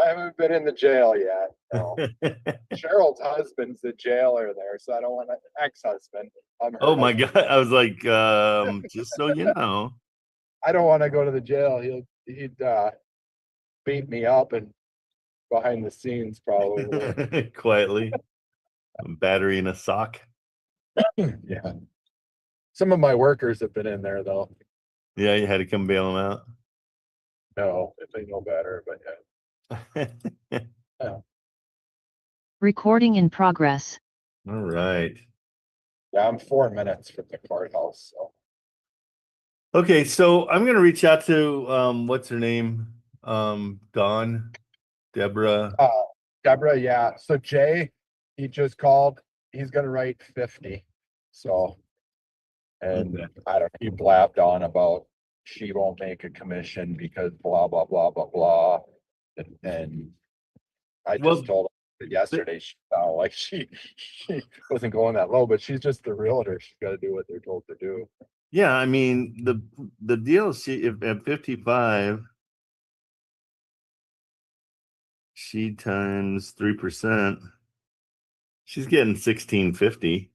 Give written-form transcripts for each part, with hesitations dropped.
I haven't been in the jail yet. No. Cheryl's husband's the jailer there, so I don't want an ex-husband. Oh my God. I was like, just so you know. I don't want to go to the jail. He'd beat me up and behind the scenes probably. Quietly. A battery in a sock. Yeah. Some of my workers have been in there though. Yeah, you had to come bail them out. No, if they know better, but yeah. Yeah. Recording in progress. All right. Yeah, I'm 4 minutes from the courthouse. So Okay, so I'm gonna reach out to what's her name? Dawn, Deborah. Deborah, yeah. So Jay, he just called. He's gonna write 50. So, and Okay. I don't. He blabbed on about she won't make a commission because blah blah blah blah blah. And I just told her yesterday she like she wasn't going that low, but she's just the realtor. She's got to do what they're told to do. Yeah, I mean the deal is if at 55. She times 3%. She's getting 1650.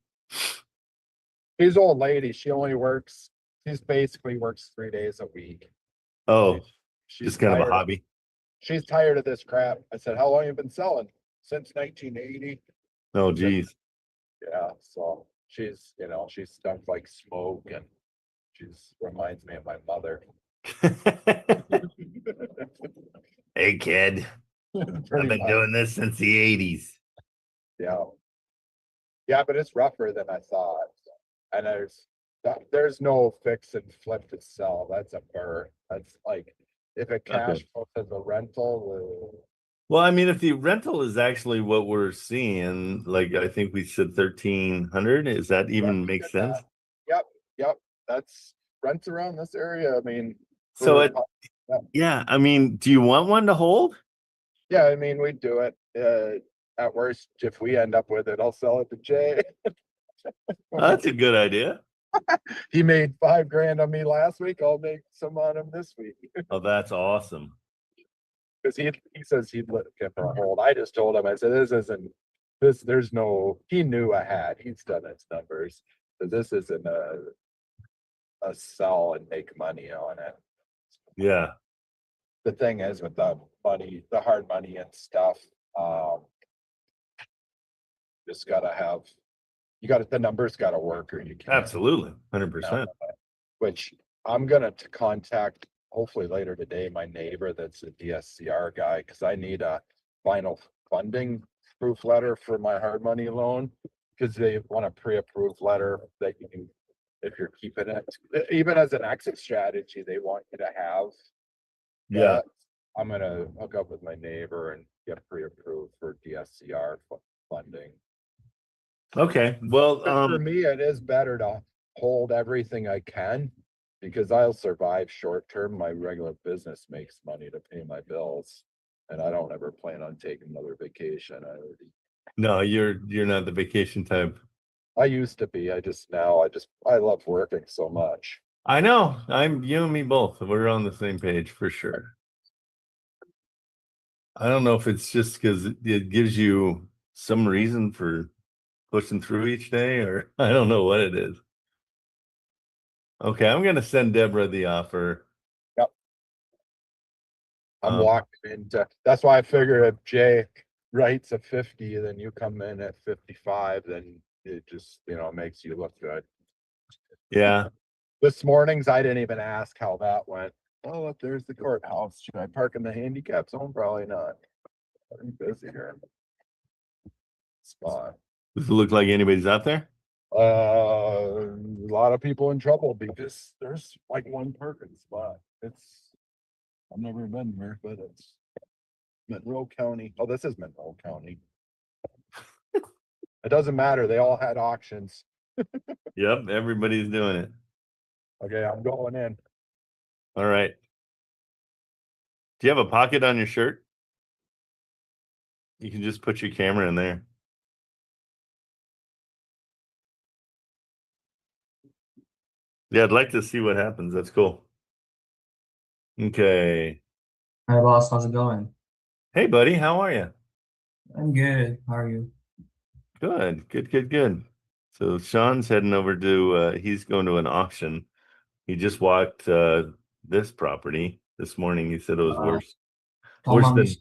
She's old lady. She only works. She's basically works 3 days a week. Oh, she's just kind of a hobby. She's tired of this crap. I said, "How long have you been selling?" Since 1980. Oh, geez. Yeah. So she's, she's stuck like smoke, and she's reminds me of my mother. Hey, kid. I've been doing this since the 80s. Yeah. Yeah, but it's rougher than I thought. And there's no fix and flip to sell. That's a burr. That's like if a cash flows as a rental. Well, I mean, if the rental is actually what we're seeing, like I think we said 1,300, is that even make sense? Yep. That's rents around this area. I mean, so yeah. I mean, do you want one to hold? Yeah, I mean, we'd do it. At worst, if we end up with it, I'll sell it to Jay. That's a good idea. He made $5,000 on me last week. I'll make some on him this week. Oh, that's awesome. Because he says he'd let it on hold. I just told him, I said, there's no, he knew I had. He's done his numbers. So this isn't a sell and make money on it. Yeah. The thing is with the money, the hard money and stuff, just the numbers gotta work or you can't. Absolutely. 100%. Which I'm gonna contact hopefully later today, my neighbor that's a DSCR guy, because I need a final funding proof letter for my hard money loan, because they want a pre-approved letter that you can, if you're keeping it, even as an exit strategy, they want you to have. Yeah. I'm gonna hook up with my neighbor and get pre-approved for DSCR funding. Okay. Well, for me, it is better to hold everything I can, because I'll survive short term. My regular business makes money to pay my bills, and I don't ever plan on taking another vacation. No, you're not the vacation type. I used to be. I love working so much. I know. You and me both. We're on the same page for sure. I don't know if it's just because it gives you some reason for pushing through each day, or I don't know what it is. Okay, I'm gonna send Deborah the offer. Yep. I'm locked into. That's why I figure if Jay writes a 50, then you come in at 55, then it just makes you look good. Yeah. This morning's, I didn't even ask how that went. Oh, look, there's the courthouse. Should I park in the handicap zone? Probably not. I'm busy here. Spot. Does it look like anybody's out there? A lot of people in trouble because there's like one parking spot. I've never been there, but it's Monroe County. Oh, this is Monroe County. It doesn't matter. They all had auctions. Yep, everybody's doing it. Okay, I'm going in. All right. Do you have a pocket on your shirt? You can just put your camera in there. Yeah, I'd like to see what happens. That's cool. Okay. Hi, boss. How's it going? Hey, buddy, how are you? I'm good. How are you? Good. So Sean's heading over to he's going to an auction. He just walked this property this morning. He said it was worse. Worse than Thomas.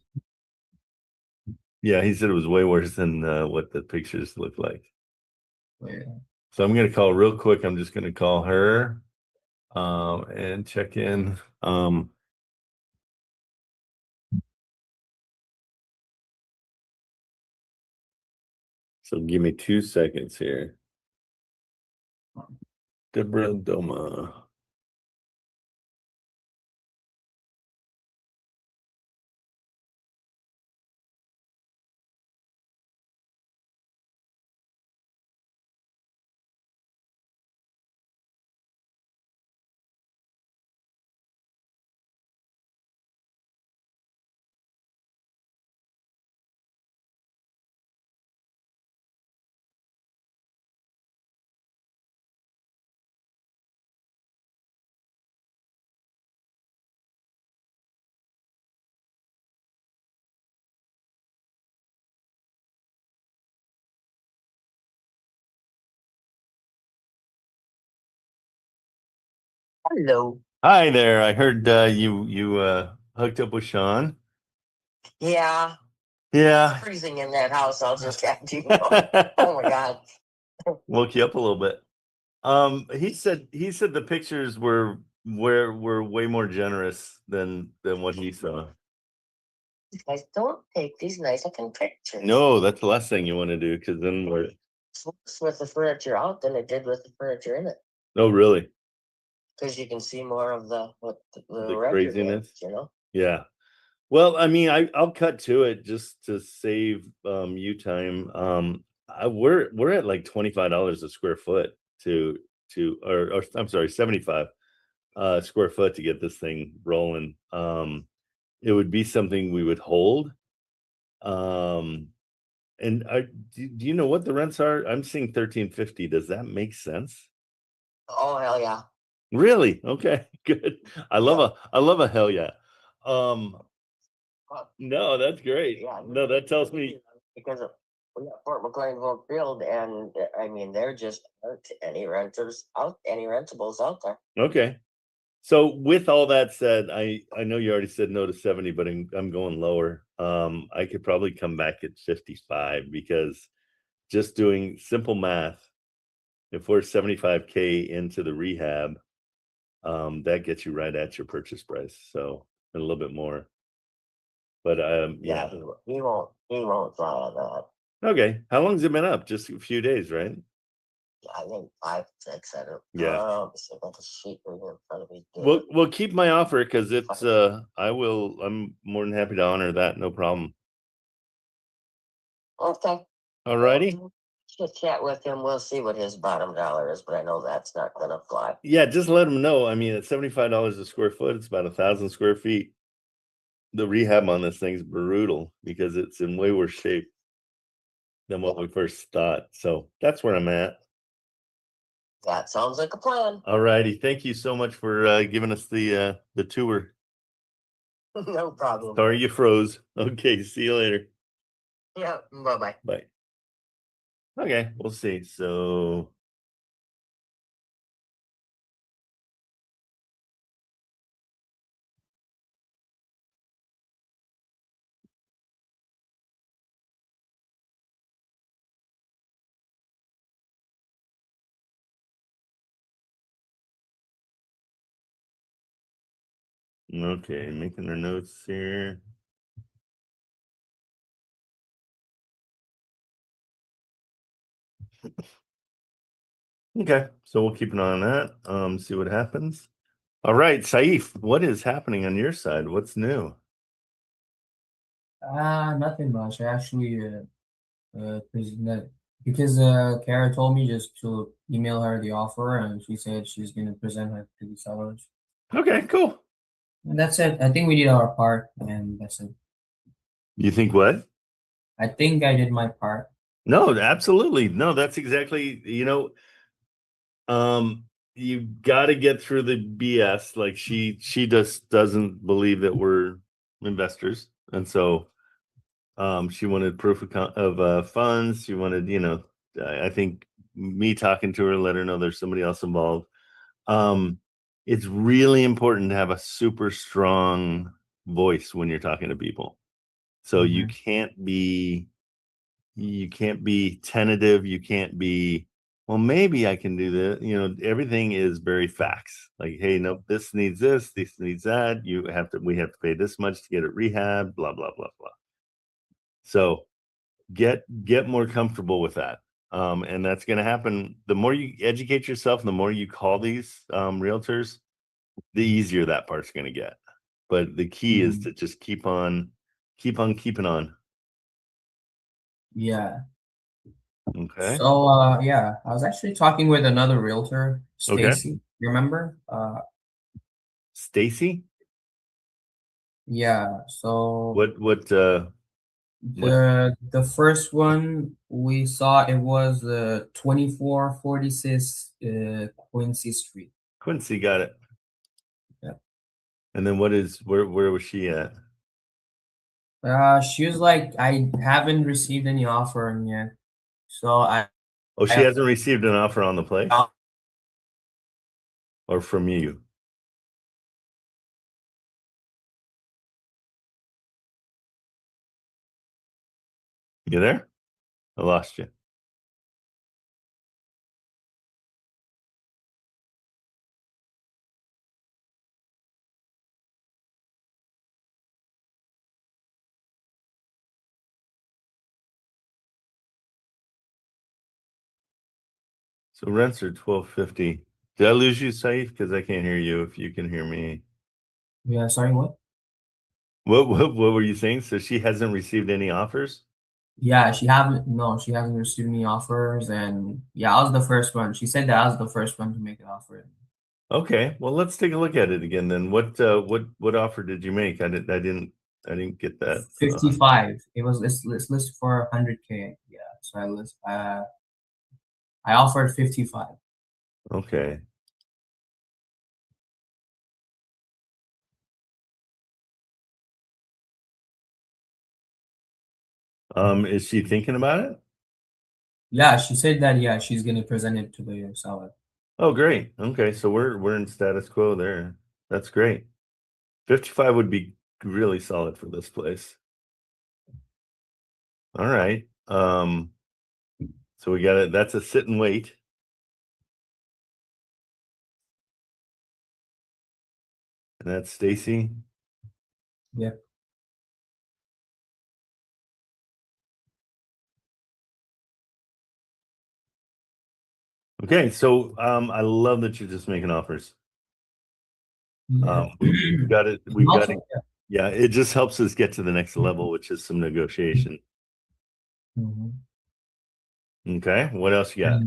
Yeah, he said it was way worse than what the pictures look like. Yeah. So I'm gonna call real quick. I'm just gonna call her and check in. So give me 2 seconds here. Deborah Doma. Hello. Hi there. I heard you hooked up with Sean. Yeah, Yeah. freezing in that house. I'll just have to. Oh my God. Woke you up a little bit. He said the pictures were way more generous than what he saw. These guys don't take these nice looking pictures. No, that's the last thing you want to do because then we're. It's worse with the furniture out than it did with the furniture in it. Oh, really? Because you can see more of the The record craziness. is, you know. Yeah. Well, I mean, I'll cut to it just to save you time. We're at like $25 a square foot or I'm sorry, 75 square foot to get this thing rolling. It would be something we would hold. And do you know what the rents are? I'm seeing $13.50. Does that make sense? Oh hell yeah. Really? Okay, good. I love a hell yeah. No, that's great. Yeah. No, that tells me because we got Fort McLean Folk Field, and I mean there just aren't any rentables out there. okay. So with all that said, I know you already said no to 70, but I'm going lower. I could probably come back at 55 because just doing simple math, if we're 75K into the rehab, that gets you right at your purchase price. So a little bit more. But yeah. He won't fly on that. Okay. How long's it been up? Just a few days, right? I think 5, 6. I don't. Yeah. So got the sheet right here in front of me. We'll keep my offer because it's I'm more than happy to honor that, no problem. Okay. All righty. Chit chat with him. We'll see what his bottom dollar is, but I know that's not gonna fly. Yeah, just let him know. I mean, at $75 a square foot, it's about 1,000 square feet. The rehab on this thing's brutal because it's in way worse shape than what we first thought. So that's where I'm at. That sounds like a plan. All righty. Thank you so much for giving us the tour. No problem. Sorry you froze. Okay, see you later. Yeah, bye-bye. Bye. Okay, we'll see. So okay, making our notes here. Okay, so we'll keep an eye on that. See what happens. All right, Saif, what is happening on your side? What's new? Nothing much. I actually because Kara told me just to email her the offer, and she said she's gonna present it to the sellers. Okay, cool. And that's it. I think we did our part, and that's it. You think what? I think I did my part. No, absolutely. No, that's exactly, you got to get through the BS. Like she just doesn't believe that we're investors. And so She wanted proof of funds. She wanted, I think me talking to her, let her know there's somebody else involved. It's really important to have a super strong voice when you're talking to people. So you can't be tentative. You can't be, well, maybe I can do this. Everything is very facts. Like, hey, no, this needs this needs that. We have to pay this much to get it rehab, blah, blah, blah, blah. So get more comfortable with that. And that's going to happen. The more you educate yourself, the more you call these realtors, the easier that part's going to get. But the key is to just keep on keeping on. Yeah. Okay. So yeah, I was actually talking with another realtor, Okay. Stacy. Remember? Stacy? Yeah. So What the first one we saw, it was 2446 Quincy Street. Quincy, got it. Yeah. And then where was she at? She was like, I haven't received any offer yet. So Oh, she hasn't received an offer on the place? Or from you? You there? I lost you. So rents are $1,250. Did I lose you, Saif? Because I can't hear you. If you can hear me. Yeah, sorry, what? What were you saying? So she hasn't received any offers? Yeah, she hasn't received any offers, and yeah, I was the first one. She said that I was the first one to make an offer. Okay, well, let's take a look at it again then. What offer did you make? I didn't get that. 55. It was listed for 100K. Yeah, so I offered 55. Okay. Is she thinking about it? Yeah, she said that, yeah, she's gonna present it to the seller. Oh, great. Okay, so we're in status quo there. That's great. 55 would be really solid for this place. All right. So we got it. That's a sit and wait. And that's Stacy. Yep. Okay, so I love that you're just making offers. Yeah. We've got it. We've got Also, it. Yeah, it just helps us get to the next level, which is some negotiation. mhm. Okay, what else you got?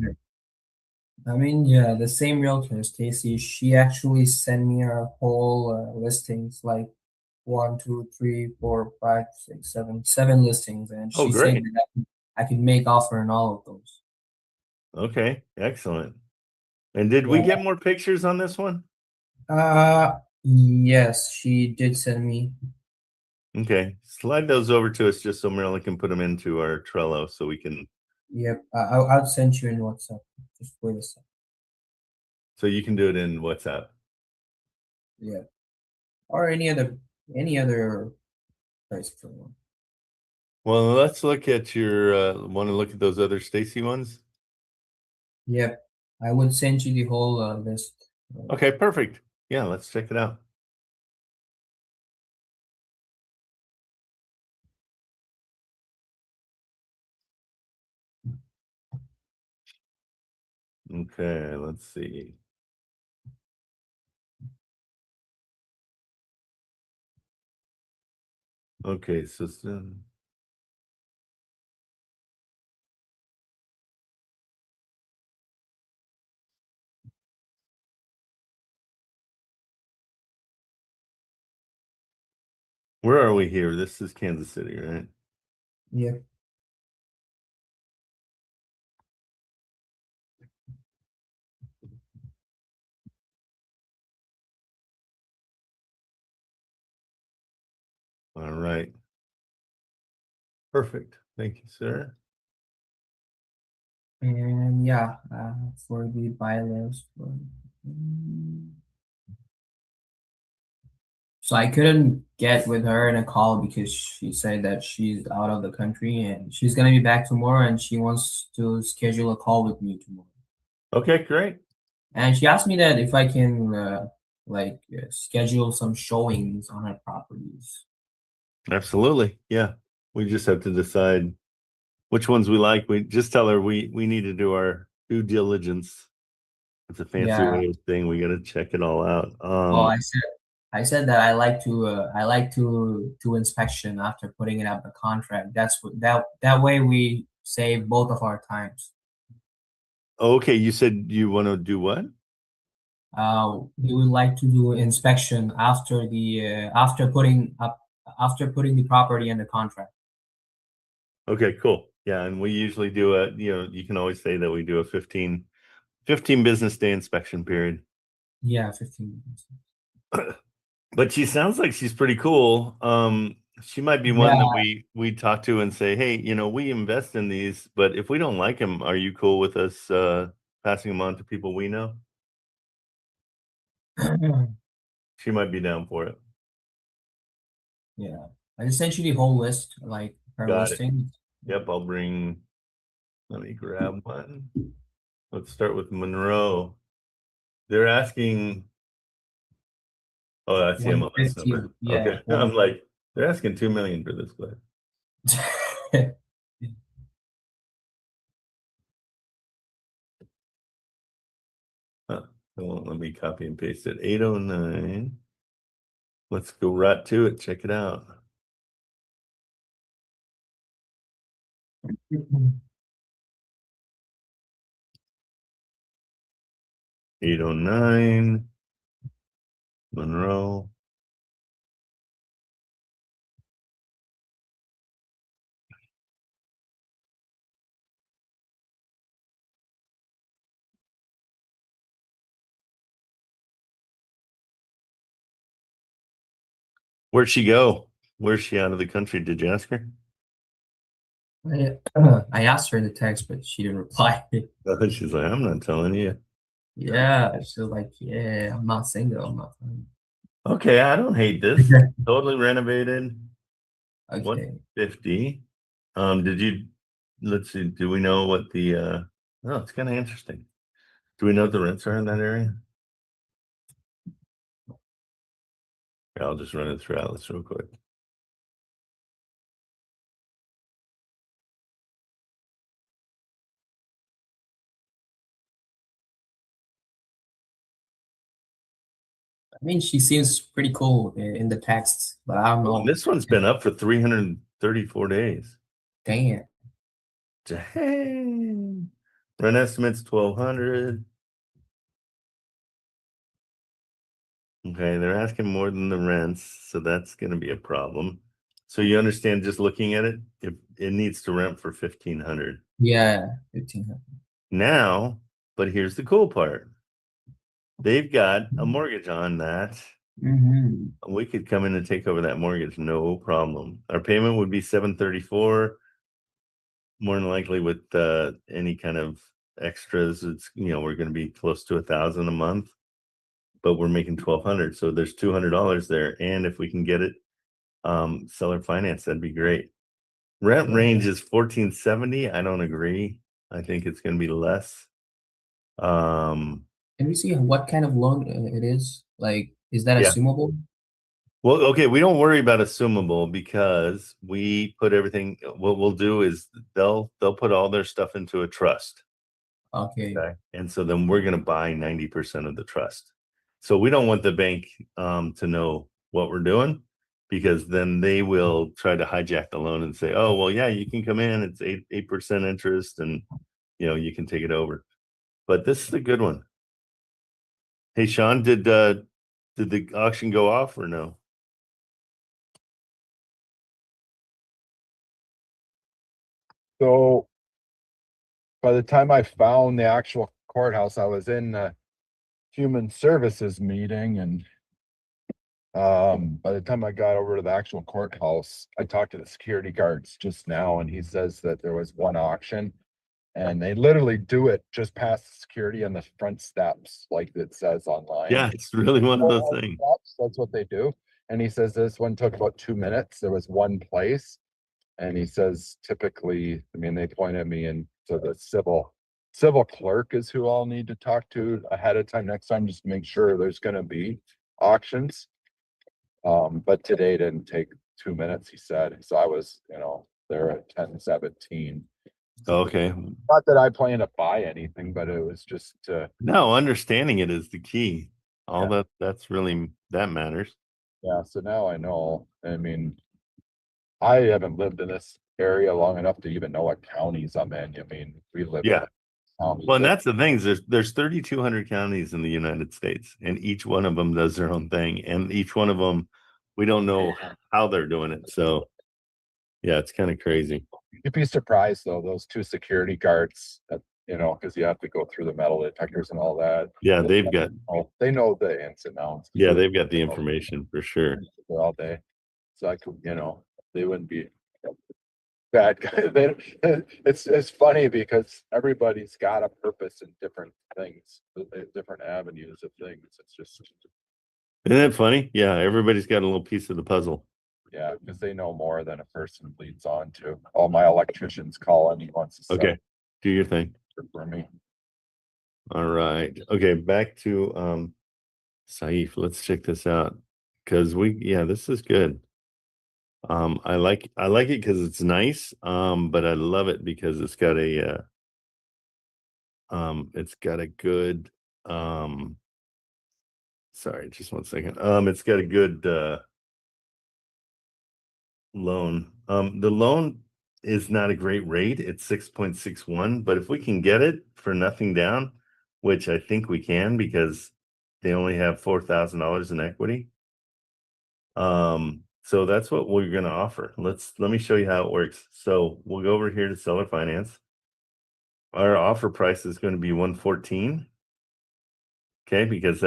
I mean, yeah, the same realtor, Stacy, she actually sent me her whole listings, like 1, 2, 3, 4, 5, 6, 7 listings, and Oh, she said great. that I could make offer on all of those. Okay, excellent. And did we get more pictures on this one? Yes, she did send me. Okay, slide those over to us just so Marilyn can put them into our Trello so we can. Yep, I'll send you in WhatsApp. Just wait a second. So you can do it in WhatsApp. Yeah, or any other price for one. Well, let's look at your. Want to look at those other Stacy ones? Yep, I would send you the whole list. Okay, perfect. Yeah, let's check it out. Okay, let's see. Okay, so where are we here? This is Kansas City, right? Yep. All right. Perfect. Thank you, sir. And yeah, for the buy list. So I couldn't get with her in a call because she said that she's out of the country and she's gonna be back tomorrow and she wants to schedule a call with me tomorrow. Okay, great. And she asked me that if I can schedule some showings on her properties. Absolutely. Yeah. We just have to decide which ones we like. We just tell her we need to do our due diligence. It's a fancy Yeah. way of saying we got to check it all out. Well, I said that I like to do inspection after putting it up the contract. That's what that way we save both of our times. Okay, you said you want to do what? We would like to do inspection after the after putting the property in the contract. Okay, cool. Yeah, and we usually do you can always say that we do a 15 business day inspection period. Yeah, 15 minutes. But she sounds like she's pretty cool. She might be one that we talk to and say, hey, we invest in these, but if we don't like them, are you cool with us passing them on to people we know? She might be down for it. Yeah, I just sent you the whole list, like her Got it. listing. Yep, let me grab one. Let's start with Monroe. They're asking, oh, I see him on this 150, number. yeah. Okay, I'm like, they're asking 2 million for this place. Huh. Well, let me copy and paste it. 809. Let's go right to it. Check it out. Mhm. 809. Monroe. Where'd she go? Where's she out of the country? Did you ask her? I asked her in the text, but she didn't reply. She's like, I'm not telling you. Yeah, she's like, yeah, I'm not single. I'm not. Okay, I don't hate this. Totally renovated. Okay. 150. Let's see, do we know what the oh, it's kind of interesting. Do we know what the rents are in that area? Yeah, I'll just run it through Atlas real quick. I mean, she seems pretty cool in the text, but I don't Oh, know. this one's been up for 334 days. Damn. Dang. Rent estimate's 1,200. Okay, they're asking more than the rents, so that's going to be a problem. So you understand, just looking at it, it needs to rent for 1,500 Yeah, 1,500. now. But here's the cool part: they've got a mortgage on that. Mm-hmm. We could come in and take over that mortgage, no problem. Our payment would be 734. More than likely, with any kind of extras, it's we're going to be close to 1,000 a month, but we're making 1,200, so there's $200 there. And if we can get it seller finance, that'd be great. Rent range is 1,470. I don't agree. I think it's going to be less. Can we see what kind of loan it is? Like, is that Yeah. assumable? Well, okay, we don't worry about assumable because we put everything. What we'll do is they'll put all their stuff into a trust. Okay. Okay. And so then we're going to buy 90% of the trust. So we don't want the bank to know what we're doing, because then they will try to hijack the loan and say, oh, well, yeah, you can come in, it's 8% interest, and you can take it over. But this is a good one. Hey, Sean, did the auction go off or no? So by the time I found the actual courthouse, I was in the human services meeting, and By the time I got over to the actual courthouse, I talked to the security guards just now, and he says that there was one auction. And they literally do it just past the security on the front steps, like it says online. Yeah, it's really one of those Courthouse things. steps, that's what they do. And he says this one took about 2 minutes. There was one place. And he says typically, I mean, they pointed me into the civil clerk is who I'll need to talk to ahead of time next time, just to make sure there's gonna be auctions. But today didn't take 2 minutes, he said. So I was, there at 10:17. Okay. Not that I plan to buy anything, but it was just No, understanding it is the key. All Yeah. that's really that matters. yeah, so now I know. I mean, I haven't lived in this area long enough to even know what counties I'm in. I mean, we live. Yeah. County. Well, and that's the thing. There's 3,200 counties in the United States, and each one of them does their own thing, and each one of them, we don't know how they're doing it. So, yeah, it's kind of crazy. You'd be surprised though, those two security guards that, because you have to go through the metal detectors and all that. Yeah, they've got They know the ins and outs. yeah, they've got the information for sure. All day. So I could, they wouldn't be bad guys. It's funny because everybody's got a purpose in different things, different avenues of things. It's just, Isn't that funny? Yeah, everybody's got a little piece of the puzzle. yeah, because they know more than a person leads on to. All my electricians calling, he wants to sell Okay, do your thing. for me. All right. Okay, back to Saif. Let's check this out. Because this is good. I like it because it's nice. But I love it because it's got a good sorry, just one second. It's got a good loan. The loan is not a great rate. It's 6.61, but if we can get it for nothing down, which I think we can because they only have $4,000 in equity. So that's what we're going to offer. Let me show you how it works. So we'll go over here to seller finance. Our offer price is going to be 114. Okay, because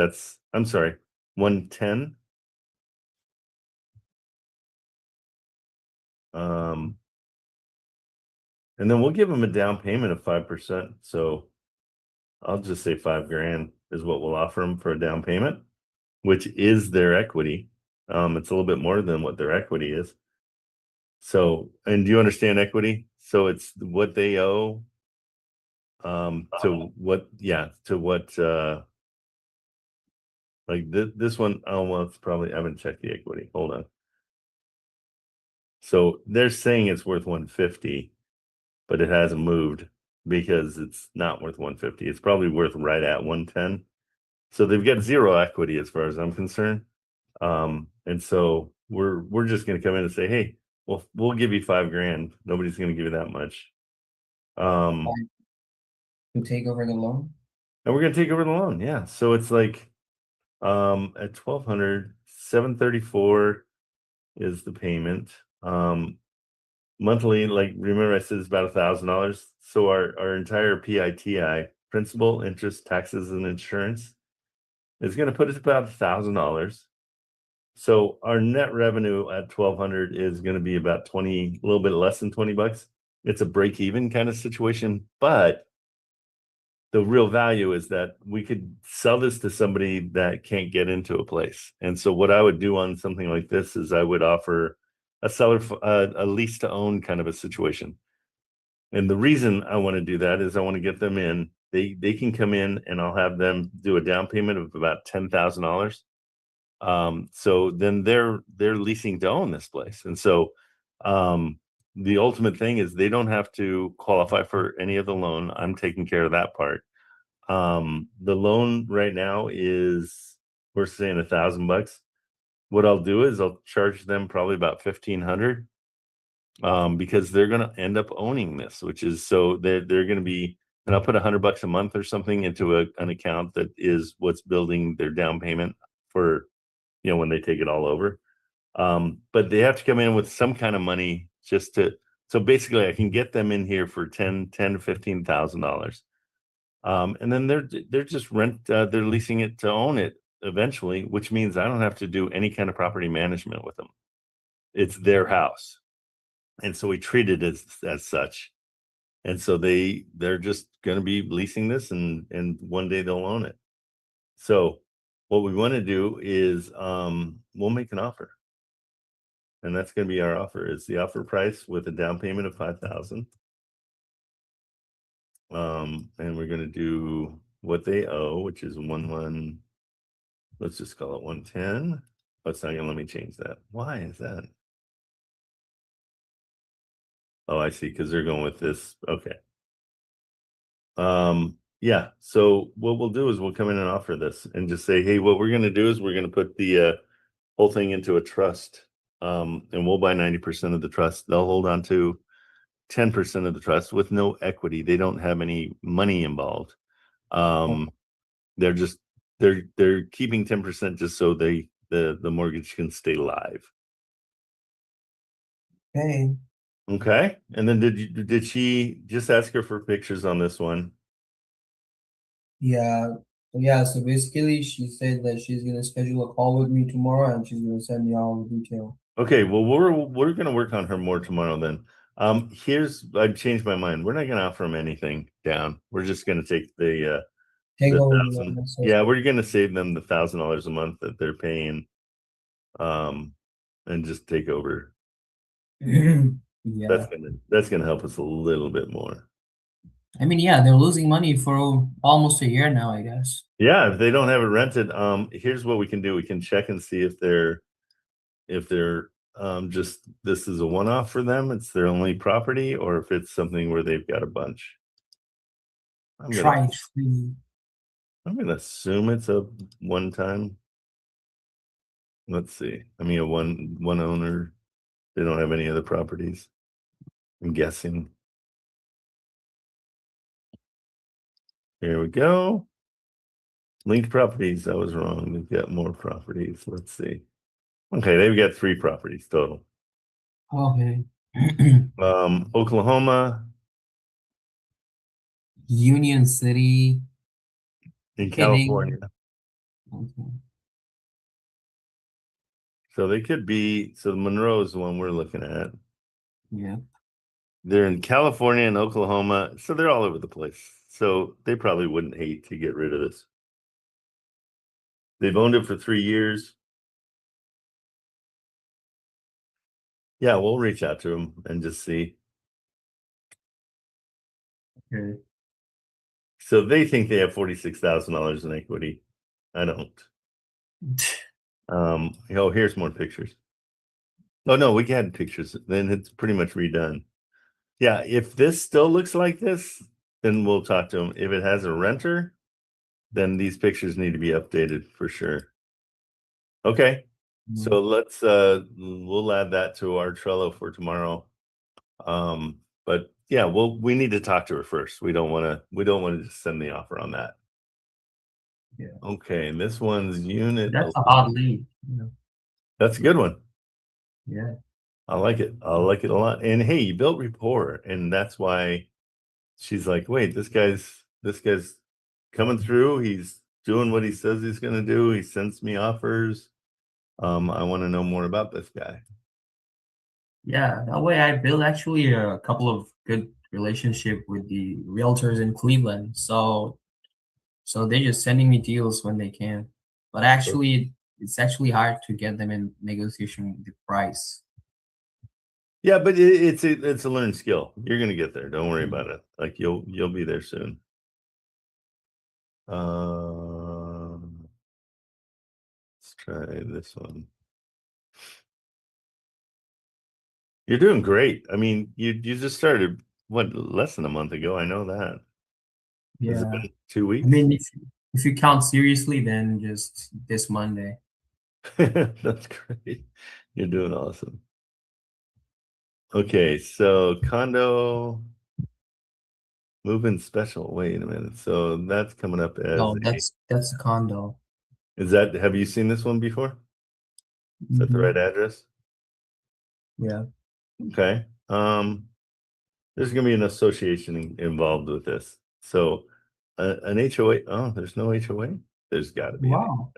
I'm sorry, 110. And then we'll give them a down payment of 5%. So I'll just say $5,000 is what we'll offer them for a down payment, which is their equity. It's a little bit more than what their equity is. So, and do you understand equity? So it's what they owe to what like this one. Oh, well, it's probably, I haven't checked the equity. Hold on. So they're saying it's worth 150, but it hasn't moved because it's not worth 150. It's probably worth right at 110. So they've got zero equity as far as I'm concerned. And so we're just going to come in and say, hey, well, we'll give you $5,000. Nobody's going to give you that much. To take over the loan. And we're going to take over the loan. Yeah. So it's like at 1,200, 734 is the payment. Monthly, like remember I said it's about $1,000. So our entire PITI, principal, interest, taxes, and insurance, is going to put us about $1,000. So our net revenue at 1,200 is going to be about 20, a little bit less than $20. It's a break even kind of situation, but the real value is that we could sell this to somebody that can't get into a place. And so what I would do on something like this is I would offer a seller, a lease to own kind of a situation. And the reason I want to do that is I want to get them in. They can come in and I'll have them do a down payment of about $10,000. So then they're leasing to own this place. And so the ultimate thing is they don't have to qualify for any of the loan. I'm taking care of that part. The loan right now is, we're saying $1,000. What I'll do is I'll charge them probably about $1,500 because they're going to end up owning this, which is, so they're going to be, and I'll put $100 a month or something into an account that is what's building their down payment for, when they take it all over. But they have to come in with some kind of money just to, so basically I can get them in here for $10,000 to $15,000. And then they're just they're leasing it to own it eventually, which means I don't have to do any kind of property management with them. It's their house. And so we treat it as such. And so they're just going to be leasing this and one day they'll own it. So what we want to do is we'll make an offer. And that's going to be our offer. Is the offer price with a down payment of 5,000. And we're going to do what they owe, which is let's just call it 110. Oh, it's not going to let me change that. Why is that? Oh, I see, because they're going with this. Okay. Yeah, so what we'll do is we'll come in and offer this and just say, hey, what we're going to do is we're going to put the whole thing into a trust, and we'll buy 90% of the trust. They'll hold on to 10% of the trust with no equity. They don't have any money involved. They're keeping 10% just so the mortgage can stay live. Okay. And then did she just ask her for pictures on this one? Yeah. So basically, she said that she's gonna schedule a call with me tomorrow, and she's gonna send me all the detail. Okay. Well, we're gonna work on her more tomorrow then. I've changed my mind. We're not gonna offer them anything down. We're just gonna take the Take the over. 1,000. Yeah, we're gonna save them the $1,000 a month that they're paying, and just take over. Yeah. That's gonna help us a little bit more. I mean, yeah, they're losing money for almost a year now, I guess. Yeah, if they don't have it rented, here's what we can do. We can check and see if they're just this is a one-off for them, it's their only property, or if it's something where they've got a bunch. I'm gonna assume it's a one time. Let's see. I mean, a one owner. They don't have any other properties. I'm guessing. Here we go. Linked properties. I was wrong. They've got more properties. Let's see. Okay, they've got 3 properties total. Okay. Oklahoma, Union City. in California. Okay. So they could be. So Monroe is the one we're looking at. Yeah. They're in California and Oklahoma, so they're all over the place. So they probably wouldn't hate to get rid of this. They've owned it for 3 years. Yeah, we'll reach out to them and just see. Okay. So they think they have $46,000 in equity. I don't. Here's more pictures. Oh no, we had pictures. Then it's pretty much redone. Yeah, if this still looks like this, then we'll talk to them. If it has a renter, then these pictures need to be updated for sure. Okay. So let's we'll add that to our Trello for tomorrow. But yeah, we need to talk to her first. We don't want to just send the offer on that. Yeah. Okay, and this one's unit. That's a hot lead. Yeah. That's a good one. Yeah. I like it. I like it a lot. And hey, you built rapport, and that's why she's like, wait, this guy's coming through. He's doing what he says he's gonna do. He sends me offers. I want to know more about this guy. Yeah, that way I built actually a couple of good relationship with the realtors in Cleveland. So they're just sending me deals when they can. But actually, it's actually hard to get them in negotiation with the price. Yeah, but it's a learned skill. You're gonna get there. Don't worry about it. Like you'll be there soon. Let's try this one. You're doing great. I mean, you just started less than a month ago. I know that. Has it Yeah. been 2 weeks? I mean, if you count seriously, then just this Monday. That's great. You're doing awesome. Okay, so condo move-in special. Wait a minute. So that's coming up as No, that's a condo. have you seen this one before? Is that the right address? Yeah. Okay. There's gonna be an association involved with this. So an HOA. Oh, there's no HOA. There's got to be. Wow.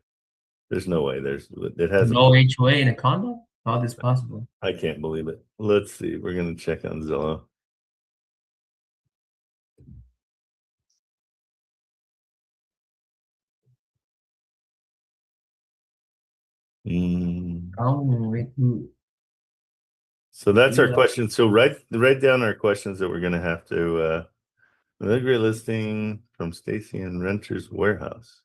There's no way. It has. No HOA in a condo? How is this possible? I can't believe it. Let's see. We're gonna check on Zillow. So that's our Yeah. question. So write down our questions that we're gonna have to another great listing from Stacy and Renters Warehouse.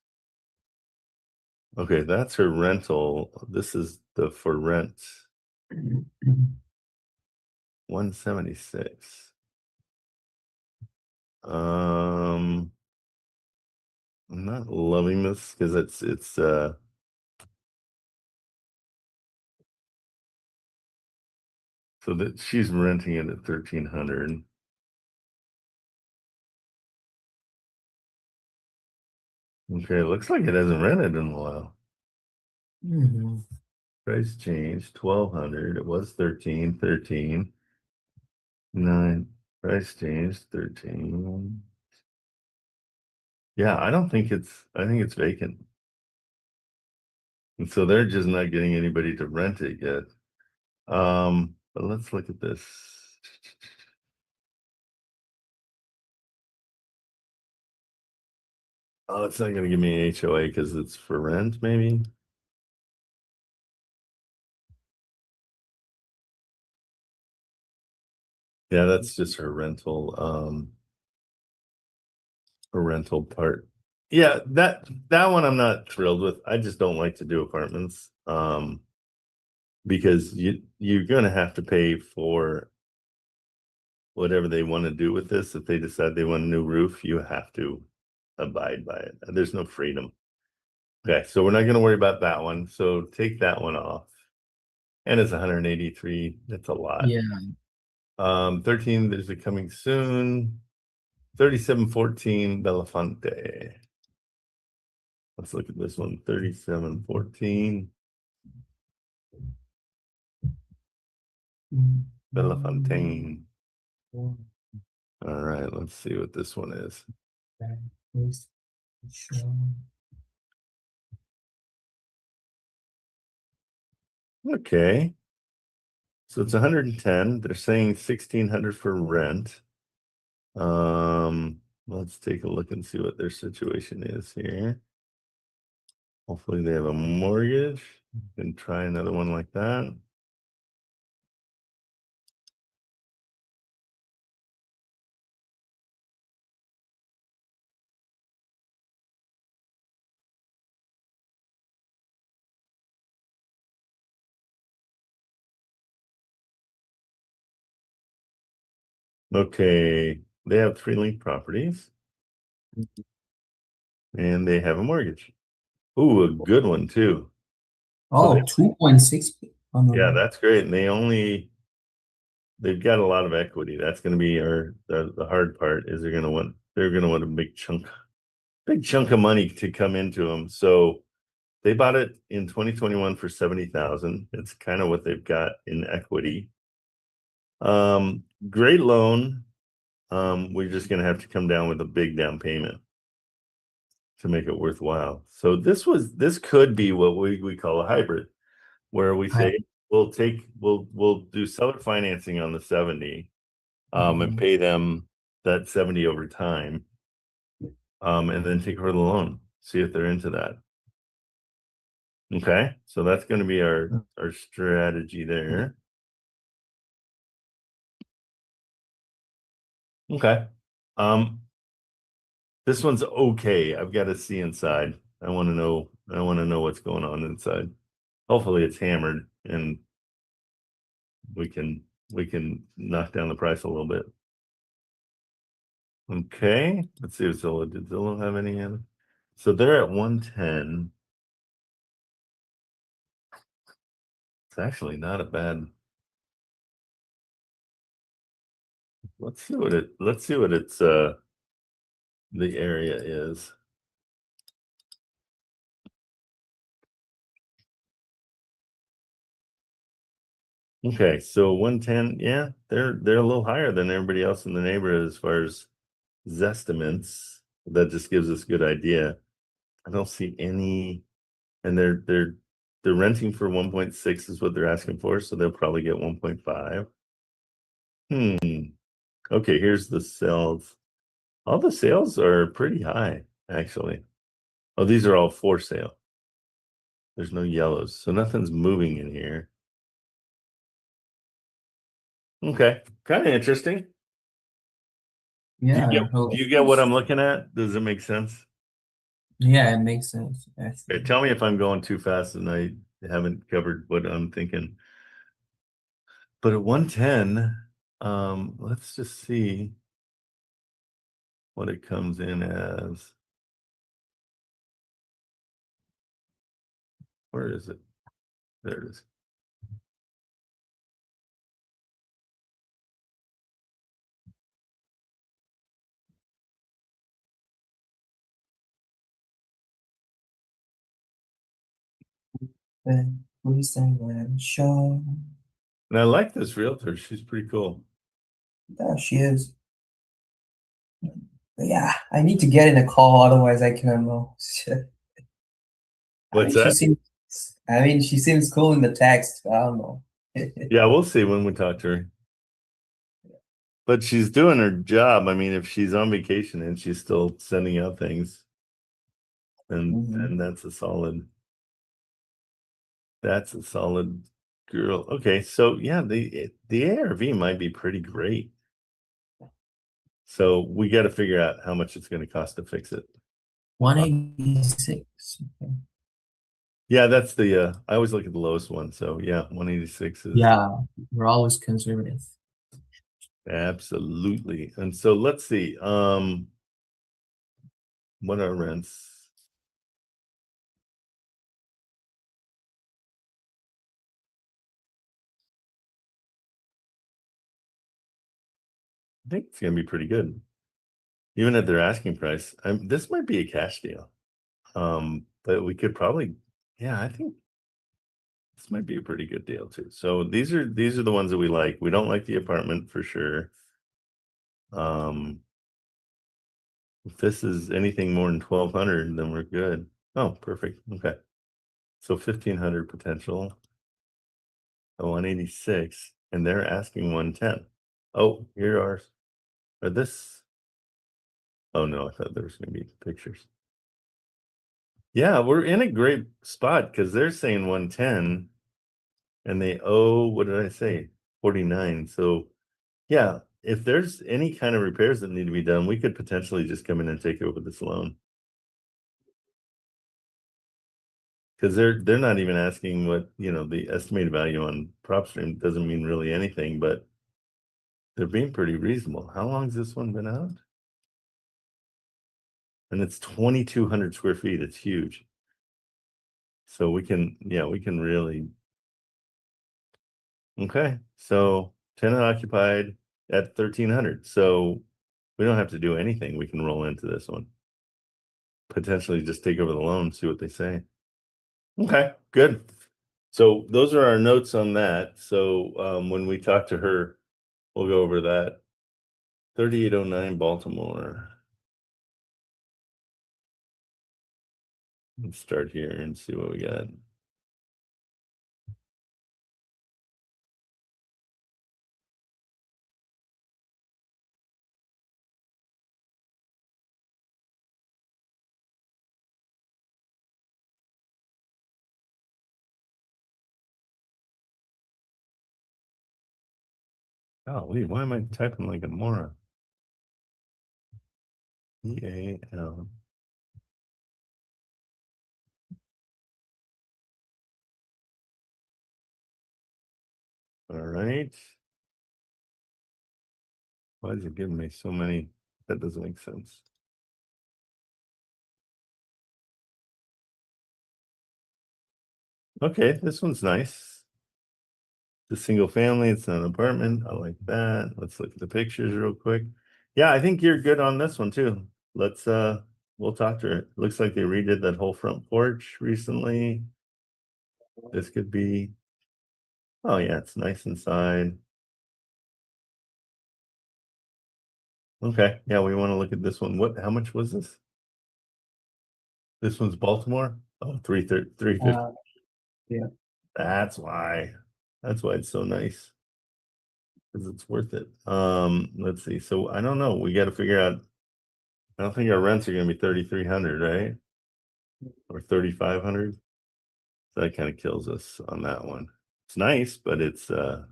Okay, that's her rental. This is the for rent 176. I'm not loving this because it's so that she's renting it at 1,300. Okay, looks like it hasn't rented in a while. Mhm. Price change 1,200. It was 13. 9. Price change 13. Yeah, I think it's vacant. And so they're just not getting anybody to rent it yet. But let's look at this. Oh, it's not going to give me an HOA because it's for rent, maybe. Yeah, that's just her rental part. Yeah, that one I'm not thrilled with. I just don't like to do apartments. Because you're going to have to pay for whatever they want to do with this. If they decide they want a new roof, you have to abide by it. There's no freedom. Okay, so we're not going to worry about that one. So take that one off. And it's 183. That's a lot. Yeah. 13, there's a coming soon. 3714 Belafonte. Let's look at this one. 3714 Belafontaine. All right, let's see what this one is. Okay. So it's 110. They're saying 1,600 for rent. Let's take a look and see what their situation is here. Hopefully they have a mortgage. And try another one like that. Okay, they have 3 linked properties. And they have a mortgage. Ooh, a good one too. Oh, 2.6. Yeah, that's great. And they've got a lot of equity. That's going to be the hard part is they're going to want a big chunk of money to come into them. So they bought it in 2021 for 70,000. It's kind of what they've got in equity. Great loan. We're just going to have to come down with a big down payment to make it worthwhile. So this could be what we call a hybrid, where we say we'll do seller financing on the 70, and pay them that 70 over time, and then take over the loan, see if they're into that. Okay, so that's going to be our strategy there. Okay. This one's okay. I've got to see inside. I want to know what's going on inside. Hopefully it's hammered and we can knock down the price a little bit. Okay, let's see if Zillow did Zillow have any other? So they're at 110. It's actually not a bad. Let's see what it's the area is. Okay, so 110, yeah, they're a little higher than everybody else in the neighborhood as far as Zestimates. That just gives us a good idea. I don't see any and they're renting for 1.6 is what they're asking for, so they'll probably get 1.5. Okay, here's the sales. All the sales are pretty high, actually. Oh, these are all for sale. There's no yellows, so nothing's moving in here. Okay, kind of interesting. Yeah, Do you get what I'm looking at? Does it make sense? yeah, it makes sense. Actually. Okay, tell me if I'm going too fast and I haven't covered what I'm thinking. But at 110, let's just see what it comes in as. Where is it? There it is. Please and show. And I like this realtor. She's pretty cool. Yeah, she is. But yeah, I need to get in a call, otherwise I cannot know. What's She that? seems. I mean, she seems cool in the text. I don't know. Yeah, we'll see when we talk to her. But she's doing her job. I mean, if she's on vacation and she's still sending out things, and that's a solid girl. Okay, so yeah, the ARV might be pretty great. So we got to figure out how much it's going to cost to fix it. 186. Okay. Yeah, that's the I always look at the lowest one. So yeah, 186 is Yeah, we're always conservative. absolutely. And so let's see. What are rents? I think it's gonna be pretty good. Even at their asking price. This might be a cash deal. But we could probably, yeah, I think this might be a pretty good deal too. So these are the ones that we like. We don't like the apartment for sure. If this is anything more than 1,200, then we're good. Oh, perfect. Okay. So 1,500 potential. 186, and they're asking 110. Oh, here are this. Oh no, I thought there was gonna be pictures. Yeah, we're in a great spot because they're saying 110 and they owe, what did I say? 49. So yeah, if there's any kind of repairs that need to be done, we could potentially just come in and take over this loan. Because they're not even asking what, the estimated value on PropStream doesn't mean really anything, but they're being pretty reasonable. How long has this one been out? And it's 2,200 square feet. It's huge. So we can really. Okay. So tenant occupied at 1,300. So we don't have to do anything. We can roll into this one. Potentially just take over the loan, see what they say. Okay, good. So those are our notes on that. So when we talk to her, we'll go over that. 3809 Baltimore. Let's start here and see what we got. Golly, why am I typing like a moron? EAL. All right. Why is it giving me so many? That doesn't make sense. Okay, this one's nice. The single family, it's not an apartment. I like that. Let's look at the pictures real quick. Yeah, I think you're good on this one too. Let's we'll talk to her. It looks like they redid that whole front porch recently. This could be, oh yeah, it's nice inside. Okay, yeah, we want to look at this one. How much was this? This one's Baltimore. Oh, 350. yeah. That's why. That's why it's so nice. Because it's worth it. Let's see. So I don't know. We got to figure out. I don't think our rents are going to be 3,300, right? Or 3,500. That kind of kills us on that one. It's nice, but it's oh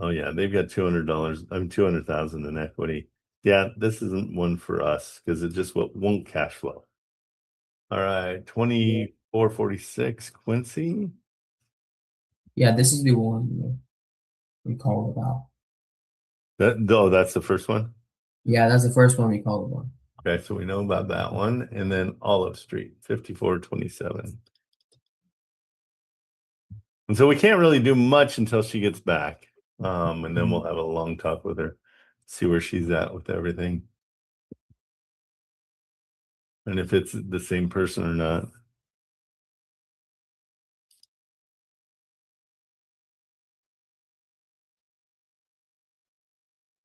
yeah, they've got $200. I'm 200,000 in equity. Yeah, this isn't one for us because it just won't cash flow. All right, 2446 Quincy. Yeah, this is the one we called about. That's the first one. Yeah, that's the first one we called about. Okay, so we know about that one, and then Olive Street, 5427. And so we can't really do much until she gets back. And then we'll have a long talk with her, see where she's at with everything. And if it's the same person or not.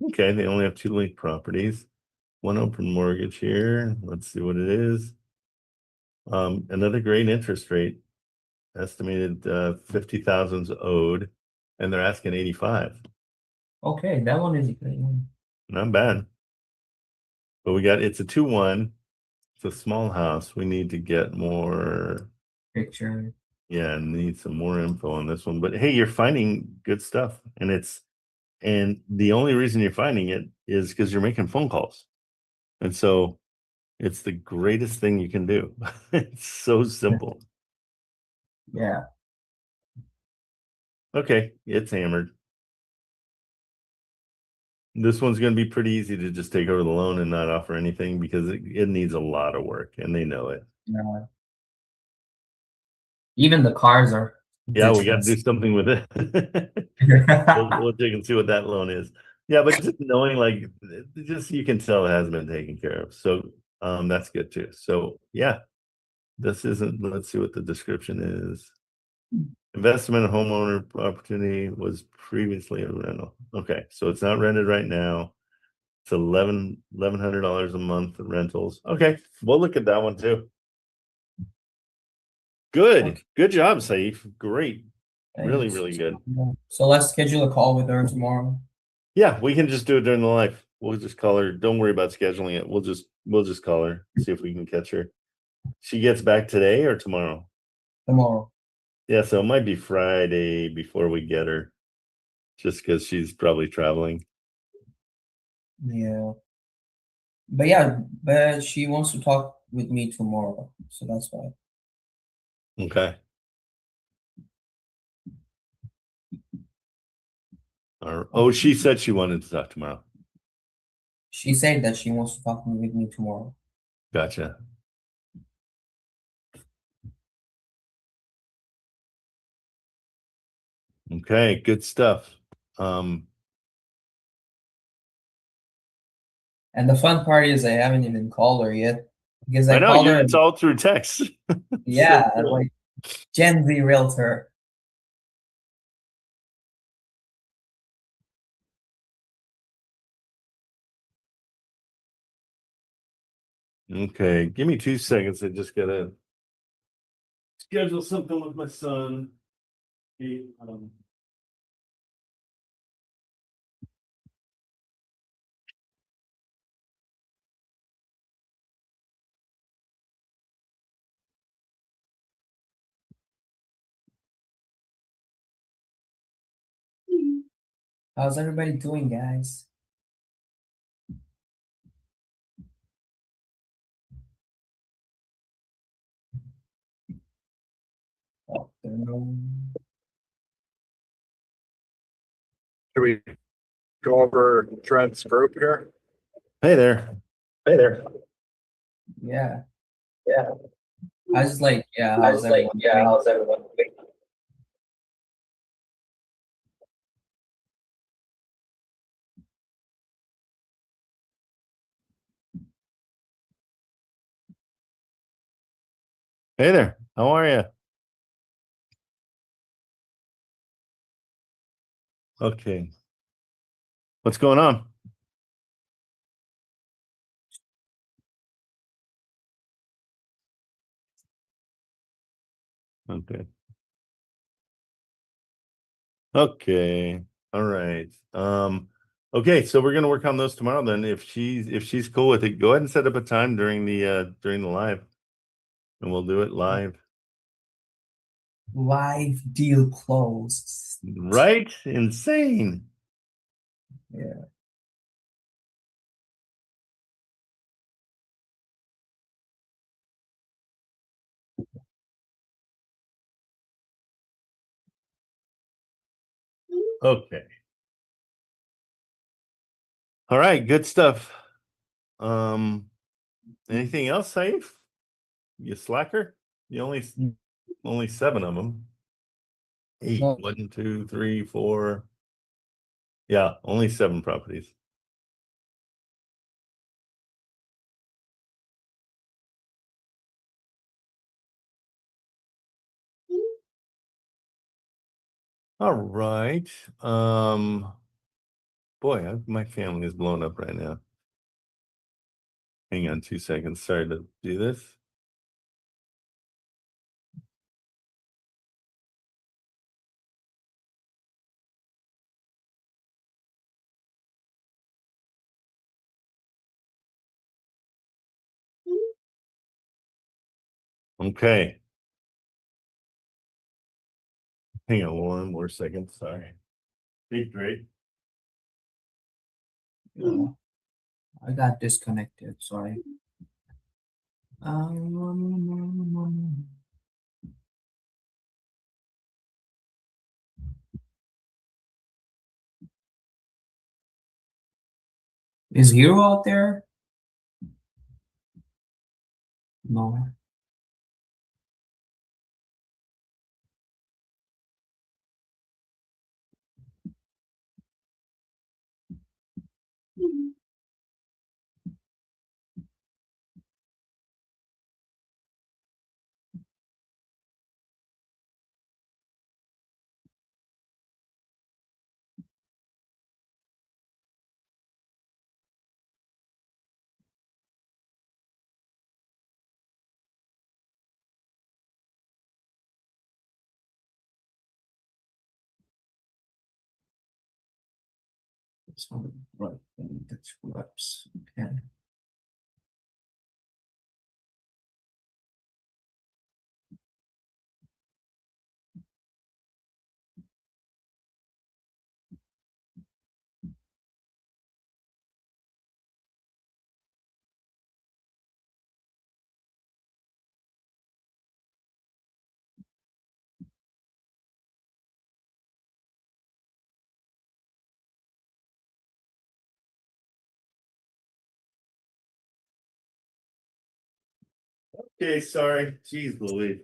Okay, they only have 2 linked properties, 1 open mortgage here. Let's see what it is. Another great interest rate, estimated 50,000's owed, and they're asking 85. Okay, that one is a great one. Not bad. But it's a 2-1. It's a small house. We need to get more. Picture. Yeah, need some more info on this one. But hey, you're finding good stuff, and the only reason you're finding it is because you're making phone calls, and so it's the greatest thing you can do. It's so simple. Yeah. Okay, it's hammered. This one's going to be pretty easy to just take over the loan and not offer anything because it needs a lot of work, and they know it. Yeah. Even the cars are. Yeah, we got to do something with it. We'll check and see what that loan is. Yeah, but just knowing, like, just you can tell it hasn't been taken care of. So that's good too. So yeah, this isn't. Let's see what the description is. Investment homeowner opportunity was previously a rental. Okay, so it's not rented right now. It's $1,100 a month in rentals. Okay, we'll look at that one too. Good job, Saif. Great. Really, really good. So let's schedule a call with her tomorrow. Yeah, we can just do it during the live. We'll just call her. Don't worry about scheduling it. We'll just call her, see if we can catch her. She gets back today or tomorrow? Tomorrow. Yeah, so it might be Friday before we get her. Just because she's probably traveling. Yeah. But she wants to talk with me tomorrow. So that's why. Okay. Oh, she said she wanted to talk tomorrow. She said that she wants to talk with me tomorrow. Gotcha. Okay, good stuff. And the fun part is I haven't even called her yet. Because I know called her. it's all through text. Yeah, So cool. like Gen Z realtor. Okay, give me 2 seconds. I just gotta schedule something with my son. How's everybody doing, guys? Afternoon. Should we go over Trent's group here? Hey there. Yeah. I was like, yeah, how's everyone doing? how's everyone doing? Hey there. How are you? Okay. What's going on? Okay. Okay. All right. Okay, so we're gonna work on those tomorrow then. If she's cool with it, go ahead and set up a time during the live. And we'll do it live. Live deal closed. Right? Insane. Yeah. Okay. All right, good stuff. Anything else, Saif? You slacker? You only 7 of them. 8. No. 1, 2, 3, 4. Yeah, only 7 properties. All right. Boy, my family is blown up right now. Hang on 2 seconds. Sorry to do this. Okay. Hang on 1 more second. Sorry. Hey, great. I got disconnected. Sorry. Is Hero out there? No. So, right, that's whoops. Okay. Okay, sorry. Jeez Louise.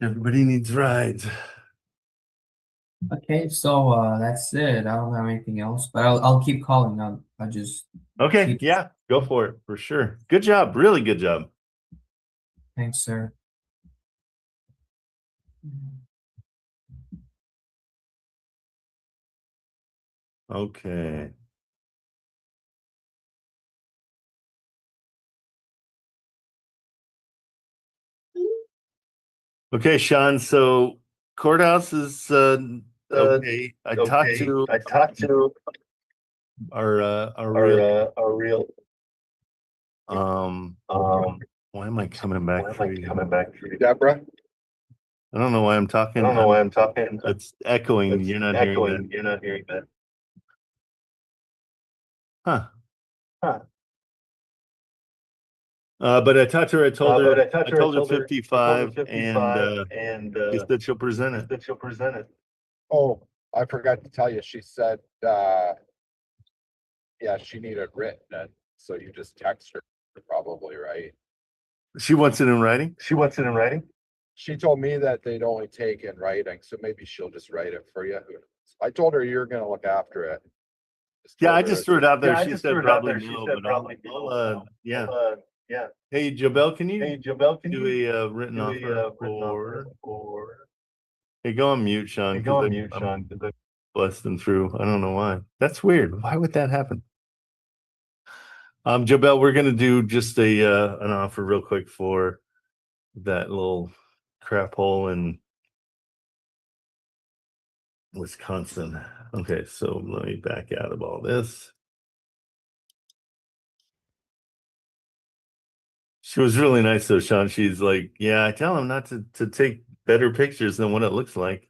Everybody needs rides. Okay, so that's it. I don't have anything else, but I'll keep calling. I'll just Okay, yeah, go for it for sure. Good job, really good job. thanks, sir. Okay. Okay, Sean. So courthouse is okay. I talked to our real why am I coming back through you? Deborah? I don't know why I'm talking. It's echoing. You're not hearing that. Huh. But I talked to her. I told her 55, and she said she'll present it. Oh, I forgot to tell you, she said, yeah, she needed written, and so you just text her probably, right? She wants it in writing. She told me that they'd only take in writing, so maybe she'll just write it for you. Who knows? I told her you're gonna look after it. Yeah, told I her just it's- threw it out there. She said probably no, but I'll yeah. Hey, Jobel, can you do a written offer for? Hey, go on mute, Sean. I'm busting through. I don't know why. That's weird. Why would that happen? Jobel, we're gonna do just an offer real quick for that little crap hole in Wisconsin. Okay, so let me back out of all this. She was really nice though, Sean. She's like, yeah, I tell him not to take better pictures than what it looks like.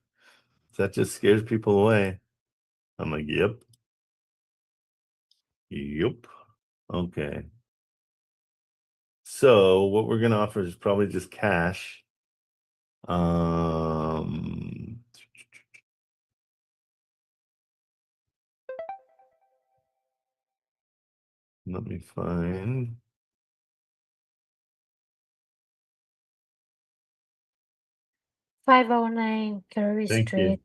That just scares people away. I'm like, yep. Yep. Okay. So what we're gonna offer is probably just cash. Let me find. 509 Curry Thank you. Street.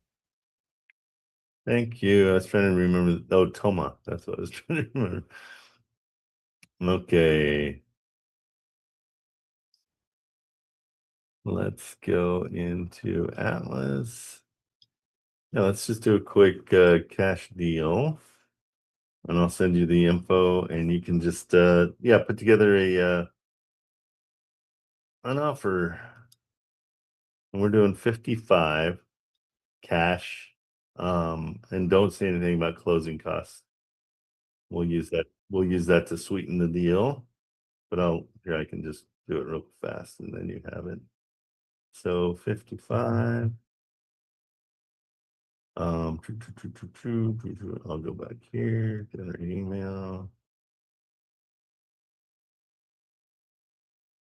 Thank you. I was trying to remember. Oh, Toma. That's what I was trying to remember. Okay. Let's go into Atlas. Yeah, let's just do a quick cash deal. And I'll send you the info and you can just yeah, put together a an offer. And we're doing 55 cash. And don't say anything about closing costs. We'll use that to sweeten the deal. But here I can just do it real fast and then you have it. So 55. I'll go back here, get her email.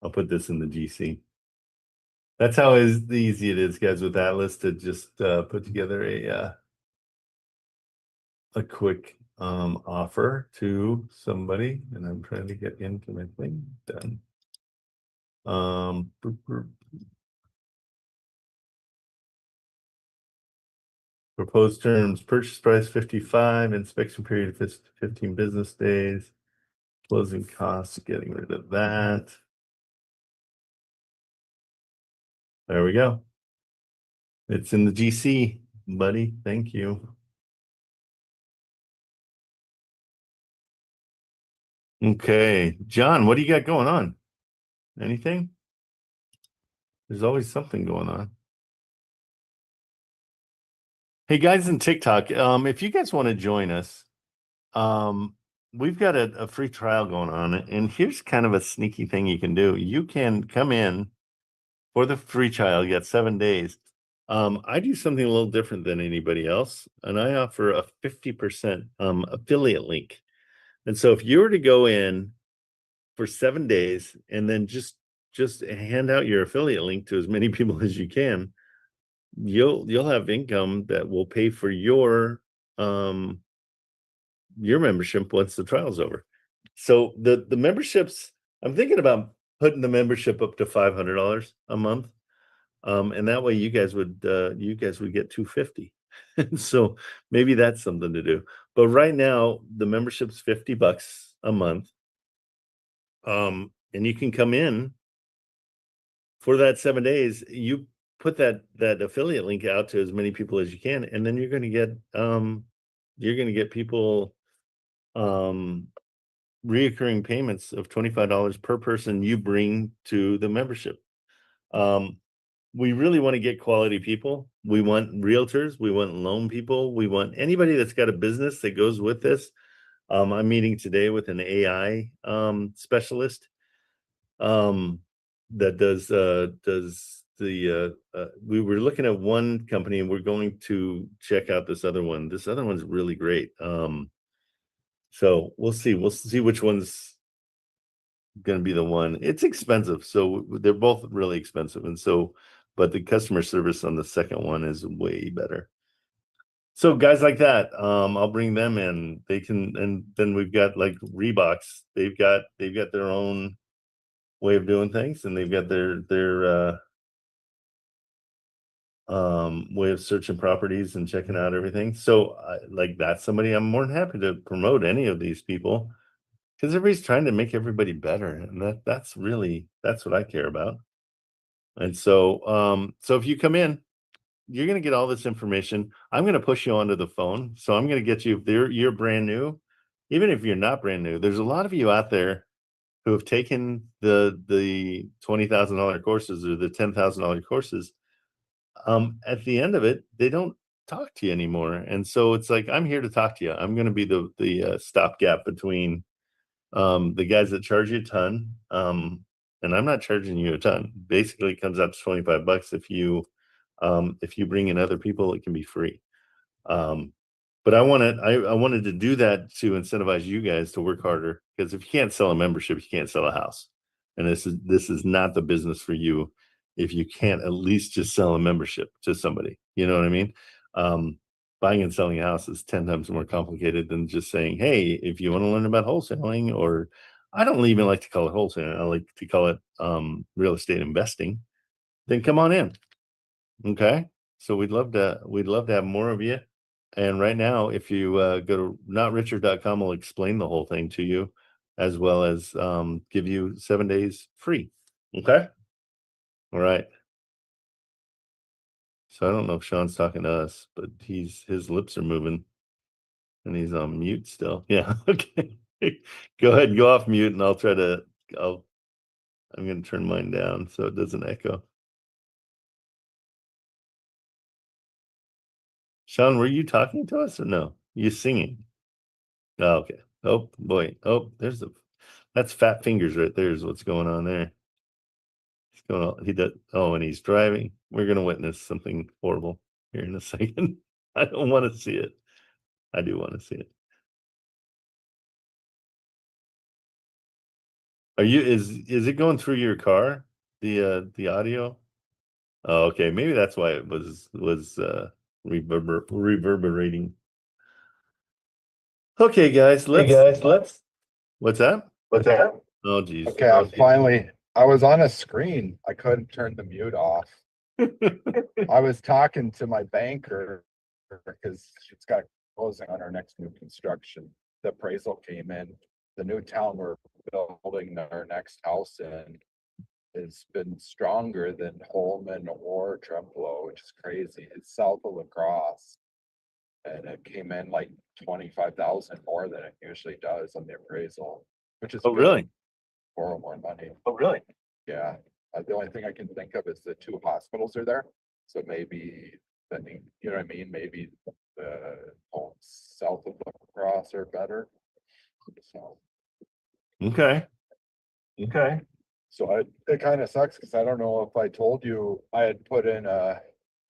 I'll put this in the GC. That's how easy it is, guys, with Atlas to just put together a quick offer to somebody. And I'm trying to get into my thing done. Proposed terms: purchase price 55, inspection period 15 business days, closing costs, getting rid of that. There we go. It's in the GC, buddy. Thank you. Okay, John, what do you got going on? Anything? There's always something going on. Hey guys in TikTok, if you guys want to join us, we've got a free trial going on, and here's kind of a sneaky thing you can do. You can come in for the free trial. You got 7 days. I do something a little different than anybody else, and I offer a 50% affiliate link. And so if you were to go in for 7 days and then just hand out your affiliate link to as many people as you can, you'll have income that will pay for your membership once the trial's over. So the memberships, I'm thinking about putting the membership up to $500 a month. And that way you guys would get $250. So maybe that's something to do. But right now the membership's $50 a month. And you can come in for that 7 days. You put that affiliate link out to as many people as you can, and then you're going to get people reoccurring payments of $25 per person you bring to the membership. We really want to get quality people. We want realtors. We want loan people. We want anybody that's got a business that goes with this. I'm meeting today with an AI specialist that does the we were looking at one company and we're going to check out this other one. This other one's really great. So we'll see which one's going to be the one. It's expensive, so they're both really expensive, and so but the customer service on the second one is way better. So guys like that, I'll bring them in. They can, and then we've got like Reeboks. They've got their own way of doing things, and they've got their way of searching properties and checking out everything. So like that's somebody I'm more than happy to promote any of these people, because everybody's trying to make everybody better, and that's what I care about. And so so if you come in, you're going to get all this information. I'm going to push you onto the phone. So I'm going to get you, if you're brand new, even if you're not brand new, there's a lot of you out there who have taken the $20,000 courses or the $10,000 courses. At the end of it, they don't talk to you anymore, and so it's like, I'm here to talk to you. I'm going to be the stopgap between the guys that charge you a ton, and I'm not charging you a ton. Basically, it comes up to $25 if you bring in other people. It can be free. But I wanted to do that to incentivize you guys to work harder, because if you can't sell a membership, you can't sell a house, and this is not the business for you if you can't at least just sell a membership to somebody. You know what I mean? Buying and selling a house is 10 times more complicated than just saying, hey, if you want to learn about wholesaling, or I don't even like to call it wholesaling, I like to call it real estate investing, then come on in. Okay. So we'd love to have more of you. And right now, if you go to notrichard.com, I'll explain the whole thing to you, as well as give you 7 days free. Okay. All right. So I don't know if Sean's talking to us, but his lips are moving and he's on mute still. Yeah. Okay. Go ahead and go off mute, and I'm going to turn mine down so it doesn't echo. Sean, were you talking to us or no? You singing? Oh, okay. Oh boy. Oh, that's fat fingers right there is what's going on there. He's going on. He does. Oh, and he's driving. We're going to witness something horrible here in a second. I don't want to see it. I do want to see it. Is it going through your car? The audio? Oh, okay. Maybe that's why it was reverberating. Okay, guys, let's what's that? Oh, geez. Okay, I was on a screen. I couldn't turn the mute off. I was talking to my banker because she's got closing on our next new construction. The appraisal came in. The new town we're building our next house in has been stronger than Holman or Trempealeau, which is crazy. It's south of La Crosse. And it came in like 25,000 more than it usually does on the appraisal, which is Oh, good. really? Borrow more money. Oh, really? Yeah. The only thing I can think of is the 2 hospitals are there. So maybe, you know what I mean? Maybe the homes south of La Crosse are better. So. Okay. So it kind of sucks because I don't know if I told you I had put in a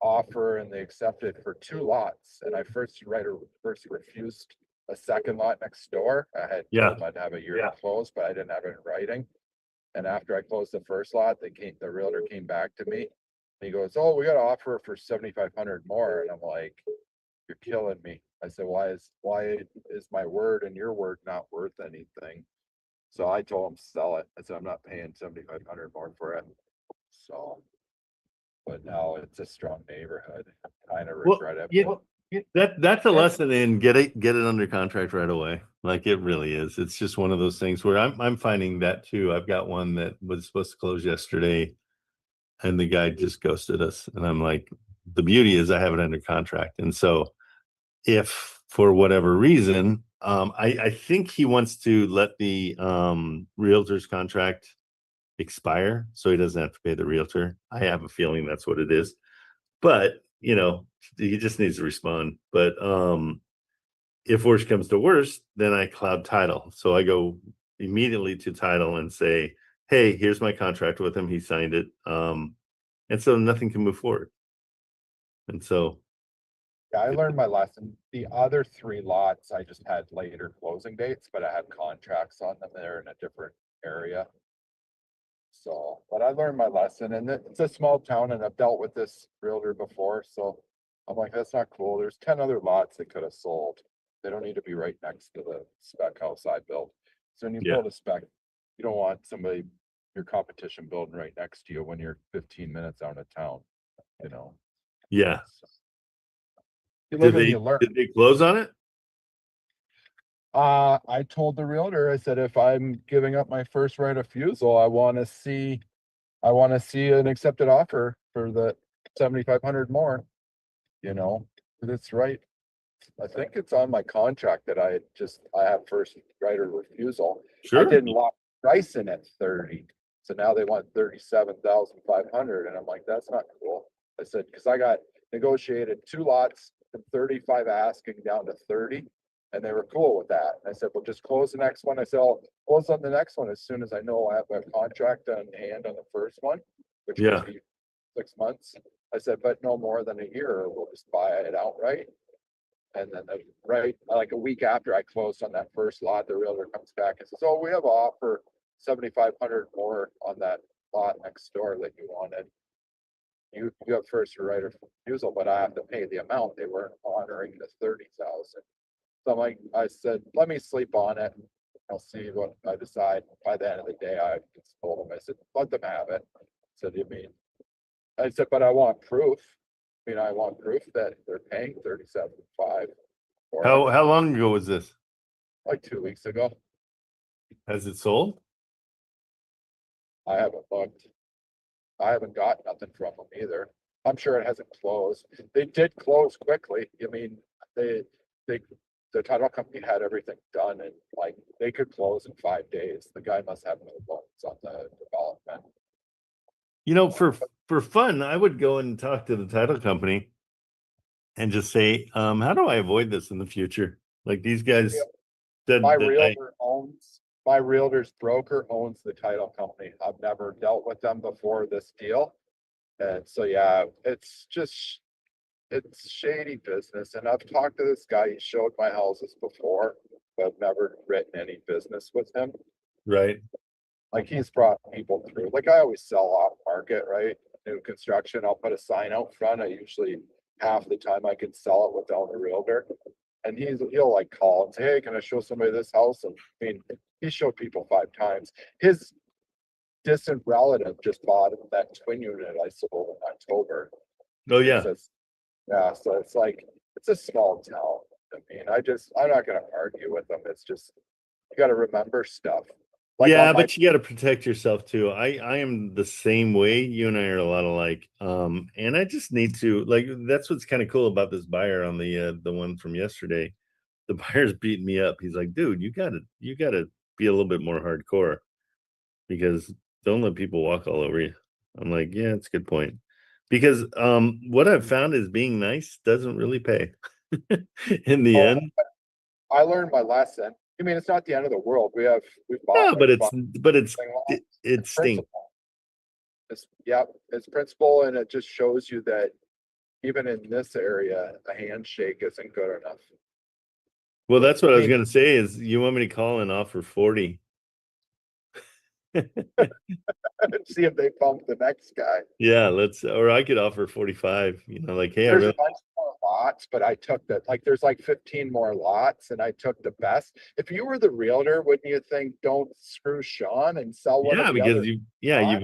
offer and they accepted for 2 lots, and I first refused a second lot next door. I had told them I'd have a year to close, but I didn't have it in writing. And after I closed the first lot, the realtor came back to me. And he goes, "Oh, we got an offer for 7,500 more." And I'm like, "You're killing me." I said, why is my word and your word not worth anything? So I told him sell it. I said, I'm not paying 7,500 more for it. So, but now it's a strong neighborhood. Kind of regret it. Yeah, that's a lesson in get it under contract right away. Like, it really is. It's just one of those things where I'm finding that too. I've got one that was supposed to close yesterday, and the guy just ghosted us. And I'm like, the beauty is I have it under contract. And so if for whatever reason, I think he wants to let the realtor's contract expire so he doesn't have to pay the realtor. I have a feeling that's what it is. But, he just needs to respond. But if worse comes to worse, then I cloud title. So I go immediately to title and say, hey, here's my contract with him. He signed it. And so nothing can move forward. And so yeah, I learned my lesson. The other 3 lots, I just had later closing dates, but I have contracts on them. They're in a different area. So, but I learned my lesson, and it's a small town, and I've dealt with this realtor before. So I'm like, that's not cool. There's 10 other lots that could have sold. They don't need to be right next to the spec house I built. So when you build a spec, you don't want your competition building right next to you when you're 15 minutes out of town, Yeah. So, you live and you learn. Did they close on it? I told the realtor, I said, if I'm giving up my first right of refusal, I want to see an accepted offer for the 7,500 more, but it's right. I think it's on my contract that I have first right of refusal. Sure. I didn't lock pricing at 30. So now they want 37,500. And I'm like, that's not cool. I said, because I got negotiated 2 lots from 35 asking down to 30. And they were cool with that. I said, well, just close the next one. I said, I'll close on the next one as soon as I know I have a contract on hand on the first one, which Yeah. could be 6 months. I said, but no more than a year, or we'll just buy it outright. And then, like a week after I closed on that first lot, the realtor comes back and says, oh, we have an offer 7,500 more on that lot next door that you wanted. You have first right of refusal, but I have to pay the amount. They weren't honoring the 30,000. So I'm like, I said, let me sleep on it. I'll see what I decide. By the end of the day, I just told them, I said, let them have it. I said, you mean, I said, but I want proof. I mean, I want proof that they're paying 37.5. How long ago was this? Like 2 weeks ago. Has it sold? I haven't looked. I haven't got nothing from them either. I'm sure it hasn't closed. They did close quickly. I mean, the title company had everything done and like they could close in 5 days. The guy must have no loans on the development. You know, for fun, I would go and talk to the title company and just say, how do I avoid this in the future? Like these guys said My that my realtor's broker owns the title company. I've never dealt with them before this deal. And so, yeah, it's shady business. And I've talked to this guy. He showed my houses before, but I've never written any business with him. right. Like he's brought people through, like I always sell off market, right? New construction, I'll put a sign out front. I usually half the time I can sell it without a realtor. And he'll like call and say, hey, can I show somebody this house? And I mean, he showed people 5 times. His distant relative just bought that twin unit I sold in October. Oh yeah. Yeah, so it's like, it's a small town. I mean, I'm not gonna argue with them. It's just, you gotta remember stuff. Like yeah, on my- but you got to protect yourself too. I am the same way. You and I are a lot alike. And I just need to like that's what's kind of cool about this buyer on the one from yesterday. The buyer's beating me up. He's like, dude, you gotta be a little bit more hardcore because don't let people walk all over you. I'm like, yeah, it's a good point. Because what I've found is being nice doesn't really pay in the end. I learned my lesson. I mean, it's not the end of the world. We've bought. Yeah, but it's it stinks. It's principle, and it just shows you that even in this area, a handshake isn't good enough. Well, that's what I was gonna say. Is you want me to call and offer 40? See if they bump the next guy. Yeah, or I could offer 45. You know, like, hey, There's a bunch more lots, but I took there's like 15 more lots, and I took the best. If you were the realtor, wouldn't you think, don't screw Sean and sell one? Yeah, of the because other you've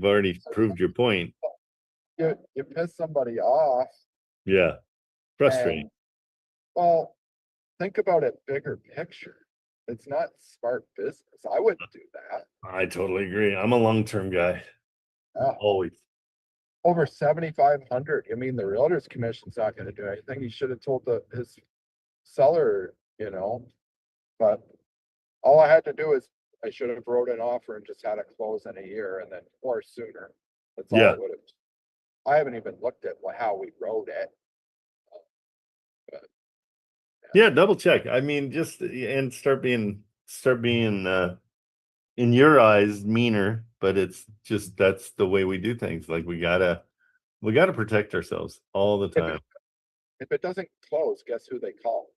already proved your point. you piss somebody off. Yeah, frustrating. Well, think about it bigger picture. It's not smart business. I wouldn't do that. I totally agree. I'm a long-term guy. Always. Over 7,500. I mean, the realtor's commission's not going to do anything. He should have told his seller, but all I had to do is I should have wrote an offer and just had it close in a year and then or sooner. That's all Yeah. it would have. I haven't even looked at how we wrote it. Yeah, double check. I mean, just and start being in your eyes meaner, but it's just that's the way we do things. Like we gotta protect ourselves all the time. If it doesn't close, guess who they call?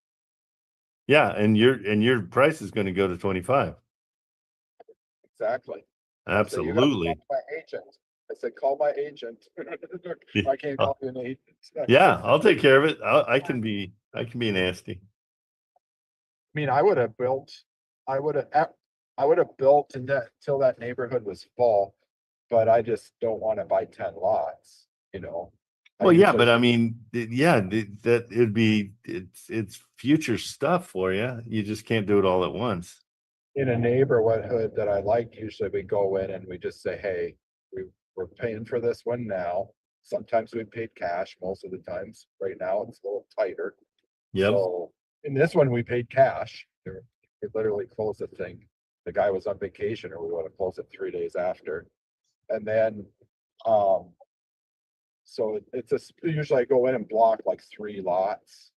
Yeah, and your price is going to go to 25. Exactly. Absolutely. So my agent. I said, call my agent. I can't call you an agent. Yeah, I'll take care of it. I can be nasty. I mean, I would have built until that neighborhood was full, but I just don't want to buy 10 lots, Well, yeah, but I mean, that it'd be it's future stuff for you. You just can't do it all at once. In a neighborhood that I like, usually we go in and we just say, hey, we're paying for this one now. Sometimes we paid cash, most of the times. Right now it's a little tighter. Yep. So in this one we paid cash. We literally closed the thing the guy was on vacation, or we would have closed it 3 days after. And then, so it's usually I go in and block like 3 lots.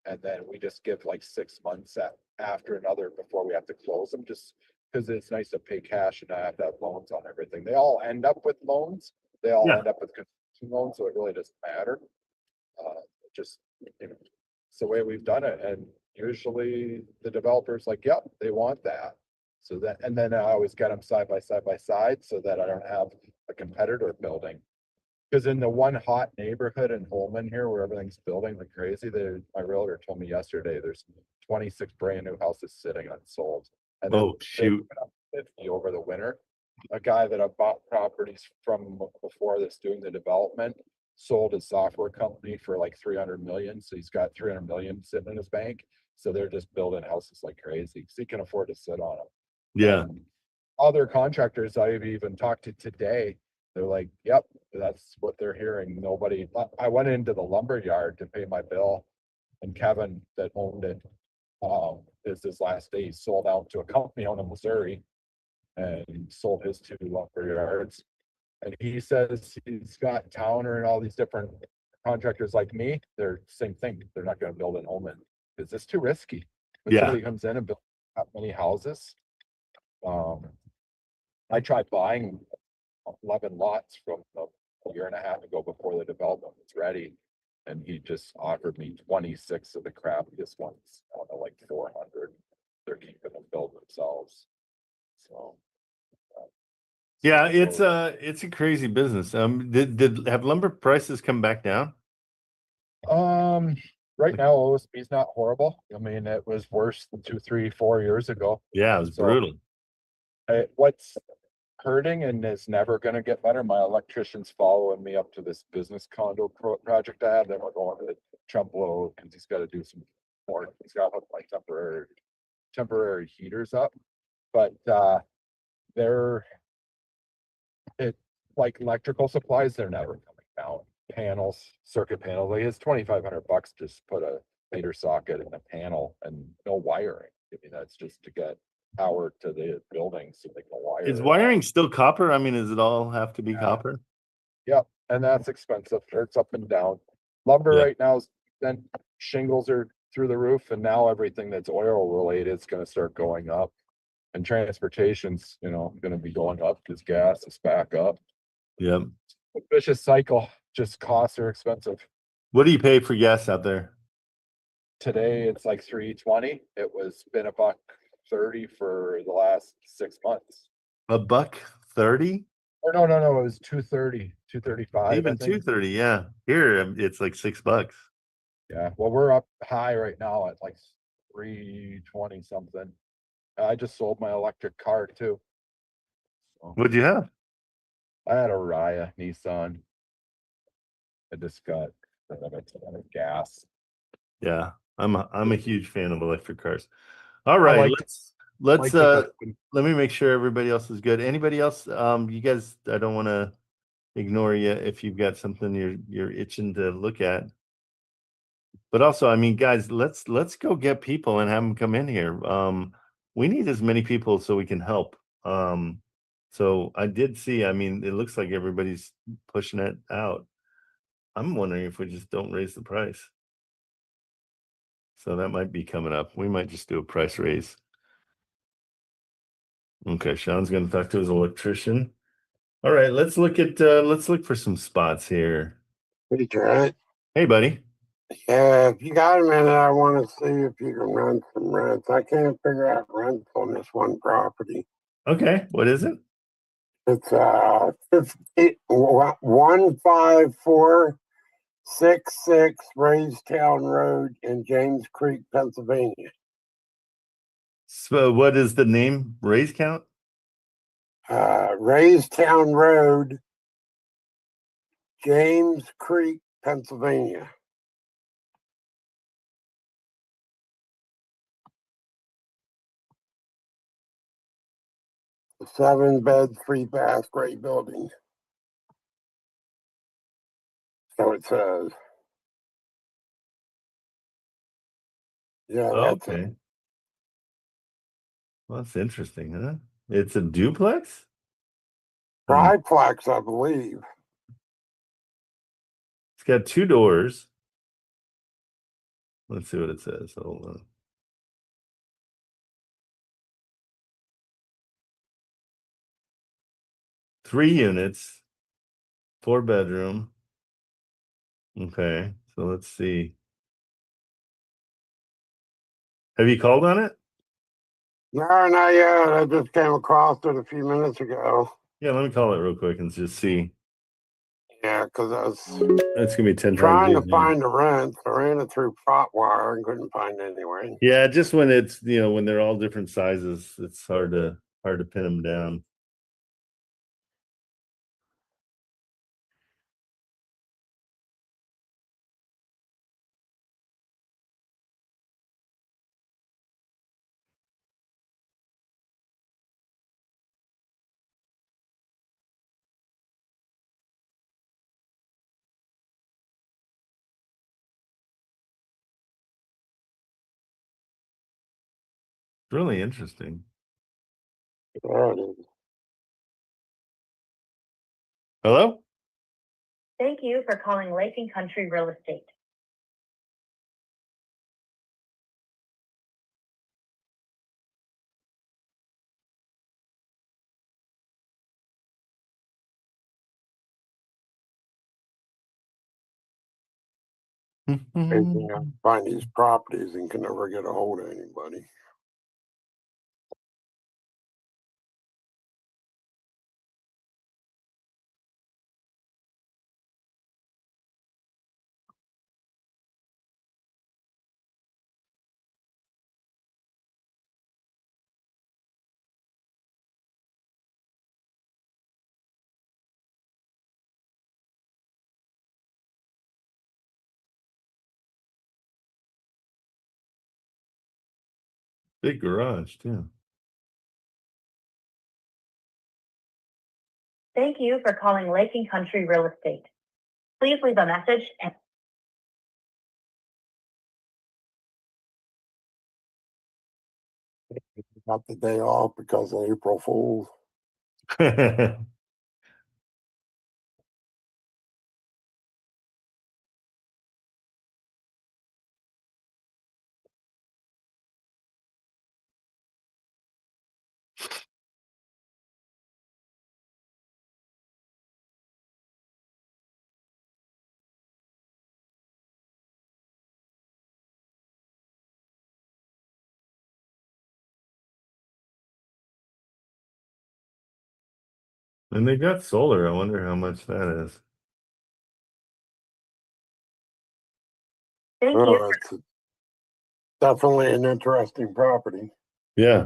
And then we just give like 6 months after another before we have to close them, just because it's nice to pay cash and not have to have loans on everything. They all end up with loans. They all Yeah. end up with construction loans, so it really doesn't matter. Just, it's the way we've done it. And usually the developer's like, yep, they want that. So that, and then I always get them side by side so that I don't have a competitor building. Because in the one hot neighborhood in Holman here, where everything's building like crazy, my realtor told me yesterday, there's 26 brand new houses sitting unsold. And Oh, they shoot. went up 50 over the winter. A guy that I bought properties from before this doing the development sold his software company for like 300 million. So he's got 300 million sitting in his bank. So they're just building houses like crazy because he can afford to sit on them. Yeah. Other contractors I've even talked to today, they're like, yep, that's what they're hearing. Nobody, I went into the lumber yard to pay my bill, and Kevin that owned it, is his last day. He sold out to a company out in Missouri and sold his 2 lumber yards. And he says he's got Towner and all these different contractors like me. They're same thing. They're not going to build in Holman because it's too risky. When Yeah. somebody comes in and builds that many houses, I tried buying 11 lots from a year and a half ago before the development was ready. And he just offered me 26 of the crappiest ones, I don't know, like 400. They're keeping them build themselves. So. Yeah, it's a crazy business. Did have lumber prices come back down? Right now OSB is not horrible. I mean, it was worse than 2, 3, 4 years ago. Yeah, it was So, brutal. What's hurting and is never going to get better. My electrician's following me up to this business condo project I have. Then we're going to Trumbull because he's got to do some more. He's got to hook like temporary heaters up, but they're like electrical supplies. They're never coming down. Panels, circuit panels. Like it's $2,500 just put a meter socket in a panel and no wiring. I mean, that's just to get power to the building so they can wire. Is it wiring up. still copper? I mean, does it all have to be copper? Yep, and that's expensive. It's up and down. Lumber Yeah. right now is then shingles are through the roof, and now everything that's oil related is going to start going up. And transportation's, going to be going up because gas is back up. Yep. A vicious cycle. Just costs are expensive. What do you pay for gas out there? Today it's like $3.20. It was been $1.30 for the last 6 months. $1.30? Or no, it was $2.30, $2.35. Even I think. $2.30, yeah. Here it's like $6. Yeah, well, we're up high right now at like 320 something. I just sold my electric car too. So, What'd you have? I had a Raya Nissan. I just got gas. Yeah, I'm a huge fan of electric cars. All right, like let's the- let me make sure everybody else is good. Anybody else? You guys, I don't want to ignore you if you've got something you're itching to look at. But also, I mean, guys, let's go get people and have them come in here. We need as many people so we can help. So I did see, I mean, it looks like everybody's pushing it out. I'm wondering if we just don't raise the price. So that might be coming up. We might just do a price raise. Okay, Sean's going to talk to his electrician. All right, let's look for some spots here. Hey, Trent. Hey, buddy. Yeah, if you got a minute, I want to see if you can run some rents. I can't figure out rents on this one property. Okay, what is it? It's 15466 Raystown Road in James Creek, Pennsylvania. So what is the name? Raise count? Raystown Road, James Creek, Pennsylvania. A 7-bed, 3-bath, gray building. So it says. Yeah, that's it. Okay. Well, that's interesting, huh? It's a duplex? Triplex, I believe. It's got 2 doors. Let's see what it says. Hold on. Three units, 4-bedroom. Okay, so let's see. Have you called on it? No, not yet. I just came across it a few minutes ago. Yeah, let me call it real quick and just see. Yeah, because I was It's gonna be 10 times trying to easier. find a rent. I ran it through PropWire and couldn't find anywhere. Yeah, just when it's when they're all different sizes, it's hard to pin them down. Really interesting. There it is. Hello? Thank you for calling Lake and Country Real Estate. Crazy, I find these properties and can never get a hold of anybody. Big garage, too. Thank you for calling Lake and Country Real Estate. Please leave a message and Got the day off because of April Fool's. And they got solar. I wonder how much that is. thank you. Oh, it's definitely an interesting property. Yeah.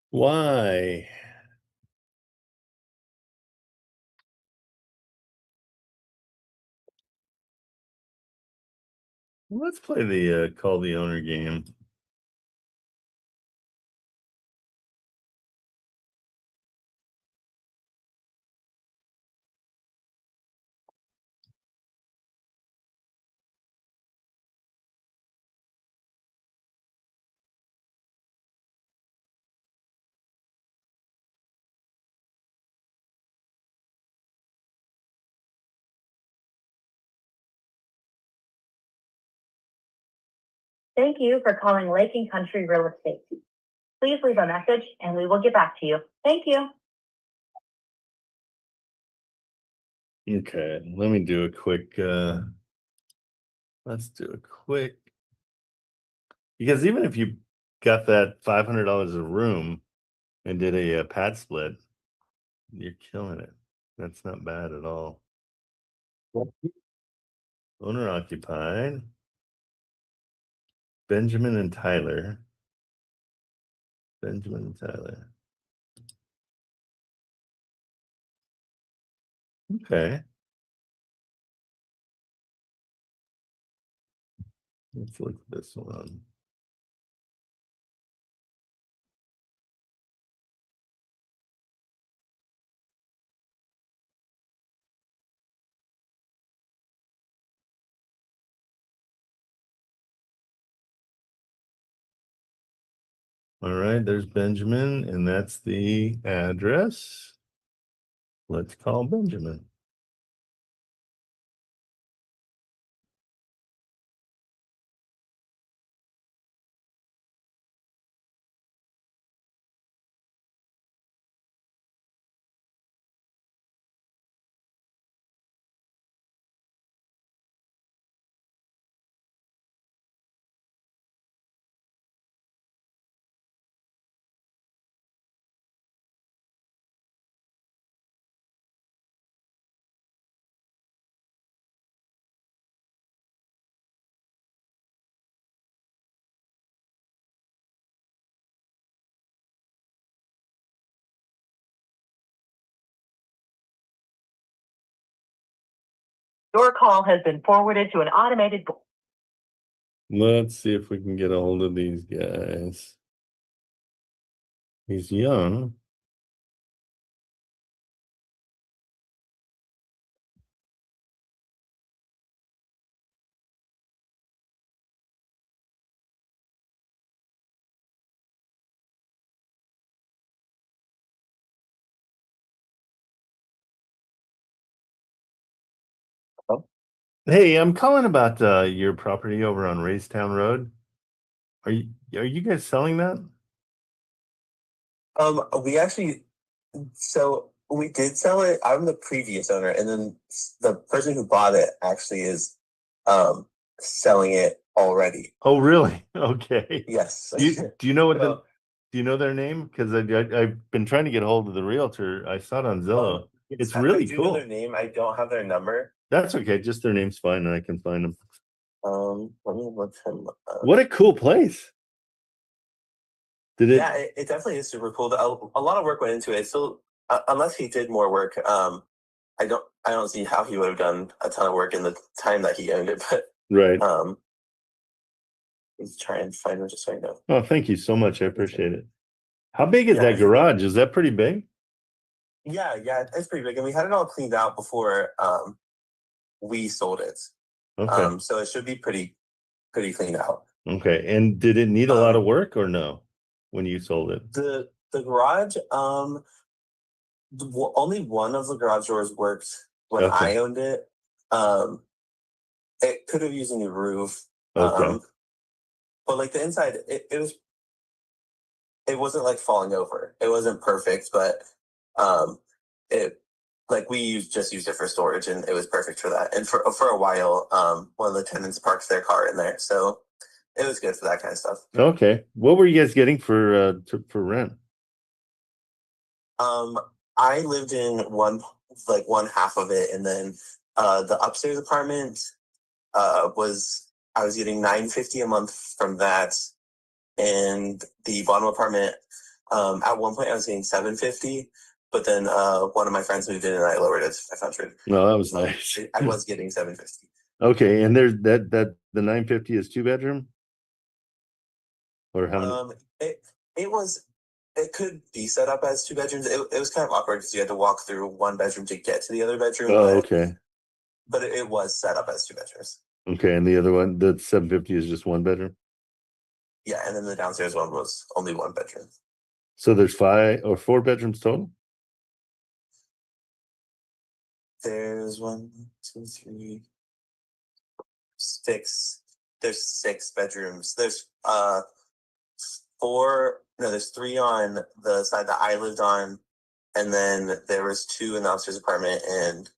Why? Let's play the call the owner game. Thank you for calling Lake and Country Real Estate. Please leave a message and we will get back to you. Thank you. Okay, let me do a quick let's do a quick, because even if you got that $500 a room and did a pad split, you're killing it. That's not bad at all. Owner occupied. Benjamin and Tyler. Benjamin and Tyler. Okay. Let's look at this one. All right, there's Benjamin, and that's the address. Let's call Benjamin. Your call has been forwarded to an automated. Let's see if we can get a hold of these guys. He's young. Hey, I'm calling about your property over on Raystown Road. Are you guys selling that? We actually, so we did sell it. I'm the previous owner, and then the person who bought it actually is selling it already. Oh, really? Okay. Yes. Do you know what Well, do you know their name? Because I've been trying to get a hold of the realtor. I saw it on Zillow. It's really I do know cool. their name. I don't have their number. That's okay. Just their name's fine, and I can find them. Let me look him up. What a cool place! Did it? Yeah, it definitely is super cool. A lot of work went into it. So unless he did more work, I don't see how he would have done a ton of work in the time that he owned it. But Right. Let's try and find it just so I know. Oh, thank you so much. I appreciate it. How big is Yeah, that garage? Is that pretty big? Yeah, it's pretty big, and we had it all cleaned out before we sold it. Okay. So it should be pretty cleaned out. Okay. And did it need a lot of work or no when you sold it? The garage, only one of the garage doors worked when Okay. I owned it. It could have used a new roof. Okay. But like the inside, it wasn't like falling over. It wasn't perfect, but it like we just used it for storage, and it was perfect for that. And for a while, one of the tenants parked their car in there, so it was good for that kind of stuff. Okay. What were you guys getting for rent? I lived in one half of it, and then the upstairs apartment I was getting $950 a month from that, and the bottom apartment at one point I was getting $750, but then one of my friends moved in and I lowered it to $500. No, that was nice. I was getting $750. Okay, and there's that the $950 is 2-bedroom, or how many? It could be set up as 2 bedrooms. It was kind of awkward because you had to walk through one bedroom to get to the other bedroom. Oh, okay. But it was set up as 2 bedrooms. Okay, and the other one, the 750 is just 1 bedroom? Yeah, and then the downstairs one was only 1 bedroom. So there's 5 or 4 bedrooms total? There's 1, 2, 3, 6. There's 6 bedrooms. There's 3 on the side that I lived on, and then there was 2 in the upstairs apartment and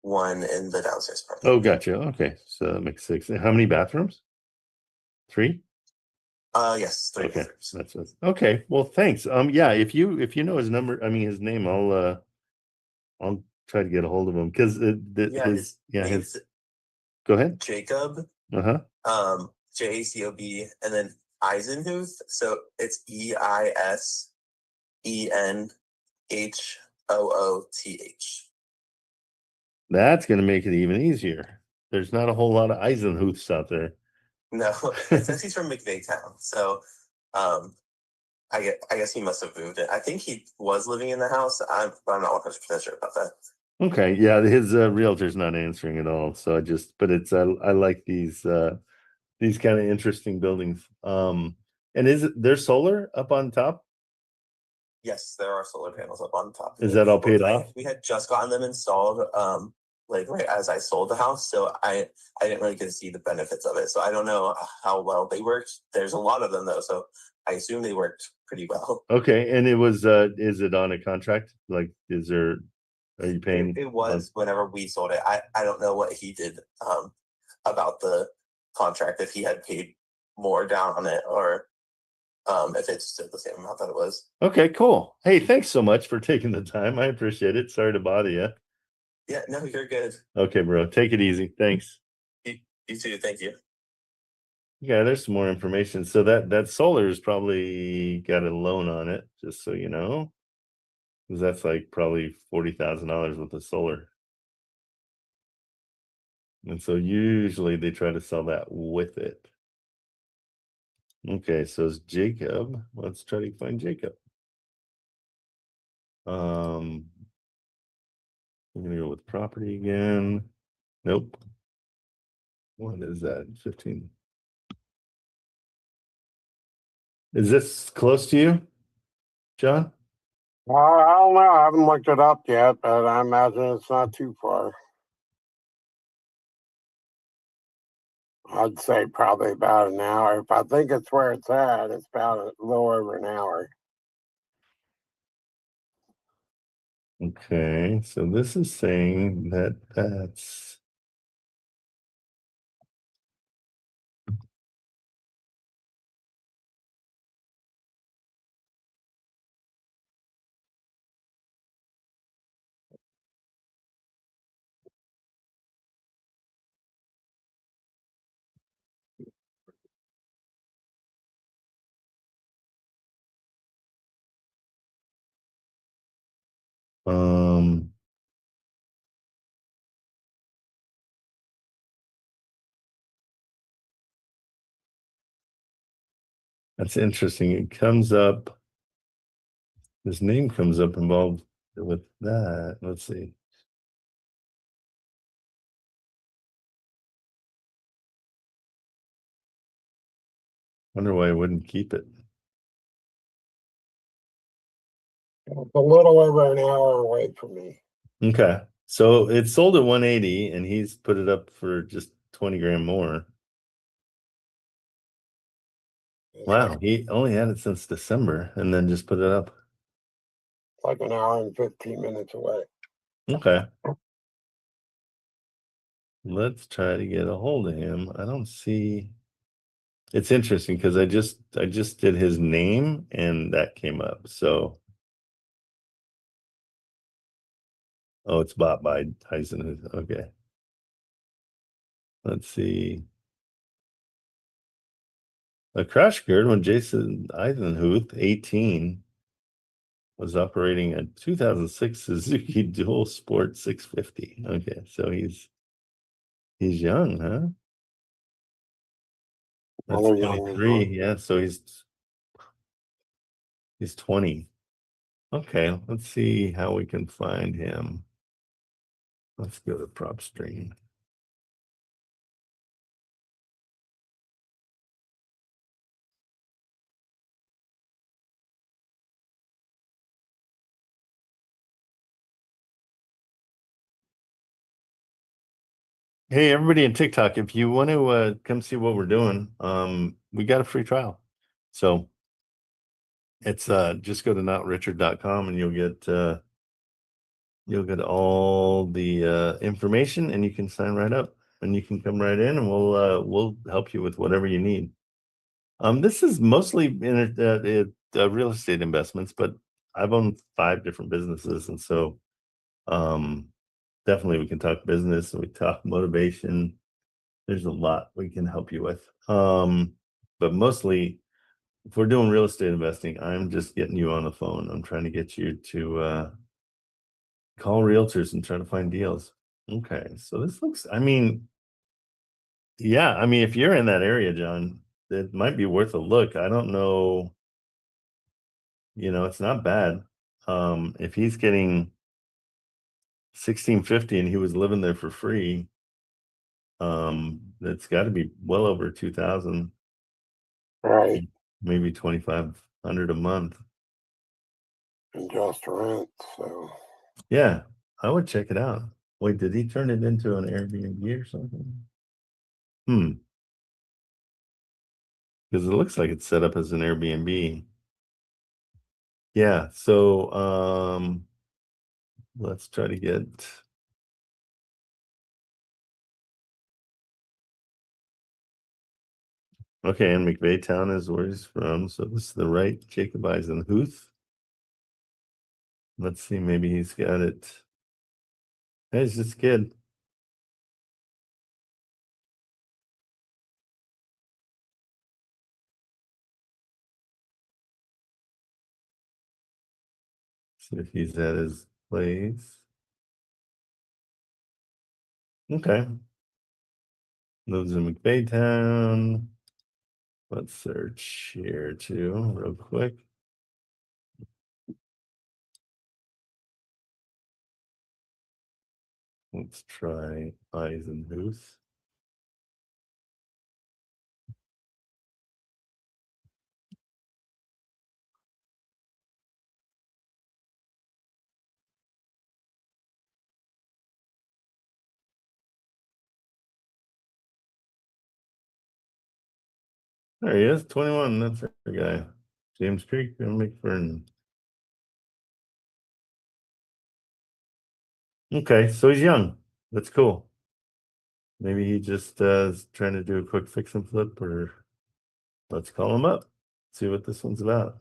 1 in the downstairs apartment. Oh, gotcha. Okay, so that makes 6. How many bathrooms? 3? Yes, 3 Okay, bathrooms. okay. Well, thanks. Yeah, if you know his number, I mean his name, I'll try to get a hold of him because his go ahead. Jacob. Jacob, and then Eisenhuth. So it's Eisenhooth. That's going to make it even easier. There's not a whole lot of Eisenhuths out there. No, it says he's from McVeigh-town. So I guess he must have moved it. I think he was living in the house. I'm not 100% sure about that. Okay, yeah, his realtor's not answering at all. So but it's I like these kind of interesting buildings. And is it there's solar up on top? Yes, there are solar panels up on top. of Is it. that all paid off? We had just gotten them installed, like right as I sold the house, so I didn't really get to see the benefits of it. So I don't know how well they worked. There's a lot of them though, so I assume they worked pretty well. Okay, and it was is it on a contract? Like, are you paying? It was whenever we sold it. I don't know what he did about the contract, if he had paid more down on it or if it's still the same amount that it was. Okay, cool. Hey, thanks so much for taking the time. I appreciate it. Sorry to bother you. Yeah, no, you're good. Okay, bro. Take it easy. Thanks. You too. Thank you. Yeah, there's some more information. So that solar's probably got a loan on it, just so you know. Because that's like probably $40,000 worth of solar. And so usually they try to sell that with it. Okay, so it's Jacob. Let's try to find Jacob. I'm gonna go with property again. Nope. What is that? 15. Is this close to you, John? I don't know. I haven't looked it up yet, but I imagine it's not too far. I'd say probably about an hour. If I think it's where it's at, it's about a little over an hour. Okay, so this is saying that that's um that's interesting. It comes up, his name comes up involved with that. Let's see. Wonder why I wouldn't keep it. It's a little over an hour away from me. Okay, so it sold at 180 and he's put it up for just 20 grand more. Wow, he only had it since December and then just put it up. It's like an hour and 15 minutes away. Okay. Let's try to get a hold of him. I don't see. It's interesting because I just did his name and that came up. So oh, it's bought by Tyson. Okay. Let's see. A crash occurred when Jason Eisenhuth, 18, was operating a 2006 Suzuki Dual Sport 650. Okay, so he's young, huh? That's Another young 23. one. Yeah, so he's 20. Okay, let's see how we can find him. Let's go to PropStream. Hey, everybody in TikTok, if you want to come see what we're doing, we got a free trial. So it's just go to notrichard.com and you'll get all the information and you can sign right up and you can come right in and we'll help you with whatever you need. This is mostly in real estate investments, but I've owned 5 different businesses, and so definitely we can talk business, we talk motivation. There's a lot we can help you with. But mostly if we're doing real estate investing, I'm just getting you on the phone. I'm trying to get you to call realtors and try to find deals. Okay, so this looks, I mean, yeah, I mean, if you're in that area, John, it might be worth a look. I don't know, it's not bad. If he's getting 1650 and he was living there for free, that's got to be well over 2,000. Right. maybe 2,500 a month. And just rent, so. Yeah, I would check it out. Wait, did he turn it into an Airbnb or something? Because it looks like it's set up as an Airbnb. Yeah, so let's try to get okay, and McVeigh is where he's from. So this is the right Jacob Eisenhuth. Let's see, maybe he's got it. Hey, it's this kid. See if he's at his place. Okay. Lives in McVeigh. Let's search here too, real quick. Let's try Eisenhuth. There he is, 21. That's the guy. James Creek and McFerrin. Okay, so he's young. That's cool. Maybe he just is trying to do a quick fix and flip, or let's call him up, see what this one's about.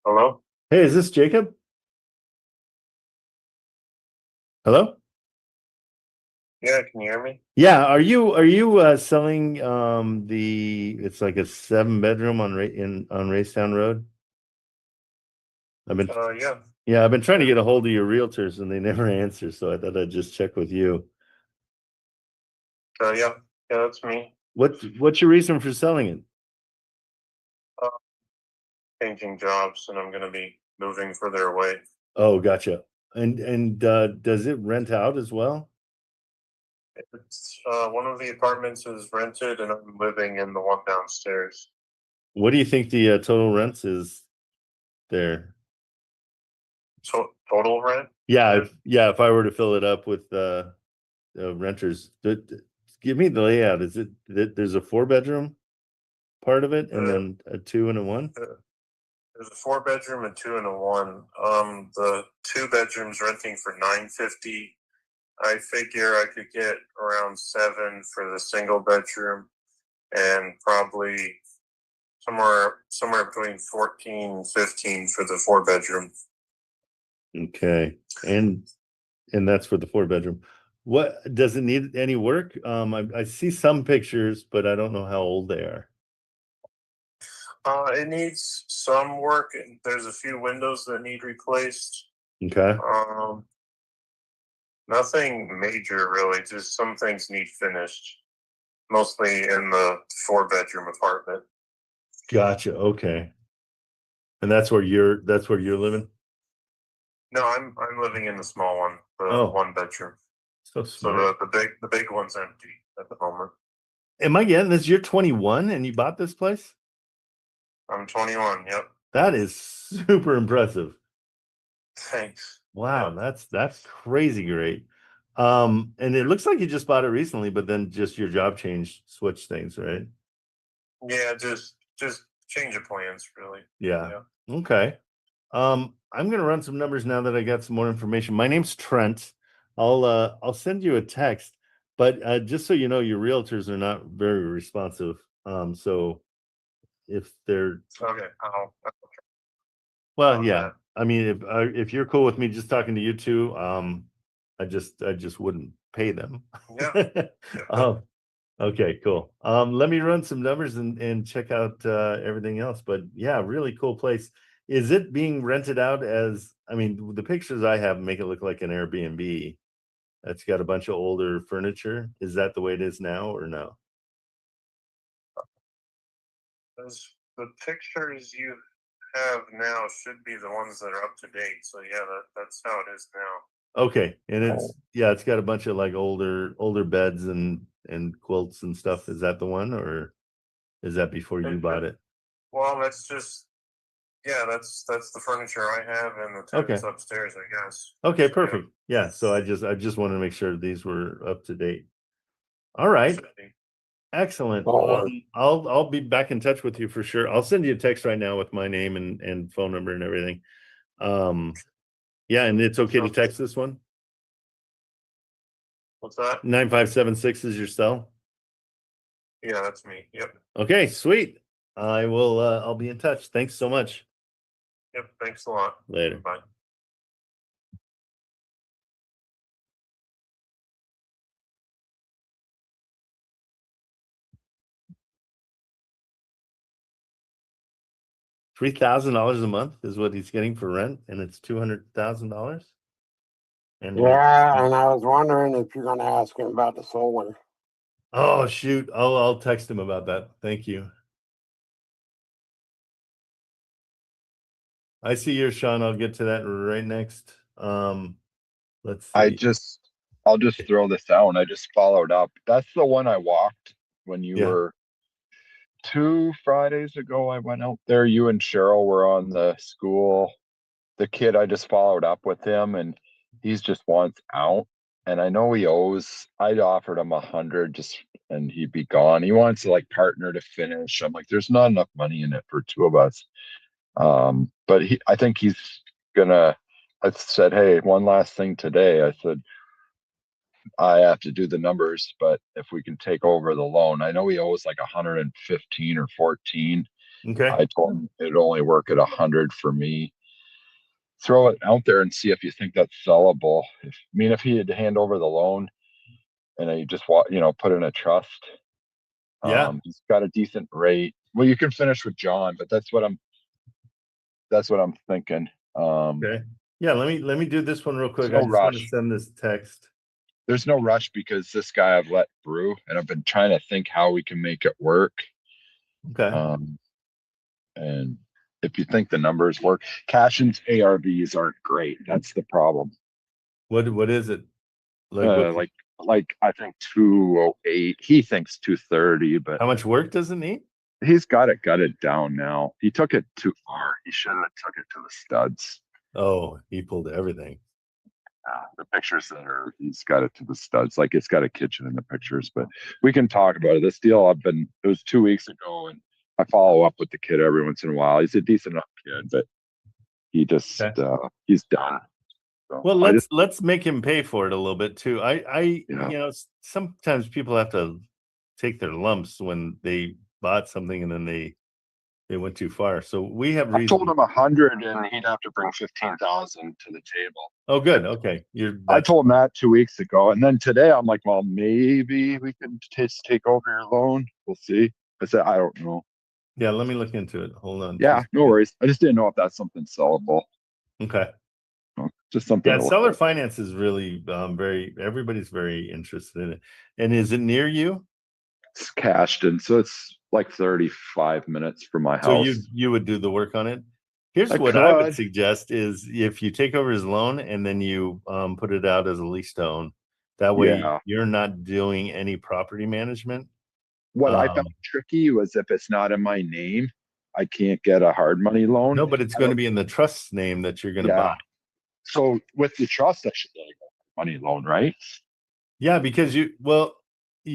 Hello? Hey, is this Jacob? Hello? Yeah, can you hear me? Yeah, are you selling it's like a 7-bedroom on Racetown Road? Yeah. I've been trying to get a hold of your realtors and they never answer, so I thought I'd just check with you. Yeah, that's me. What's your reason for selling it? Changing jobs, and I'm gonna be moving further away. Oh, gotcha. And does it rent out as well? It's one of the apartments is rented, and I'm living in the one downstairs. What do you think the total rents is there? So total rent? Yeah, if I were to fill it up with renters, give me the layout. Is it there's a 4-bedroom part of it, and then a 2 and a 1? There's a 4-bedroom and 2 and a 1. The 2 bedrooms renting for $950. I figure I could get around 7 for the single bedroom, and probably somewhere between 14, 15 for the 4-bedroom. Okay, and that's for the 4-bedroom. What does it need any work? I see some pictures, but I don't know how old they are. It needs some work, and there's a few windows that need replaced. Okay. Nothing major really, just some things need finished. Mostly in the 4-bedroom apartment. Gotcha. Okay. And that's where you're living? No, I'm living in the small one, the 1-bedroom. So smart. So the big one's empty at the moment. Am I getting this? You're 21 and you bought this place? I'm 21. Yep. That is super impressive. Thanks. Wow, that's crazy great. And it looks like you just bought it recently, but then just your job switched things, right? Yeah, just change of plans, really. Yeah. Okay. I'm gonna run some numbers now that I got some more information. My name's Trent. I'll send you a text, but just so you know, your realtors are not very responsive. So if they're okay, well, yeah. I mean, if you're cool with me just talking to you two, I just wouldn't pay them. Yeah. Okay, cool. Let me run some numbers and check out everything else. But yeah, really cool place. Is it being rented out as, I mean, the pictures I have make it look like an Airbnb. It's got a bunch of older furniture. Is that the way it is now or no? The pictures you have now should be the ones that are up to date. So yeah, that's how it is now. Okay, and it's got a bunch of like older beds and quilts and stuff. Is that the one, or is that before you bought it? Well, that's just that's the furniture I have and the tents upstairs, I guess. Okay, perfect. Yeah, so I just wanted to make sure these were up to date. All right. Excellent. I'll be back in touch with you for sure. I'll send you a text right now with my name and phone number and everything. Yeah, and it's okay to text this one. What's that? 9576 is your cell. Yeah, that's me. Yep. Okay, sweet. I will I'll be in touch. Thanks so much. Yep, thanks a lot. Later. Bye. $3,000 a month is what he's getting for rent, and it's $200,000. And Yeah, and I was wondering if you're gonna ask him about the solar. oh shoot, I'll text him about that. Thank you. I see yours, Sean. I'll get to that right next. Let's see. I'll just throw this out. I just followed up. That's the one I walked when you were 2 Fridays ago. I went out there. You and Cheryl were on the school. The kid, I just followed up with him, and he's just wants out. And I know he owes. I'd offered him 100 and he'd be gone. He wants to like partner to finish. I'm like, there's not enough money in it for two of us. But I think he's gonna. I said, hey, one last thing today. I said, I have to do the numbers, but if we can take over the loan, I know he owes like 115 or 14. Okay. I told him it'd only work at 100 for me. Throw it out there and see if you think that's sellable. If he had to hand over the loan and he just put in a trust. He's got a decent rate. Well, you can finish with John, but that's what I'm thinking. Okay. Yeah, let me do this one real quick. No I just want to rush. send this text. There's no rush because this guy I've let brew, and I've been trying to think how we can make it work. Okay. And if you think the numbers work, Cashin's ARVs aren't great. That's the problem. What is it? Like I think 208. He thinks 230, but how much work does it need? He's got it gutted down now. He took it too far. He shouldn't have took it to the studs. Oh, he pulled everything. The pictures he's got it to the studs. Like it's got a kitchen in the pictures, but we can talk about it. This deal it was 2 weeks ago, and I follow up with the kid every once in a while. He's a decent enough kid, but he just he's done. So well, let's make him pay for it a little bit too. I sometimes people have to take their lumps when they bought something and then they went too far. So we have I told him 100 and he'd have to bring 15,000 to the table. Oh, good. Okay. I told him that 2 weeks ago. And then today I'm like, well, maybe we can take over your loan. We'll see. I said, I don't know. Yeah. Let me look into it. Hold on. Yeah, no worries. I just didn't know if that's something sellable. Okay. Just something. Yeah. Seller finance is really everybody's very interested in it. And is it near you? It's cashed, and so it's like 35 minutes from my house. So you would do the work on it. Here's what I would suggest is if you take over his loan and then you put it out as a lease to own, that way you're not doing any property management. What I found tricky was if it's not in my name, I can't get a hard money loan. No, but it's going to be in the trust's name that you're going to buy. So with the trust, I should get a money loan, right? Yeah, because you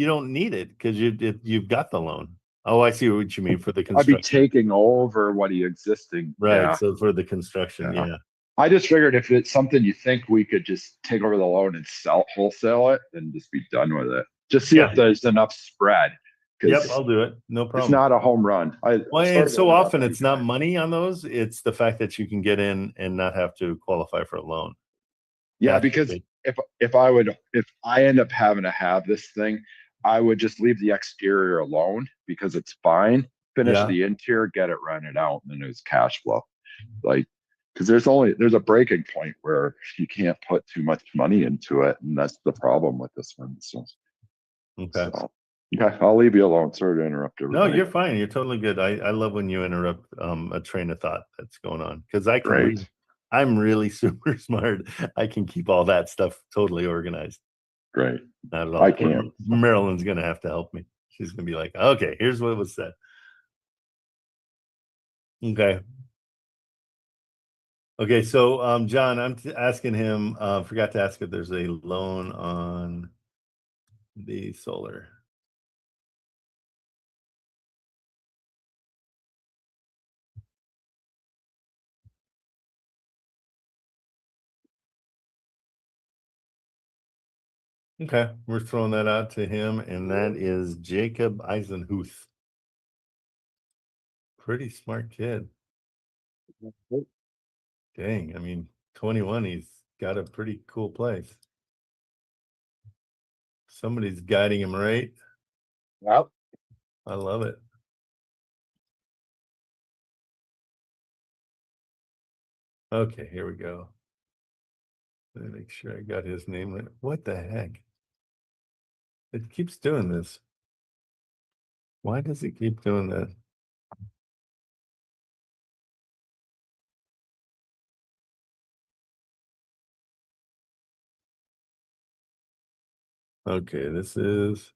don't need it because you've got the loan. Oh, I see what you mean for the construction. I'd be taking over what he existing. Right. Yeah. So for the construction, yeah. I just figured if it's something you think we could just take over the loan and wholesale it and just be done with it. Just see if there's enough spread. Yep, I'll do it. No problem. It's not a home run. And so often it's not money on those. It's the fact that you can get in and not have to qualify for a loan. Yeah, because if I end up having to have this thing, I would just leave the exterior alone because it's fine. Finish the interior, get it rented out, and then it's cash flow. Like, because there's a breaking point where you can't put too much money into it, and that's the problem with this one. So, okay. Okay, I'll leave you alone. Sorry to interrupt No, everybody. you're fine. You're totally good. I love when you interrupt a train of thought that's going on because I can Great. read. I'm really super smart. I can keep all that stuff totally organized. Great. Not at all. I can't. Marilyn's gonna have to help me. She's gonna be like, okay, here's what was said. Okay. Okay, so John, I'm asking him, forgot to ask if there's a loan on the solar. Okay, we're throwing that out to him, and that is Jacob Eisenhuth. Pretty smart kid. Dang, I mean, 21, he's got a pretty cool place. Somebody's guiding him right. Yep. I love it. Okay, here we go. Let me make sure I got his name right. What the heck? It keeps doing this. Why does it keep doing that? Okay, this is.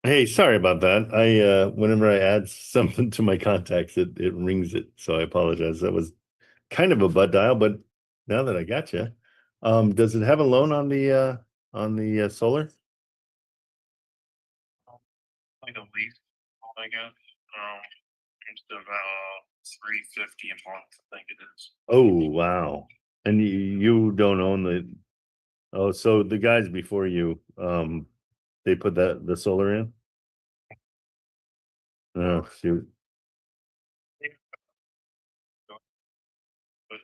Hey, sorry about that. I whenever I add something to my contacts, it rings it. So I apologize. That was kind of a butt dial, but now that I got you, does it have a loan on the solar? Like a lease, I guess. It's about $350 a month, I think it is. Oh, wow. And you don't own the. Oh, so the guys before you, they put the solar in. Oh, shoot. But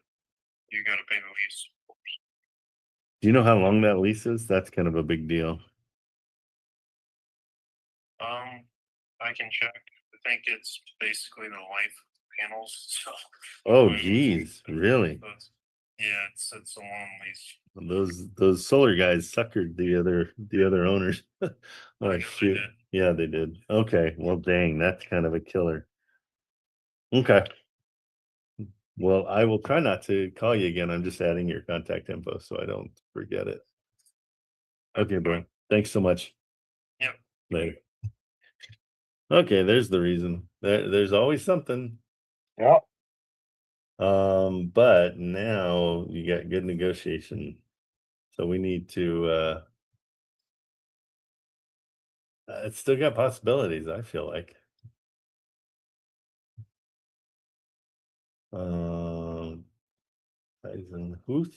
you gotta pay the lease. Do you know how long that lease is? That's kind of a big deal. I can check. I think it's basically the life panels. So Oh, geez, really? yeah, it's a long lease. Those solar guys suckered the other owners. Like, shoot. Yeah, they did. Okay, well, dang, that's kind of a killer. Okay. Well, I will try not to call you again. I'm just adding your contact info so I don't forget it. Okay, bro. Thanks so much. Yep. Later. Okay, there's the reason. There's always something. Yep. But now you got good negotiation. So we need to it's still got possibilities, I feel like. Eisenhuth.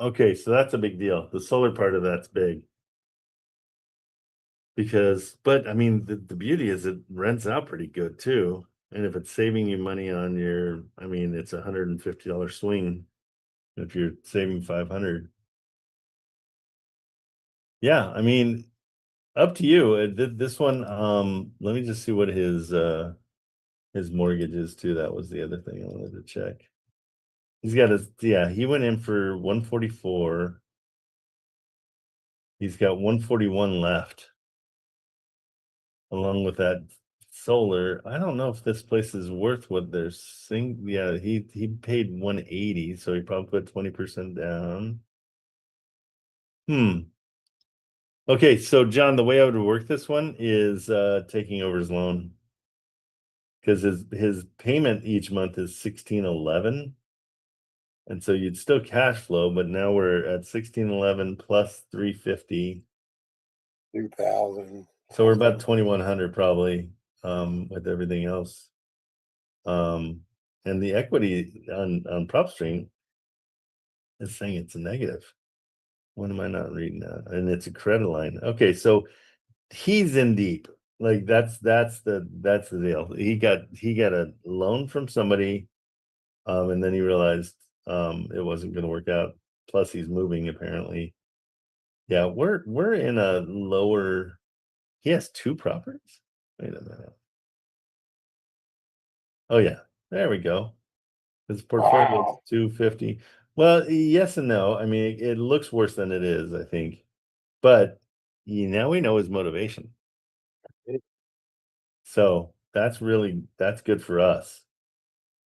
Okay, so that's a big deal. The solar part of that's big. Because, but I mean, the beauty is it rents out pretty good too. And if it's saving you money on your, I mean, it's $150 swing if you're saving 500. Yeah, I mean, up to you. This one, let me just see what his mortgage is too. That was the other thing I wanted to check. He's got he went in for 144. He's got 141 left. Along with that solar, I don't know if this place is worth what they're saying. Yeah, he paid 180, so he probably put 20% down. Okay, so John, the way I would work this one is taking over his loan. Because his payment each month is $1,611. And so you'd still cash flow, but now we're at $1,611 plus $350. 2,000. So we're about 2,100 probably with everything else. And the equity on PropStream is saying it's a negative. When am I not reading that? And it's a credit line. Okay, so he's in deep. Like that's the deal. He got a loan from somebody, and then he realized it wasn't going to work out. Plus, he's moving apparently. Yeah, we're in a lower. He has 2 properties. Wait a minute. Oh yeah, there we go. His portfolio is 250. Well, yes and no. I mean, it looks worse than it is, I think. But now we know his motivation. So that's good for us.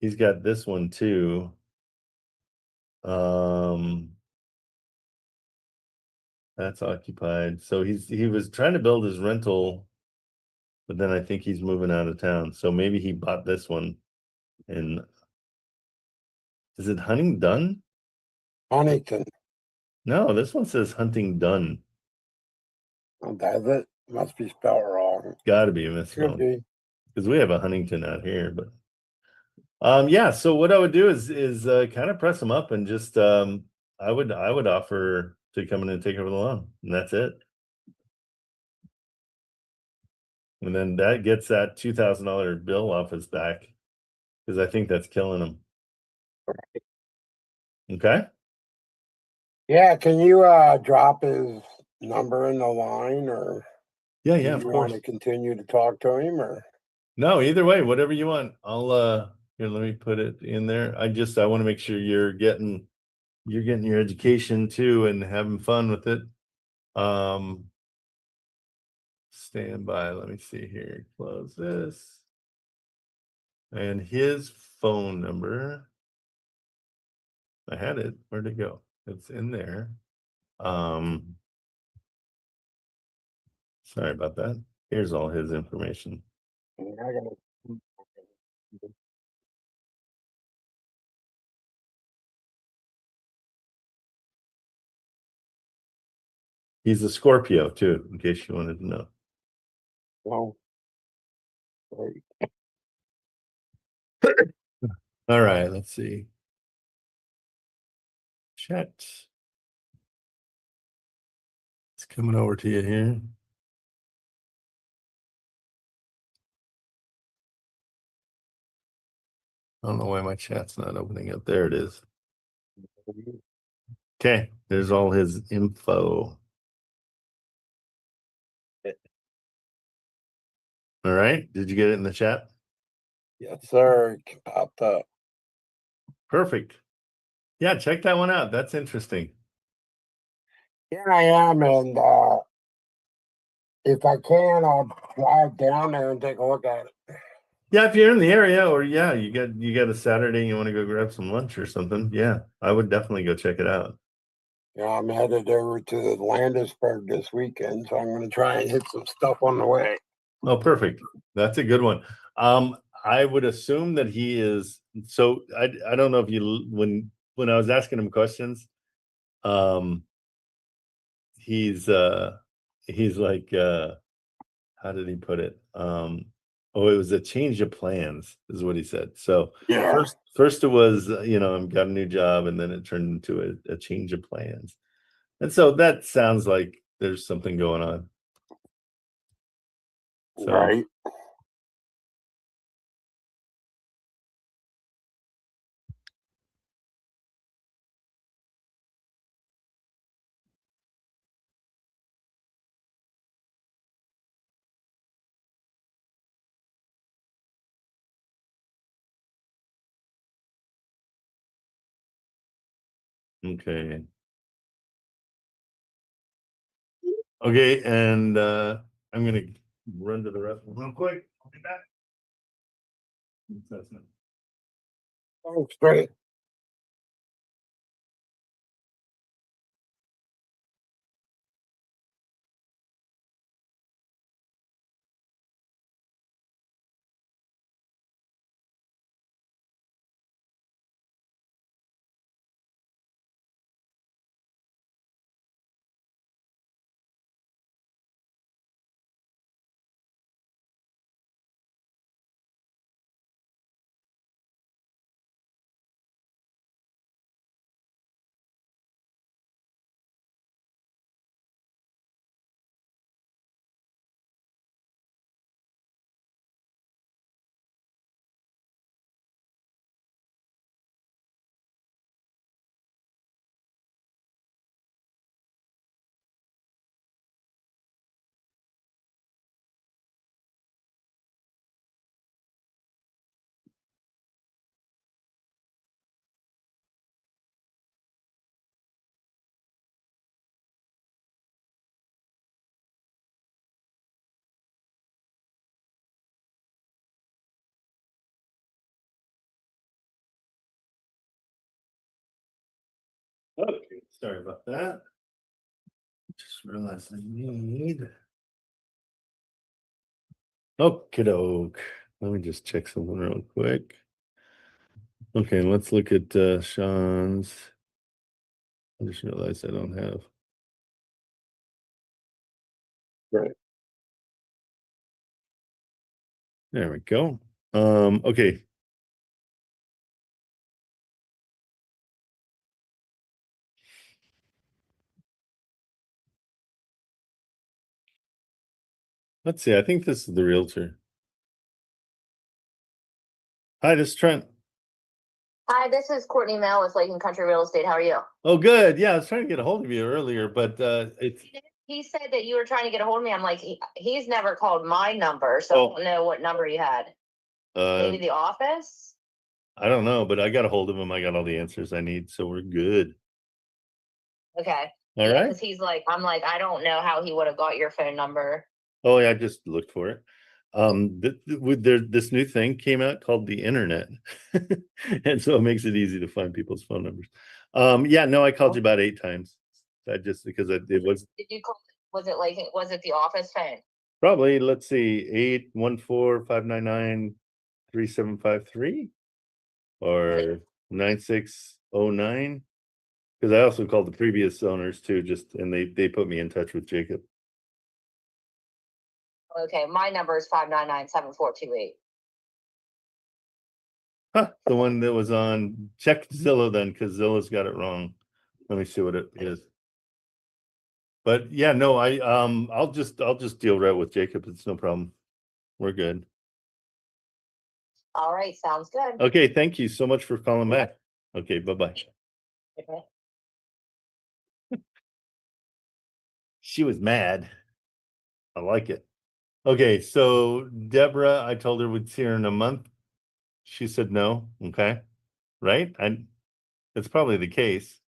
He's got this one too. That's occupied. So he was trying to build his rental, but then I think he's moving out of town. So maybe he bought this one. And is it Hunting Done? Huntington. No, this one says Hunting Done. Oh, does it? Must be spelled wrong. Got to be Could misspelled be. because we have a Huntington out here. But yeah. So what I would do is kind of press them up and just I would offer to come in and take over the loan, and that's it. And then that gets that $2,000 bill off his back because I think that's killing him. Okay. Yeah, can you drop his number in the line, or Yeah, do yeah, you of want course. to continue to talk to him, or? No, either way, whatever you want. I'll here, let me put it in there. I want to make sure you're getting your education too and having fun with it. Stand by. Let me see here. Close this. And his phone number. I had it. Where'd it go? It's in there. Sorry about that. Here's all his information. He's a Scorpio too, in case you wanted to know. Well, great. All right, let's see. Chat. It's coming over to you here. I don't know why my chat's not opening up. There it is. Okay, there's all his info. All right, did you get it in the chat? Yes, sir. It popped up. Perfect. Yeah, check that one out. That's interesting. Yeah, I am, and if I can, I'll drive down there and take a look at it. Yeah, if you're in the area, or yeah, you got a Saturday and you want to go grab some lunch or something. Yeah, I would definitely go check it out. Yeah, I'm headed over to the Landisburg this weekend, so I'm going to try and hit some stuff on the way. Oh, perfect. That's a good one. I would assume that he is. So I don't know if you when I was asking him questions, he's like how did he put it? Oh, it was a change of plans, is what he said. So Yeah. first it was I've got a new job, and then it turned into a change of plans. And so that sounds like there's something going on. So, Right. okay. Okay, and I'm gonna run to the restroom real quick. I'll be back. Thanks, great. Okay, sorry about that. Just realized I need. Okie doke. Let me just check something real quick. Okay, let's look at Sean's. I just realized I don't have. Right. There we go. Okay. Let's see. I think this is the realtor. Hi, this is Trent. Hi, this is Courtney Mel with Lake and Country Real Estate. How are you? Oh, good. Yeah, I was trying to get a hold of you earlier, but it's He said that you were trying to get a hold of me. I'm like, he's never called my number, so I don't know what number you had. Maybe the office? I don't know, but I got a hold of him. I got all the answers I need, so we're good. Okay. All right. Because he's like, I'm like, I don't know how he would have got your phone number. Oh, yeah, I just looked for it. This new thing came out called the internet, and so it makes it easy to find people's phone numbers. Yeah, no, I called you about 8 times. I just because it was. Did you call? Was it like? Was it the office phone? Probably. Let's see, 814-599-3753 or 9609. Because I also called the previous owners too, and they put me in touch with Jacob. Okay, my number is 599-7428. Huh, the one that was on. Check Zillow then, because Zillow's got it wrong. Let me see what it is. But yeah, no, I'll just deal right with Jacob. It's no problem. We're good. All right, sounds good. Okay, thank you so much for calling back. Okay, bye-bye. Okay. She was mad. I like it. Okay, so Deborah, I told her we'd see her in a month. She said no. Okay, right? It's probably the case.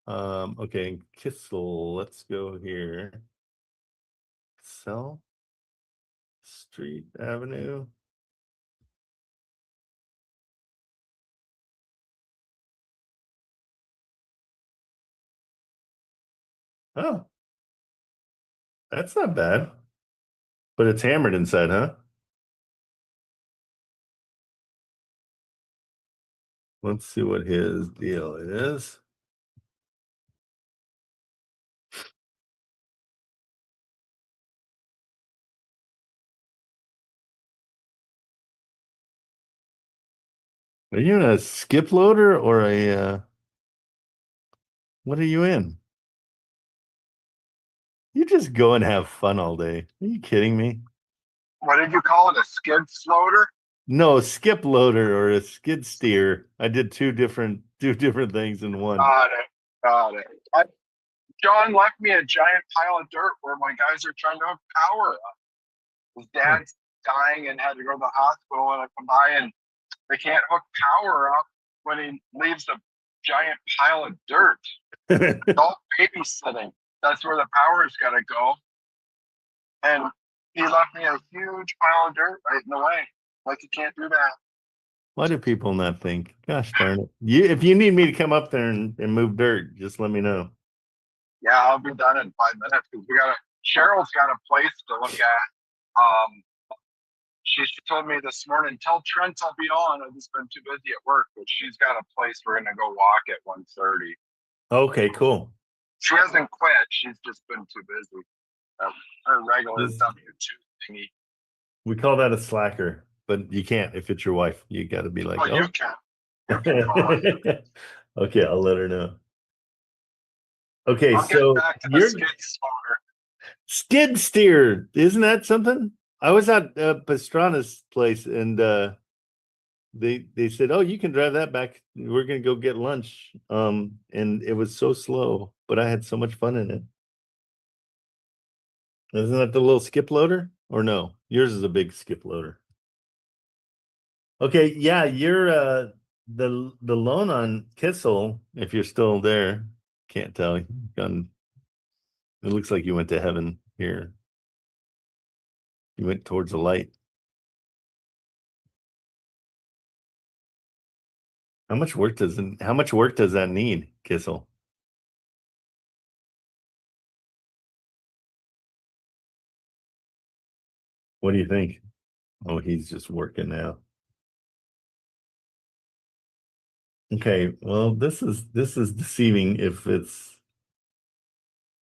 Okay, Kissel, let's go here. Sell Street Avenue. Oh, that's not bad. But it's hammered inside, huh? Let's see what his deal is. Are you in a skip loader or a what are you in? You just go and have fun all day. Are you kidding me? What did you call it? A skid floater? No, skip loader or a skid steer. I did two different things in one. Got it. John left me a giant pile of dirt where my guys are trying to hook power up. His dad's dying and had to go to the hospital, and I come by and they can't hook power up when he leaves a giant pile of dirt. It's all babysitting. That's where the power's got to go. And he left me a huge pile of dirt right in the way. Like, you can't do that. Why do people not think? Gosh darn it. If you need me to come up there and move dirt, just let me know. Yeah, I'll be done in 5 minutes because Cheryl's got a place to look at. She told me this morning, tell Trent I'll be on. I've just been too busy at work, but she's got a place we're gonna go walk at 1:30. Okay, cool. She hasn't quit. She's just been too busy. Her regular W-2 thingy. We call that a slacker, but you can't if it's your wife. You got to be like, You can. Okay, I'll let her know. Okay, I'll so get back to the you're skid spotter. skid steer. Isn't that something? I was at Pastrana's place and they said, "Oh, you can drive that back. We're gonna go get lunch." And it was so slow, but I had so much fun in it. Isn't that the little skip loader? Or no? Yours is a big skip loader. Okay, yeah, you're the loan on Kissel, if you're still there. Can't tell. It looks like you went to heaven here. You went towards the light. How much work does that need, Kissel? What do you think? Oh, he's just working now. Okay, well, this is deceiving if it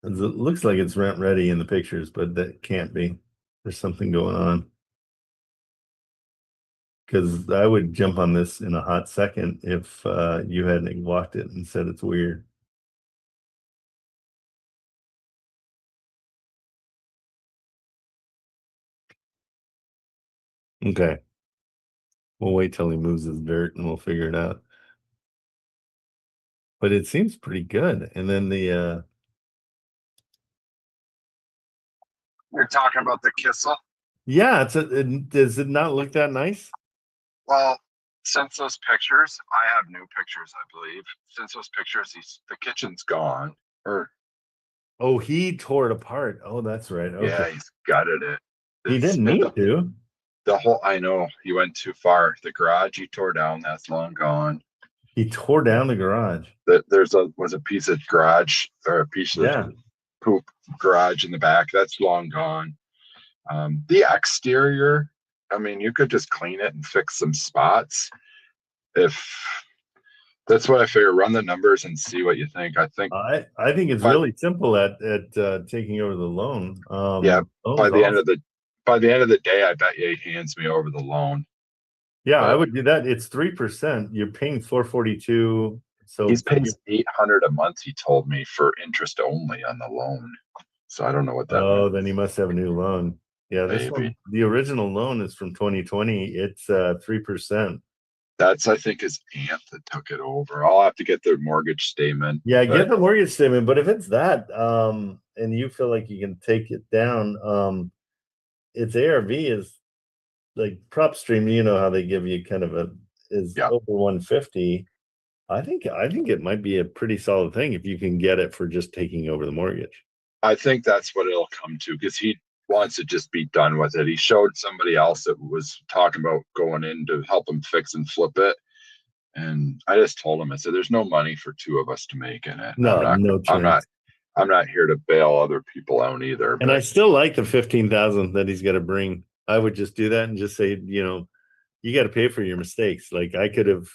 looks like it's rent ready in the pictures, but that can't be. There's something going on. Because I would jump on this in a hot second if you hadn't walked it and said it's weird. Okay. We'll wait till he moves his dirt and we'll figure it out. But it seems pretty good. And then the You're talking about the Kissel? yeah, does it not look that nice? Well, since those pictures, I have new pictures, I believe. Since those pictures, the kitchen's gone. Or Oh, he tore it apart. Oh, that's right. Okay. yeah, he's gutted it. He didn't need to. The whole, I know, he went too far. The garage he tore down, that's long gone. He tore down the garage. There's a piece of garage or a piece of poop garage in the back. That's long gone. The exterior, I mean, you could just clean it and fix some spots. If that's what I figure, run the numbers and see what you think. I think it's really simple at taking over the loan. Yeah, by the end of the day, I bet you he hands me over the loan. Yeah, I would do that. It's 3%. You're paying $442. So he's paying $800 a month. He told me for interest only on the loan. So I don't know what that. Oh, then he must have a new loan. Yeah, this one, the original loan is from 2020. It's 3%. That's, I think, his aunt that took it over. I'll have to get their mortgage statement. Yeah, get the mortgage statement. But if it's that, and you feel like you can take it down, its ARV is like PropStream. You know how they give you kind of over 150. I think it might be a pretty solid thing if you can get it for just taking over the mortgage. I think that's what it'll come to, because he wants to just be done with it. He showed somebody else that was talking about going in to help him fix and flip it. And I just told him, I said, there's no money for two of us to make in it. No chance. I'm not here to bail other people out either. And I still like the 15,000 that he's got to bring. I would just do that and just say, you got to pay for your mistakes. Like I could have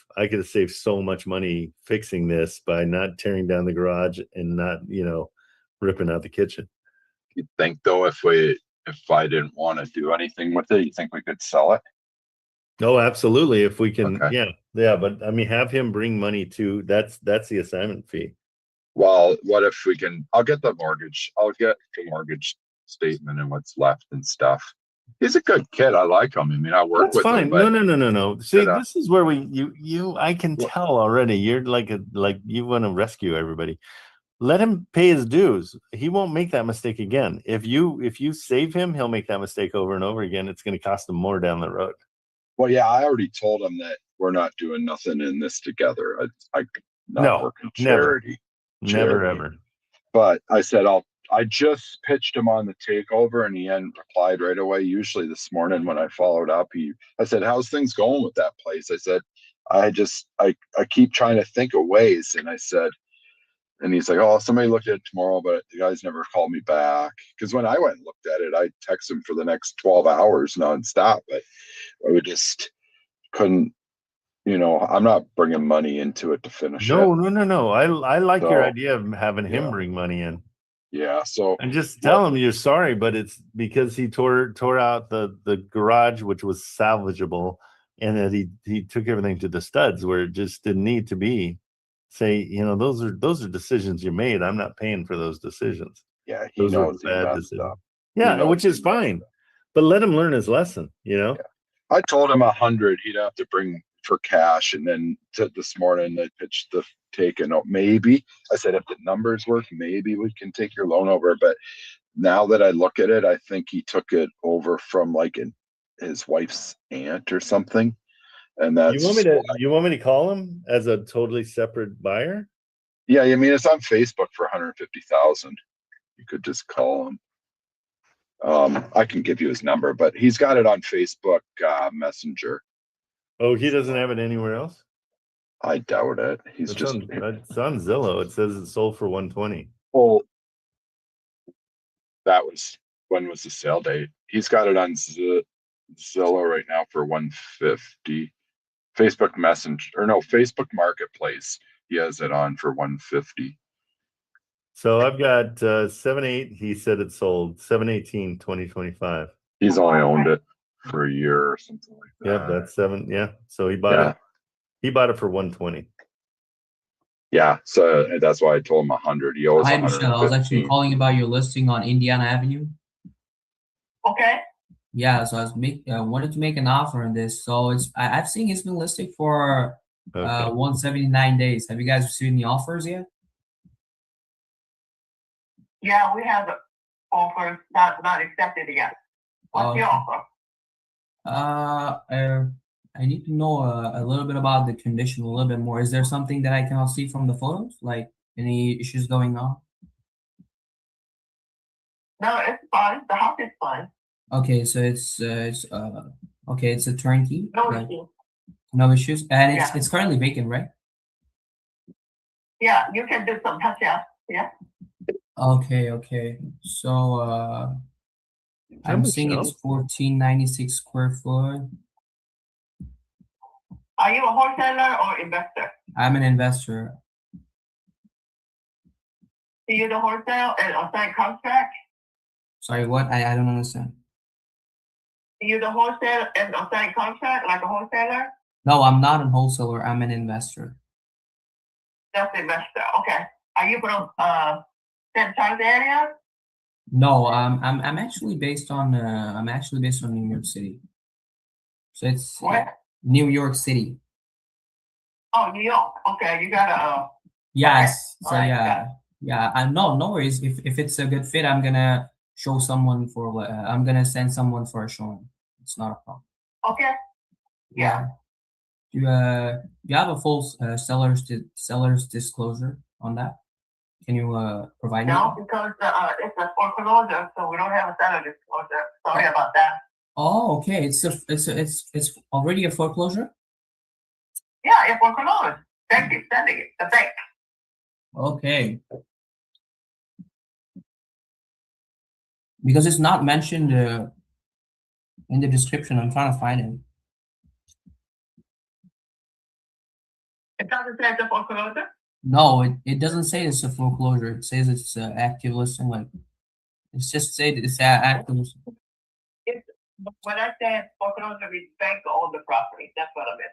saved so much money fixing this by not tearing down the garage and not, ripping out the kitchen. You think though, if I didn't want to do anything with it, you think we could sell it? Oh, absolutely. If we can, okay. Yeah. But I mean, have him bring money to that's the assignment fee. Well, what if we can? I'll get the mortgage. I'll get the mortgage statement and what's left and stuff. He's a good kid. I like him. I mean, I work with him. But no. See, this is where I can tell already. You're like you want to rescue everybody. Let him pay his dues. He won't make that mistake again. If you save him, he'll make that mistake over and over again. It's going to cost him more down the road. Well, yeah, I already told him that we're not doing nothing in this together. Working charity. Never ever. But I said I just pitched him on the takeover and he hadn't replied right away. Usually this morning when I followed up, I said, how's things going with that place? I said, I keep trying to think of ways. And I said, and he's like, oh, somebody looked at it tomorrow, but the guy's never called me back. Because when I went and looked at it, I texted him for the next 12 hours nonstop. But we just couldn't, I'm not bringing money into it to finish it. No. I like your idea of having him bring money in. Yeah. So and just tell him you're sorry, but it's because he tore out the garage, which was salvageable, and that he took everything to the studs where it just didn't need to be. Say, those are decisions you made. I'm not paying for those decisions. Yeah, he knows bad decisions. Yeah, which is fine, but let him learn his lesson. Yeah. I told him 100 he'd have to bring for cash, and then this morning they pitched the taken out. Maybe I said if the numbers work, maybe we can take your loan over. But now that I look at it, I think he took it over from like his wife's aunt or something. And that's you want me to call him as a totally separate buyer? Yeah, I mean it's on Facebook for 150,000. You could just call him. I can give you his number, but he's got it on Facebook Messenger. Oh, he doesn't have it anywhere else? I doubt it. He's It's just, it's on Zillow. It says it sold for 120. Well, that was, when was the sale date? He's got it on Zillow right now for 150. Facebook Messenger, or no, Facebook Marketplace. He has it on for 150. So I've got 7/8. He said it sold 7/18/2025. He's only owned it for a year or something like that. Yeah, that's 7. Yeah. So he bought Yeah. it. He bought it for 120. Yeah, so that's why I told him 100. He owes Hi, Michelle. I was actually 115. calling about your listing on Indiana Avenue. Okay. Yeah, so I was wanted to make an offer on this. So I've seen it's been listed for Okay. 179 days. Have you guys received any offers yet? Yeah, we have offers not accepted yet. What's the Okay. offer? I need to know a little bit about the condition a little bit more. Is there something that I cannot see from the photos? Like any issues going on? No, it's fine. The house is fine. Okay, so it's okay, it's a turnkey. No Like, issue. no issues. And Yeah. it's currently vacant, right? Yeah, you can do some touch up. Yeah. Okay. So I'm seeing it's 1496 square foot. Are you a wholesaler or investor? I'm an investor. Do you do wholesale and assign contract? Sorry, what? I don't understand. Do you do wholesale and assign contract like a wholesaler? No, I'm not a wholesaler. I'm an investor. Just investor. Okay. Are you from St. Charles area? No, I'm actually based on New York City. So it's Where? New York City. Oh, New York. Okay, you got a. Yes. Okay. So Alright, yeah. No worries. If it's a good fit, I'm gonna show someone for. I'm gonna send someone for a showing. It's not a problem. Okay. Yeah. You have a full seller's disclosure on that? Can you provide me? No, because it's a foreclosure, so we don't have a seller disclosure. Sorry about that. Oh, okay. It's already a foreclosure. Yeah, it's foreclosure. Thank you, sending it. The bank. Okay. Because it's not mentioned in the description. I'm trying to find it. It doesn't say it's a foreclosure. No, it doesn't say it's a foreclosure. It says it's active listing. Like it's just say that it's active listing. When I said foreclosure, we bank all the property. That's what I meant.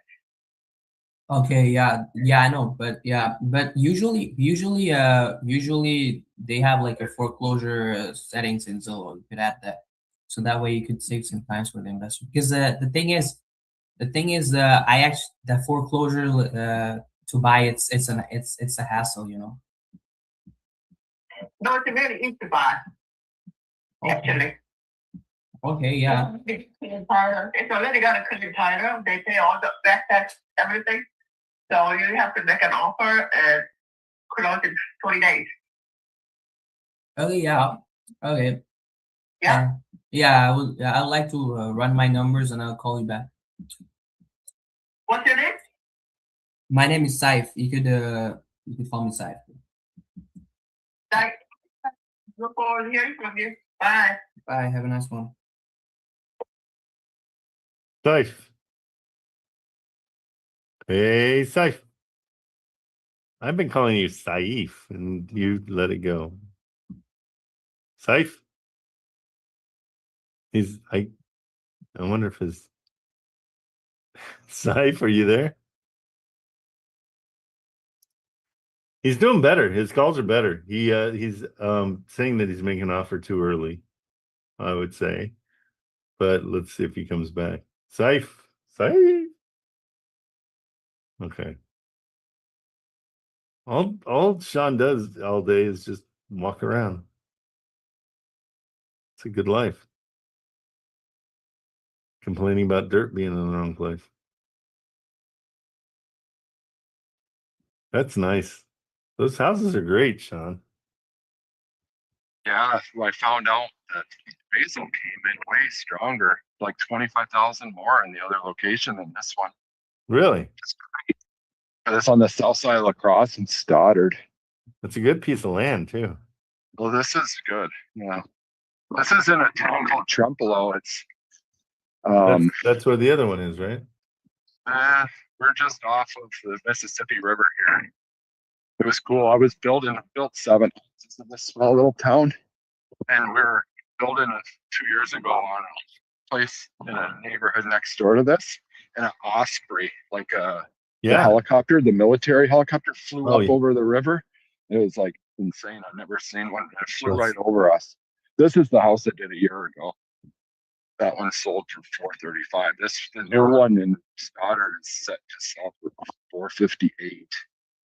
Okay, yeah, I know, but usually they have like a foreclosure settings in Zillow. You could add that, so that way you could save some time for the investor. Because the thing is, I actually the foreclosure to buy it's a hassle, you know. No, it's really easy to buy. Actually. Okay, yeah. It's already got a clear title. They pay all the back tax, everything. So you have to make an offer and close in 20 days. Okay, yeah. Okay. Yeah. Yeah, I'd like to run my numbers and I'll call you back. What's your name? My name is Saif. You could call me Saif. Saif. Look forward to hearing from you. Bye. Bye. Have a nice one. Saif. Hey, Saif. I've been calling you Saif, and you let it go. Saif. I wonder if his Saif, are you there? He's doing better. His calls are better. He's saying that he's making an offer too early, I would say. But let's see if he comes back. Saif. Okay. All Sean does all day is just walk around. It's a good life. Complaining about dirt being in the wrong place. That's nice. Those houses are great, Sean. Yeah, well, I found out that Basil came in way stronger, like 25,000 more in the other location than this one. Really? It's on the south side of La Crosse and Stoddard. It's a good piece of land too. Well, this is good. Yeah. This is in a town called Trempealeau. It's That's where the other one is, right? we're just off of the Mississippi River here. It was cool. I was built 7 houses in this small little town, and we were building it 2 years ago on a place in a neighborhood next door to this, and an Osprey, like the helicopter, the military helicopter, flew up over the river. It was like insane. I've never seen one. It flew right over us. This is the house that did a year ago. That one sold for $435. The new one in Stoddard is set to sell for $458.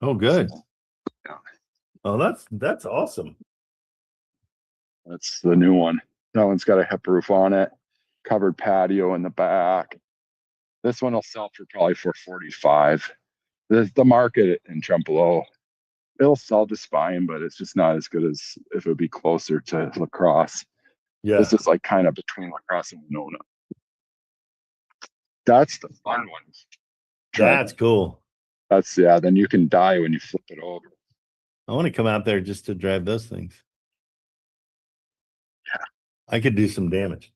Oh, good. So, yeah. Oh, that's awesome. That's the new one. That one's got a hip roof on it, covered patio in the back. This one will sell for probably $445. The market in Trempealeau, it'll sell just fine, but it's just not as good as if it would be closer to La Crosse. Yeah. This is like kind of between La Crosse and Winona. That's the fun one. That's cool. Then you can die when you flip it over. I want to come out there just to drive those things. Yeah. I could do some damage.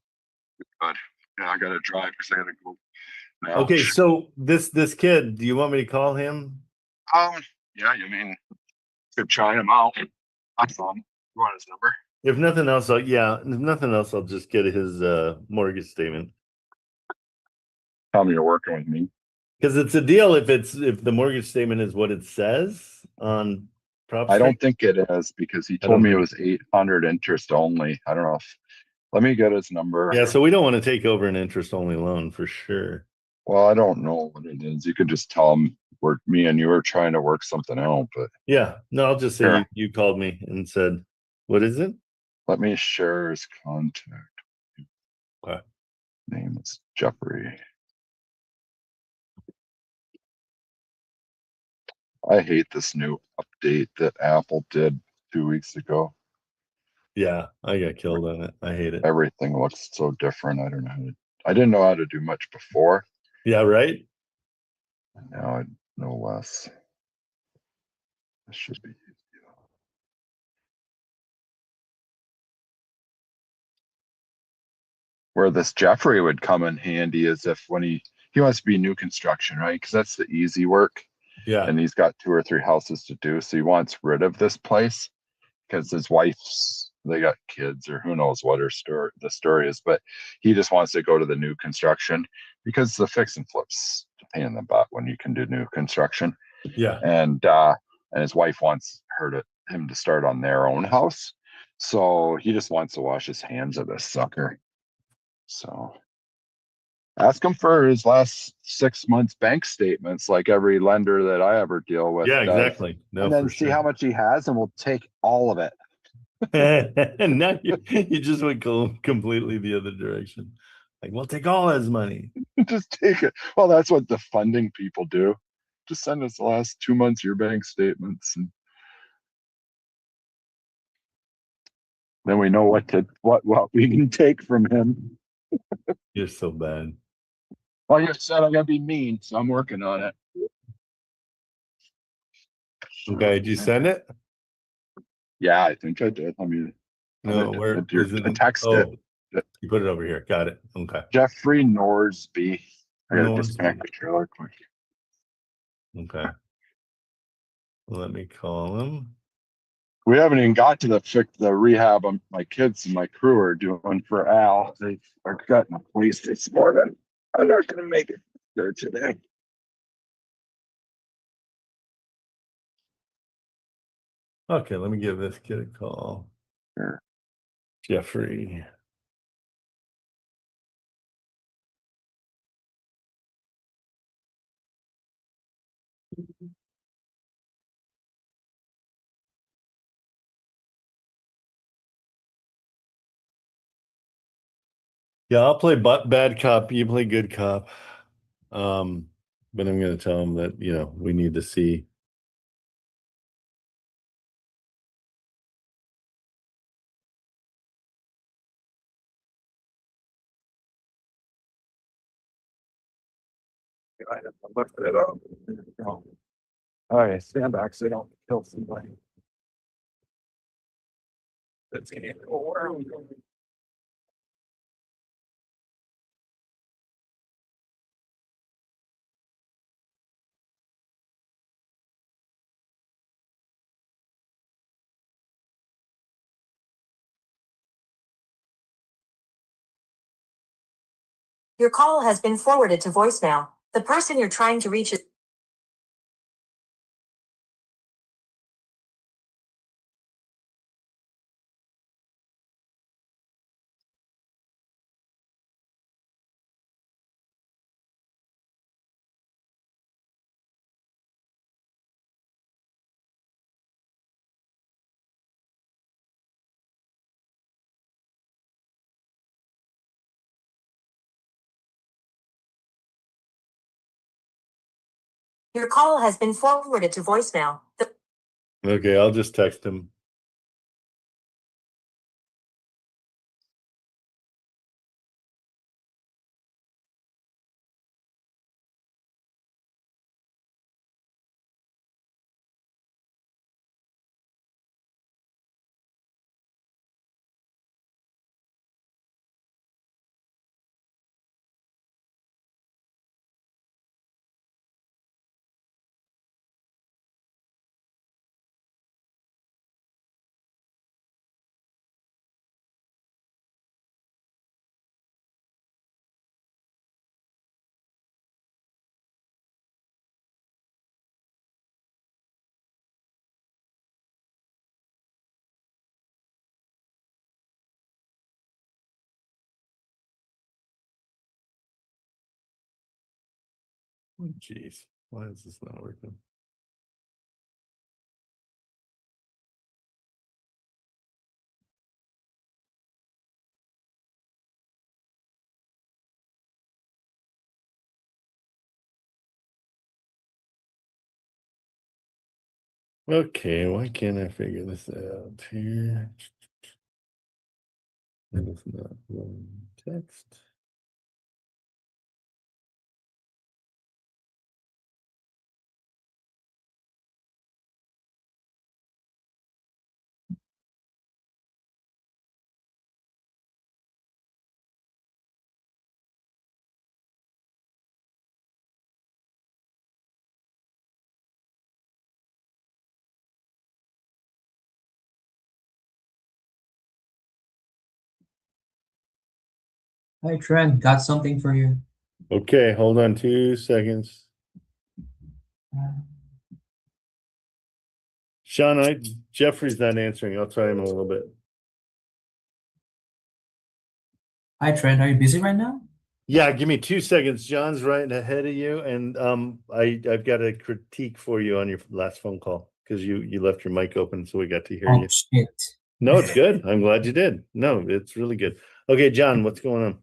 Good. Yeah, I gotta drive because I gotta go now. Okay, so this kid, do you want me to call him? Yeah, you mean could try him out. You want his number? If nothing else, I'll just get his mortgage statement. Tell me you're working with me. Because it's a deal if the mortgage statement is what it says on PropStream. I don't think it is because he told me it was 800 interest only. I don't know if let me get his number. Yeah, so we don't want to take over an interest only loan for sure. Well, I don't know what it is. You could just tell him me and you are trying to work something out, but yeah, no, I'll just say you called me and said, what is it? Let me share his contact. Okay. Name is Jeffrey. I hate this new update that Apple did 2 weeks ago. Yeah, I got killed on it. I hate it. Everything looks so different. I don't know I didn't know how to do much before. Yeah, right? Now I know less. This should be easy. Where this Jeffrey would come in handy is if when he wants to be new construction, right? Because that's the easy work. Yeah. And he's got 2 or 3 houses to do. So he wants rid of this place because his they got kids or who knows what the story is, but he just wants to go to the new construction because the fix and flips a pain in the butt when you can do new construction. Yeah. And his wife wants him to start on their own house. So he just wants to wash his hands of this sucker. So ask him for his last 6 months bank statements, like every lender that I ever deal with. Yeah, exactly. No, and then see how much he has, and we'll take all of it. And now you just went completely the other direction. Like, we'll take all his money. Just take it. Well, that's what the funding people do. Just send us the last 2 months of your bank statements, and then we know what we can take from him. You're so bad. Well, you said I'm gonna be mean, so I'm working on it. Okay, did you send it? Yeah, I think I did. I mean, no, where is it? I texted it. You put it over here. Got it. Okay. Jeffrey Norsby. I gotta Norsby. disconnect the trailer quick. Okay. Let me call him. We haven't even got to the rehab my kids and my crew are doing for Al. They are cutting a place this morning. I'm not gonna make it there today. Okay, let me give this kid a call. Sure. Jeffrey. Yeah, I'll play bad cop. You play good cop. But I'm going to tell him that, we need to see. I have to lift it up. All right, stand back so you don't kill somebody. That's gonna go where are we going? Your call has been forwarded to voicemail. The person you're trying to reach is. Your call has been forwarded to voicemail. Okay, I'll just text him. Jeez, why is this not working? Okay, why can't I figure this out here? That is not one text. Hi Trent, got something for you. Okay, hold on 2 seconds. Sean, Jeffrey's not answering. I'll try him a little bit. Hi Trent, are you busy right now? Yeah, give me 2 seconds. John's right ahead of you, and I've got a critique for you on your last phone call because you left your mic open, so we got to hear Oh you. shit. No, it's good. I'm glad you did. No, it's really good. Okay, John, what's going on?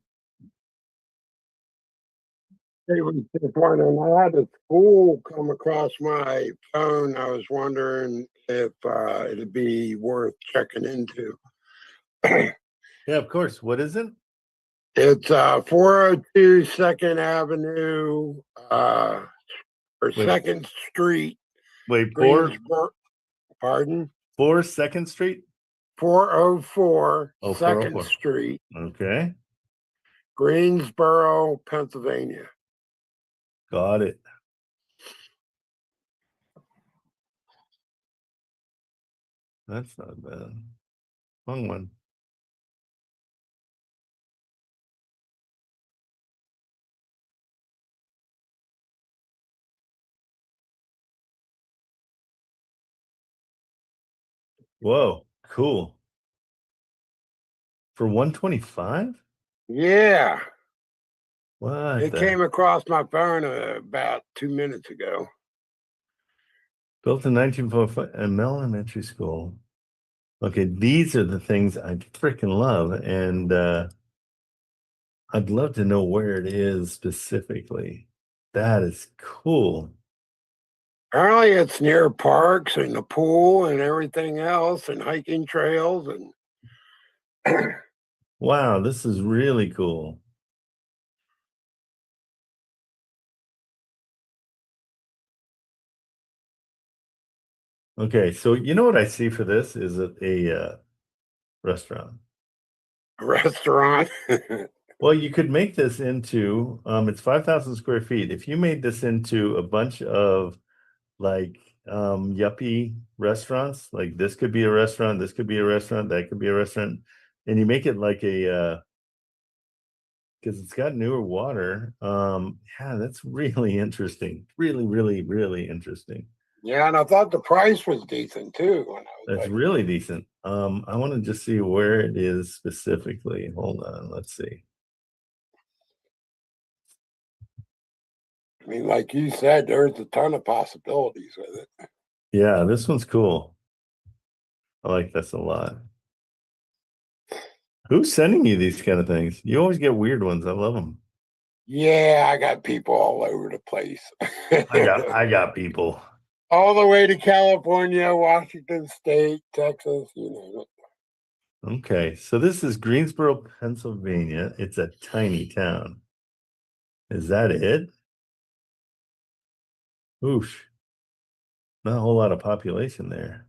Hey, was just wondering, I had a school come across my phone. I was wondering if it'd be worth checking into. Yeah, of course. What is it? It's 402 Second Avenue or Second Street. Wait, Pardon? 4 Second Street? 404 Oh, Second 404. Street, Okay, Greensboro, Pennsylvania. got it. That's not bad. Wrong one. Whoa, cool. For 125? Yeah, What? it came across my phone about 2 minutes ago. Built in 1945 in elementary school. Okay, these are the things I freaking love, and I'd love to know where it is specifically. That is cool. Apparently, it's near parks and the pool and everything else, and hiking trails and. Wow, this is really cool. Okay, so you know what I see for this is a restaurant. A restaurant. Well, you could make this into it's 5,000 square feet. If you made this into a bunch of like yuppie restaurants, like this could be a restaurant, this could be a restaurant, that could be a restaurant, and you make it like a because it's got newer water. Yeah, that's really interesting. Really, really, really interesting. Yeah, and I thought the price was decent too. When I was That's like, really decent. I want to just see where it is specifically. Hold on, let's see. I mean, like you said, there's a ton of possibilities with it. Yeah, this one's cool. I like this a lot. Who's sending you these kind of things? You always get weird ones. I love them. Yeah, I got people all over the place. I got people. All the way to California, Washington State, Texas, you name it. Okay, so this is Greensboro, Pennsylvania. It's a tiny town. Is that it? Oosh. Not a whole lot of population there.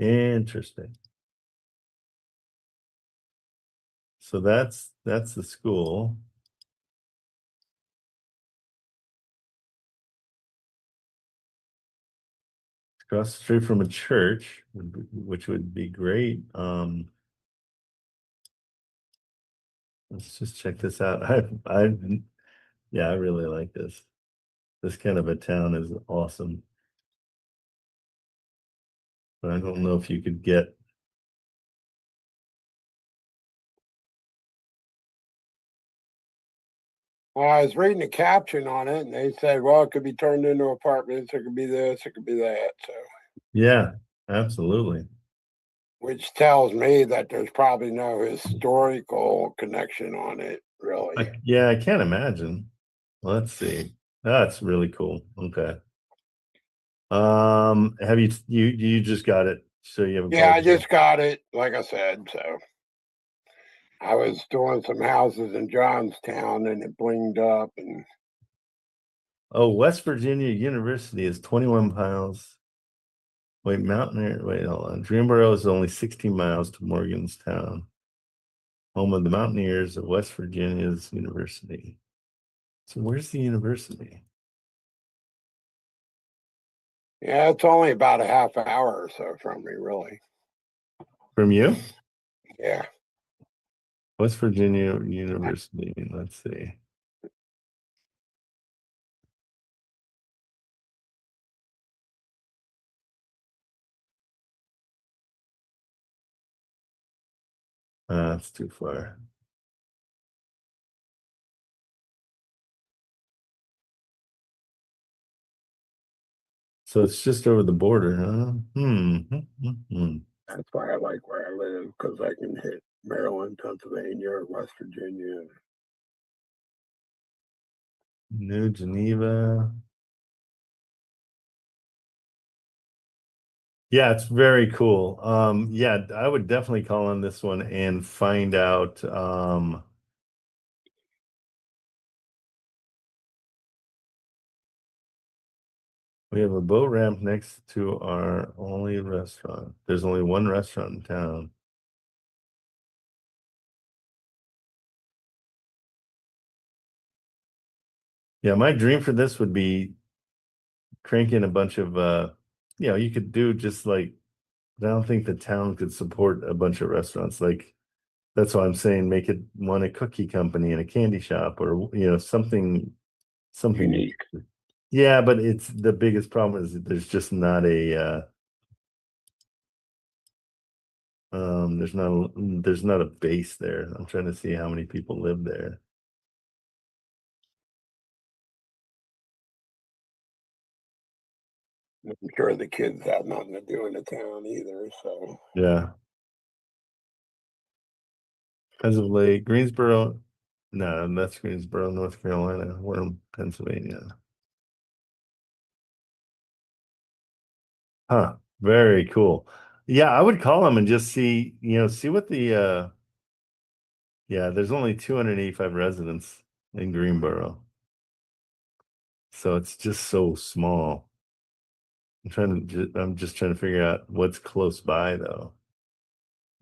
Interesting. So that's the school. Across the street from a church, which would be great. Let's just check this out. Yeah, I really like this. This kind of a town is awesome. But I don't know if you could get. Well, I was reading the caption on it, and they said, well, it could be turned into apartments, it could be this, it could be that. So, Yeah, absolutely. which tells me that there's probably no historical connection on it, really. Yeah, I can't imagine. Let's see. That's really cool. Okay. Have you just got it? So you have a Yeah, I just got it, like I said. So I was doing some houses in Johnstown, and it blinged up, and Oh, West Virginia University is 21 miles. Wait, Mountaineer. Wait, hold on. Dreamboro is only 16 miles to Morgantown, home of the Mountaineers of West Virginia's University. So where's the university? yeah, it's only about a half hour or so from me, really. From you? Yeah. West Virginia University. Let's see. That's too far. So it's just over the border, huh? That's why I like where I live, because I can hit Maryland, Pennsylvania, or West Virginia. New Geneva. Yeah, it's very cool. Yeah, I would definitely call on this one and find out. We have a boat ramp next to our only restaurant. There's only one restaurant in town. Yeah, my dream for this would be cranking a bunch of you could do just like I don't think the town could support a bunch of restaurants. Like that's why I'm saying make it one a cookie company and a candy shop or something Unique. Yeah, but it's the biggest problem is that there's just not a there's not a base there. I'm trying to see how many people live there. I'm sure the kids have nothing to do in the town either. So Yeah. As of late, Greensboro, no, that's Greensboro, North Carolina. We're in Pennsylvania. Huh. Very cool. Yeah, I would call them and just see what the yeah, there's only 285 residents. in Greenboro. So it's just so small. I'm just trying to figure out what's close by though.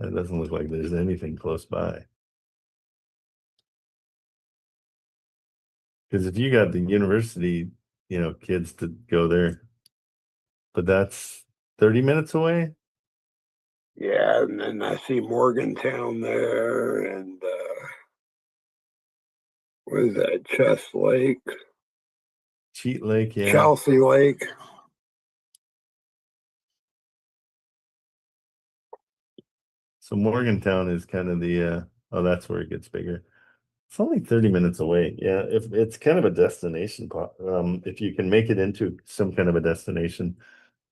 It doesn't look like there's anything close by. Because if you got the university, kids to go there, but that's 30 minutes away. Yeah, and then I see Morgantown there, and what is that? Chest Lake, Cheat Lake, yeah. Chelsea Lake. So Morgantown is kind of the oh, that's where it gets bigger. It's only 30 minutes away. Yeah, if it's kind of a destination, if you can make it into some kind of a destination,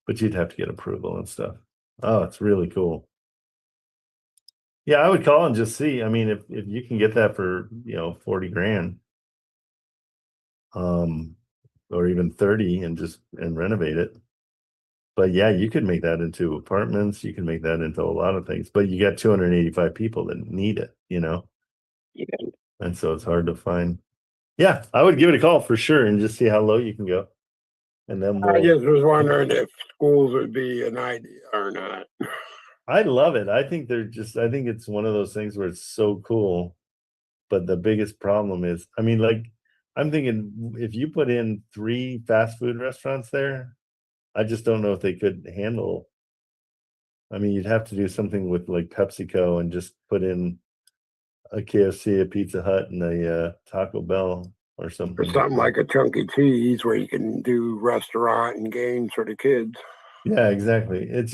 but you'd have to get approval and stuff. Oh, it's really cool. Yeah, I would call and just see. I mean, if you can get that for 40 grand, or even 30 and renovate it. But yeah, you could make that into apartments. You can make that into a lot of things. But you got 285 people that need it, Yeah. And so it's hard to find. Yeah, I would give it a call for sure and just see how low you can go. And then I just was wondering if schools would be an idea or not. I love it. I think I think it's one of those things where it's so cool. But the biggest problem is, I mean, like, I'm thinking if you put in 3 fast food restaurants there, I just don't know if they could handle. I mean, you'd have to do something with like PepsiCo and just put in a KFC, a Pizza Hut, and a Taco Bell or something. Or something like a Chuck E. Cheese where you can do restaurant and games for the kids. Yeah, exactly. It's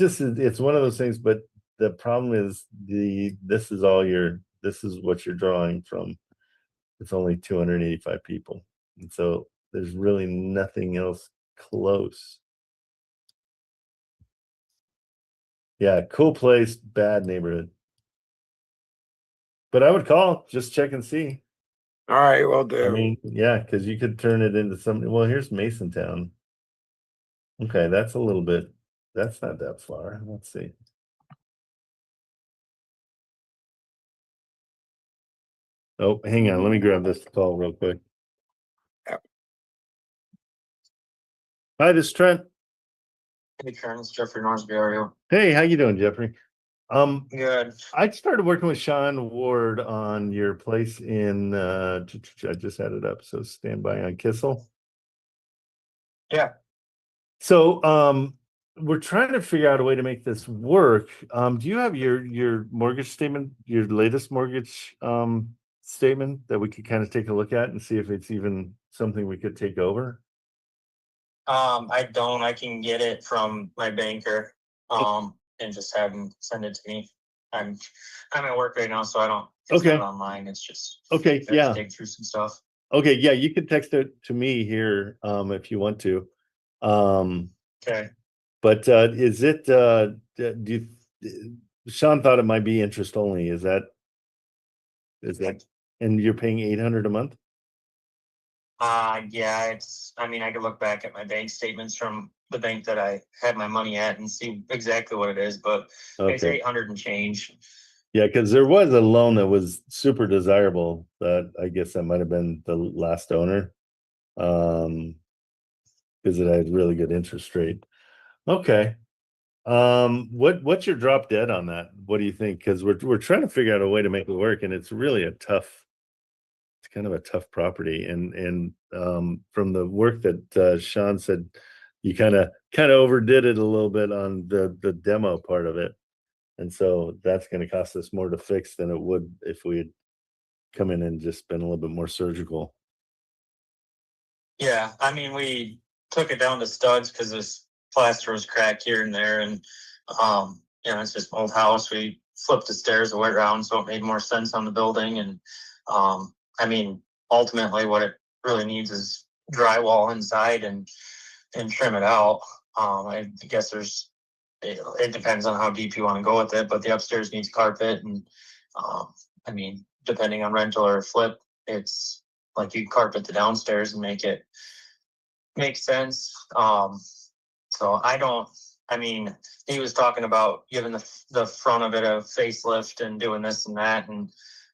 one of those things, but the problem is this is what you're drawing from. It's only 285 people. And so there's really nothing else close. Yeah, cool place, bad neighborhood. But I would call, just check and see. All right, well, do. I mean, yeah, because you could turn it into something. Well, here's Masontown. Okay, that's not that far. Let's see. Oh, hang on. Let me grab this call real quick. Yep. Hi, this is Trent. Hey, Trent, it's Jeffrey Norsby. How are you? Hey, how you doing, Jeffrey? Good. I started working with Sean Ward on your place in I just had it up, so stand by on Kissel. Yeah. So we're trying to figure out a way to make this work. Do you have your mortgage statement, your latest mortgage statement that we could kind of take a look at and see if it's even something we could take over? I don't. I can get it from my banker. And just have them send it to me. I'm at work right now, so I don't. It's not online. It's just okay. Yeah. Dig through some stuff. Okay. Yeah, you can text it to me here if you want to. Okay. But is it? Sean thought it might be interest only. Is that? And you're paying $800 a month? Yeah. I mean, I could look back at my bank statements from the bank that I had my money at and see exactly what it is, but it's 800 and change. Yeah, because there was a loan that was super desirable that I guess that might have been the last owner, because it had really good interest rate. Okay. What's your drop dead on that? What do you think? Because we're trying to figure out a way to make it work, and it's really it's kind of a tough property. And from the work that Sean said, you kind of overdid it a little bit on the demo part of it. And so that's going to cost us more to fix than it would if we had come in and just been a little bit more surgical. Yeah, I mean, we took it down to studs because this plaster was cracked here and there, and it's just an old house. We flipped the stairs away around, so it made more sense on the building. And I mean, ultimately, what it really needs is drywall inside and trim it out. I guess it depends on how deep you want to go with it, but the upstairs needs carpet, and I mean, depending on rental or flip, it's like you carpet the downstairs and make it make sense. So I mean, he was talking about giving the front of it a facelift and doing this and that, and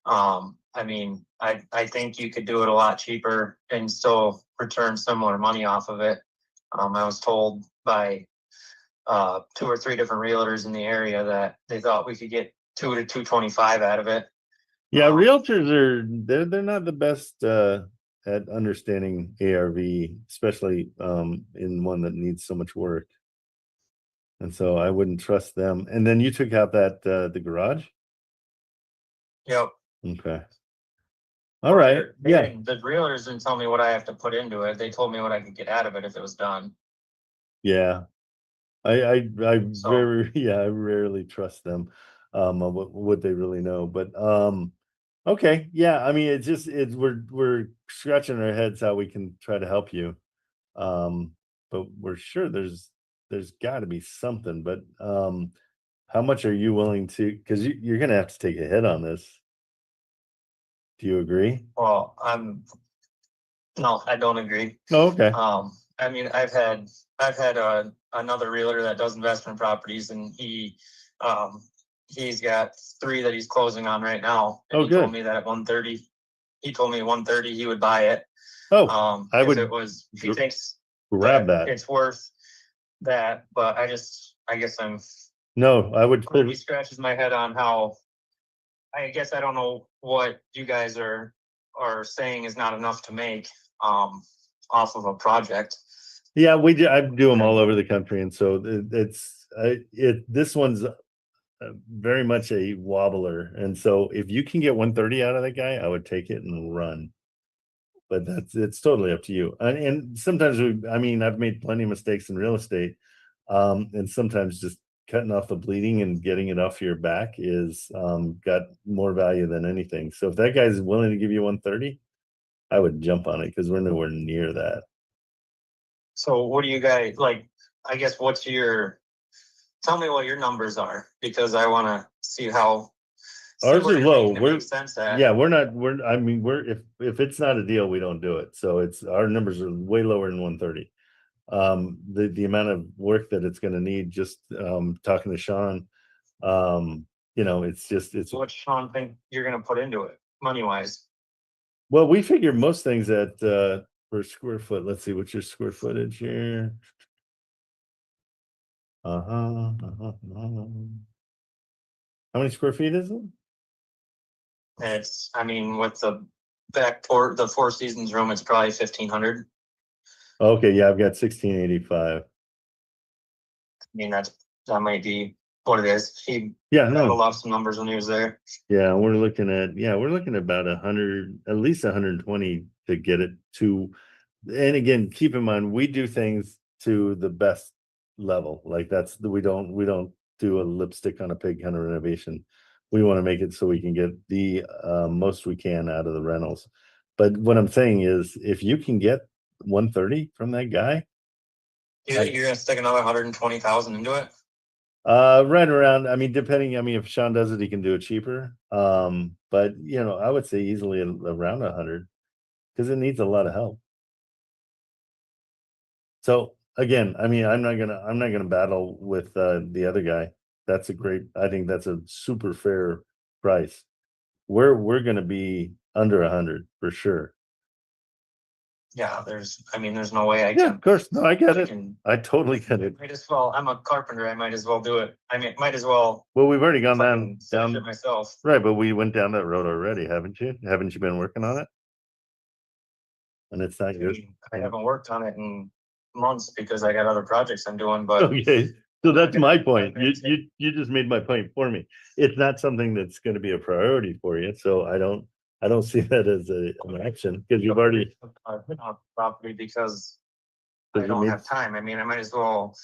I mean, I think you could do it a lot cheaper and still return similar money off of it. I was told by 2 or 3 different realtors in the area that they thought we could get 2 to 225 out of it. Yeah, realtors are they're not the best at understanding ARV, especially in one that needs so much work. And so I wouldn't trust them. And then you took out that the garage? Yep. Okay. All right. Yeah. The realtors didn't tell me what I have to put into it. They told me what I could get out of it if it was done. Yeah. I rarely trust them on what they really know. But okay, yeah. I mean, we're scratching our heads how we can try to help you. But we're sure there's got to be something. But how much are you willing to? Because you're gonna have to take a hit on this. Do you agree? Well, no, I don't agree. Oh, okay. I mean, I've had another realtor that does investment properties, and he's got 3 that he's closing on right now. And Oh, he good. told me that at 130, he told me at 130 he would buy it. Oh, I would. He thinks grab that. it's worth that, but I guess I'm. No, I would. He scratches my head on how. I guess I don't know what you guys are saying is not enough to make off of a project. Yeah, I do them all over the country, and so this one's very much a wobbler. And so if you can get 130 out of that guy, I would take it and run. But it's totally up to you. And sometimes I've made plenty of mistakes in real estate, and sometimes just cutting off the bleeding and getting it off your back is got more value than anything. So if that guy's willing to give you 130, I would jump on it because we're nowhere near that. So what do you guys like? I guess tell me what your numbers are, because I want to see how ours are low. If it's not a deal, we don't do it. So our numbers are way lower than 130. The amount of work that it's going to need, just talking to Sean, it's what Sean think you're going to put into it money wise. Well, we figure most things at per square foot. Let's see, what's your square footage here? How many square feet is it? It's, with the back port, the Four Seasons room, it's probably 1,500. Okay, yeah, I've got 1,685. That might be what it is. He rattled off some numbers when he was there. Yeah, we're looking at about 100, at least 120 to get it to. And again, keep in mind, we do things to the best level. Like we don't do a lipstick on a pig kind of renovation. We want to make it so we can get the most we can out of the rentals. But what I'm saying is, if you can get 130 from that guy, you're gonna stick another 120,000 into it. Right around. Depending. If Sean does it, he can do it cheaper. But I would say easily around 100 because it needs a lot of help. So again, I'm not gonna battle with the other guy. I think that's a super fair price. We're gonna be under 100 for sure. Yeah, there's no way I can. Yeah, of course. No, I get it. I totally get it. Might as well. I'm a carpenter. I might as well do it. Might as well. Well, we've already gone down it myself. Right, but we went down that road already, haven't you? Haven't you been working on it? And it's not good. I haven't worked on it in months because I got other projects I'm doing. But okay, so that's my point. You just made my point for me. It's not something that's going to be a priority for you, so I don't see that as an action because you've already property because I don't have time. I might as well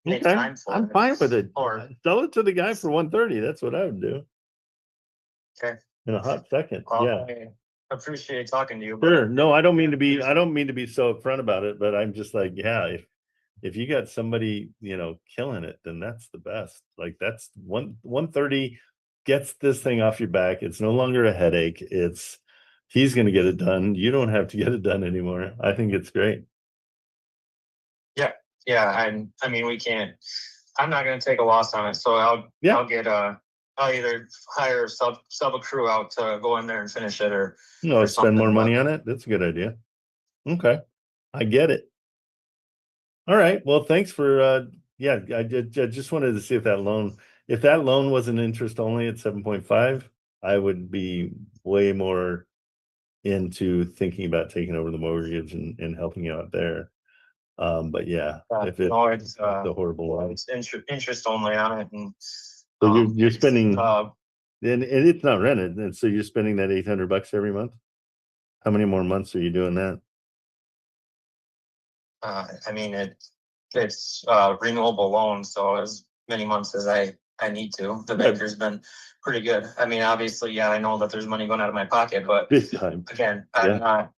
make time for it. I'm fine with it. Or sell it to the guy for 130. That's what I would do. Okay. In a hot second. Yeah. I appreciate talking to you. Sure. No, I don't mean to be so upfront about it, but I'm just like, yeah, if you got somebody, killing it, then that's the best. Like that's 130 gets this thing off your back. It's no longer a headache. He's going to get it done. You don't have to get it done anymore. I think it's great. Yeah. We can't, I'm not going to take a loss on it. So I'll get I'll either hire sub a crew out to go in there and finish it, or No, or spend more something, money but- on it. That's a good idea. Okay, I get it. All right. Well, thanks for yeah. I just wanted to see if that loan was an interest only at 7.5, I would be way more into thinking about taking over the mortgage and helping you out there. But yeah, if it's no, it's the horrible loan. it's interest only on it, and So you're spending, uh, and it's not rented, and so you're spending that $800 every month. How many more months are you doing that? I mean, it's renewable loan, so as many months as I need to. The banker's been pretty good. I mean, obviously, yeah, I know that there's money going out of my pocket, but Big time. again, Yeah. I'm not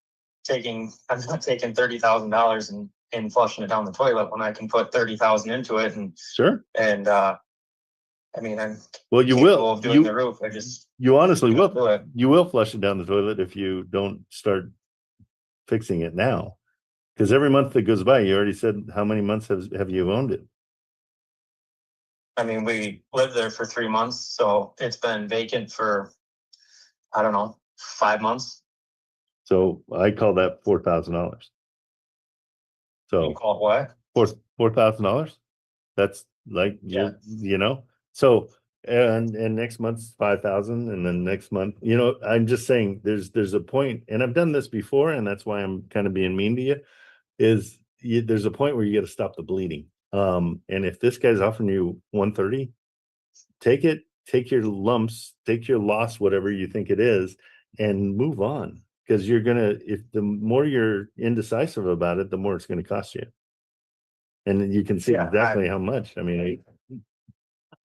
taking $30,000 and flushing it down the toilet when I can put 30,000 into it, and Sure. I mean, I'm Well, you capable will. of doing the roof. I just You honestly will. do it. You will flush it down the toilet if you don't start fixing it now. Because every month that goes by, you already said how many months have you owned it? I mean, we lived there for 3 months, so it's been vacant for, I don't know, 5 months. So I call that $4,000. You So call it what? $4,000. That's like you know. So and next month's 5,000, and then next month, you know, I'm just saying there's a point, and I've done this before, and that's why I'm kind of being mean to you. There's a point where you got to stop the bleeding. And if this guy's offering you 130, take it, take your lumps, take your loss, whatever you think it is, and move on. Because you're gonna, if the more you're indecisive about it, the more it's gonna cost you. And you can see exactly how much. I mean,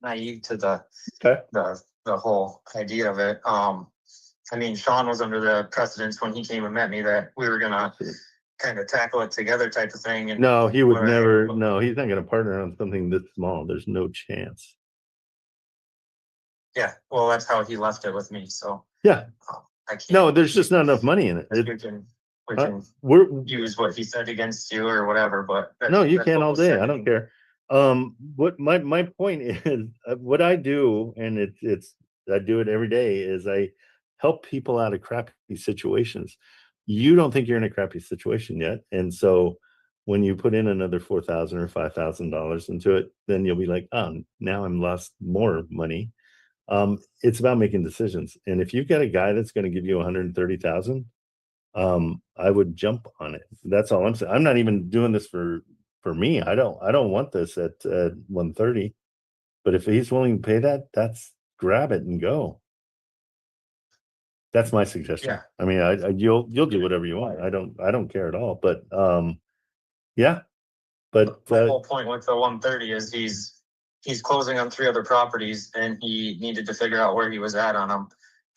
Naive to the okay. the whole idea of it. I mean, Sean was under the precedence when he came and met me that we were gonna kind of tackle it together type of thing. And No, he would we're- never. No, he's not gonna partner on something this small. There's no chance. Yeah, well, that's how he left it with me. So Yeah. I can't. No, there's just not enough money in it. We can We're use what he said against you or whatever, but no, you that's can what all was day. said I to don't me. care. What my point is, what I do, and it's I do it every day, is I help people out of crappy situations. You don't think you're in a crappy situation yet, and so when you put in another $4,000 or $5,000 into it, then you'll be like, oh, now I'm lost more money. It's about making decisions, and if you've got a guy that's going to give you 130,000, I would jump on it. That's all I'm saying. I'm not even doing this for me. I don't want this at 130, but if he's willing to pay that, that's grab it and go. That's my suggestion. Yeah. I mean, you'll do whatever you want. I don't care at all. But yeah. But my whole point with the 130 is he's closing on 3 other properties, and he needed to figure out where he was at on them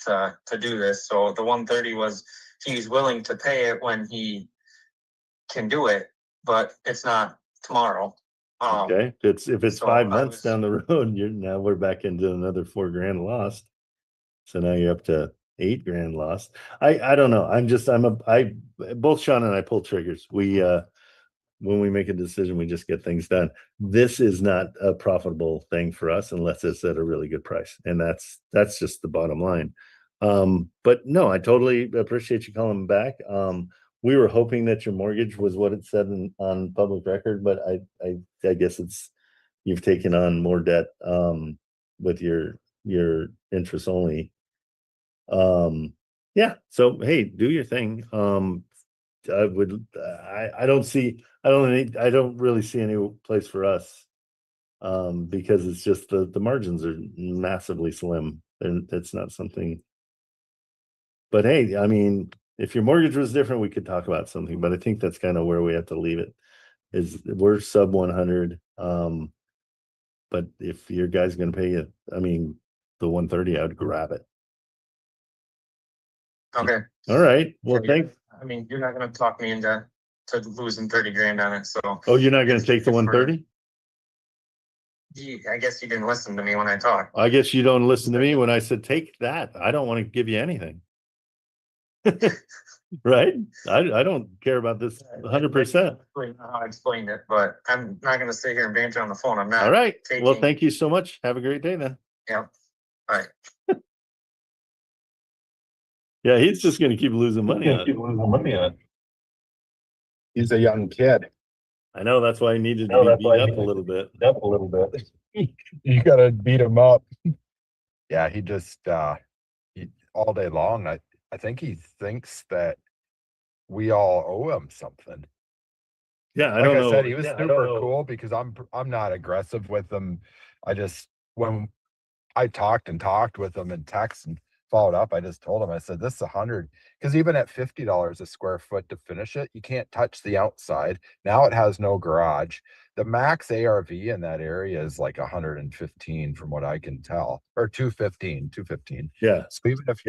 to do this. So the 130 was he's willing to pay it when he can do it, but it's not tomorrow. okay, if it's so 5 I months was- down the road, now we're back into another $4,000 lost. So now you're up to $8,000 lost. I don't know. Both Sean and I pull triggers. We when we make a decision, we just get things done. This is not a profitable thing for us unless it's at a really good price, and that's just the bottom line. But no, I totally appreciate you calling back. We were hoping that your mortgage was what it said on public record, but I guess you've taken on more debt with your interest only. Yeah, so hey, do your thing. I don't really see any place for us, because it's just the margins are massively slim, and it's not something. But hey, I mean, if your mortgage was different, we could talk about something, but I think that's kind of where we have to leave it. Is we're sub 100. But if your guy's going to pay you, I mean, the 130, I would grab it. Okay. All right. Well, Yeah, thanks. I mean, you're not going to talk me into losing 30 grand on it. So. Oh, you're not going to take the if we're- 130? I guess you didn't listen to me when I talked. I guess you don't listen to me when I said take that. I don't want to give you anything. Right? I don't care about this 100%. How I explained it, but I'm not going to sit here and banter on the phone. I'm not. All right. Well, taking- thank you so much. Have a great day then. Yeah. All right. Yeah, he's just going to keep losing money on it. He's a young kid. I know, that's why he needed to be beat up a little bit. You gotta beat him up. Yeah, he just all day long. I think he thinks that we all owe him something. Yeah, I Like don't I know. said, he was super cool because I'm not aggressive with him. I just when I talked with him and text and followed up, I just told him, I said, this is 100, because even at $50 a square foot to finish it, you can't touch the outside. Now it has no garage. The max ARV in that area is like 115 from what I can tell, or 215. Yeah. So even if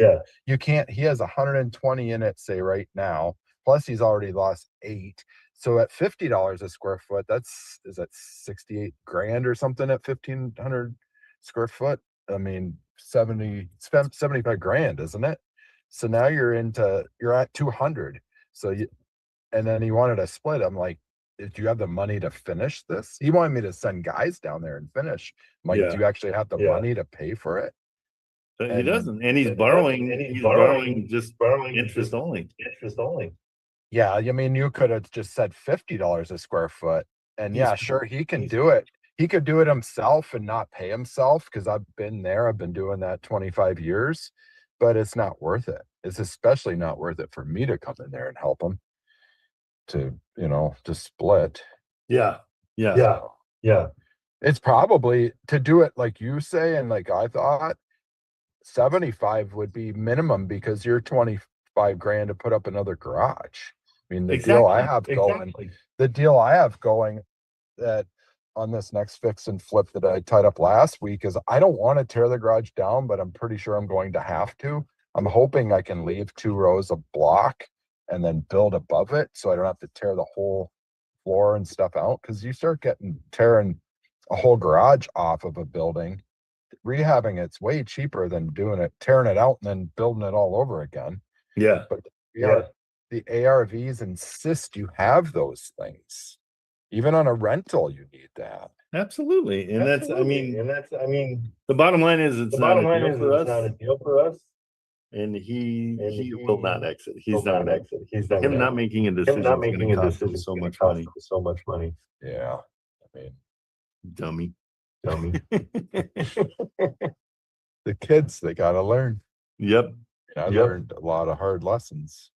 you can't, he has 120 in it, say right now, plus he's already lost 8. So at $50 a square foot, is that 68 grand or something at 1,500 square foot? I mean, 75 grand, isn't it? So now you're at 200. So and then he wanted to split. I'm like, do you have the money to finish this? He wanted me to send guys down there and finish. I'm like, do you actually have the money to pay for it? But he doesn't, and he's borrowing just interest only. Yeah, I mean, you could have just said $50 a square foot, and yeah, sure, he can do it. He could do it himself and not pay himself, because I've been there. I've been doing that 25 years, but it's not worth it. It's especially not worth it for me to come in there and help him to split. Yeah. It's probably, to do it like you say, and like I thought, 75 would be minimum, because you're 25 grand to put up another garage. I mean, the deal I have going that on this next fix and flip that I tied up last week is, I don't want to tear the garage down, but I'm pretty sure I'm going to have to. I'm hoping I can leave 2 rows of block and then build above it, so I don't have to tear the whole floor and stuff out, because you start tearing a whole garage off of a building, rehabbing it's way cheaper than tearing it out and then building it all over again. Yeah. But the ARVs insist you have those things. Even on a rental, you need that. Absolutely. And that's, I mean, the bottom line is it's not a deal for us. And he will not exit. He's not an exit. Him not making a decision is going to cost him so much money. Yeah. I mean, Dummy. The kids, they got to learn. Yep. I learned a lot of hard lessons.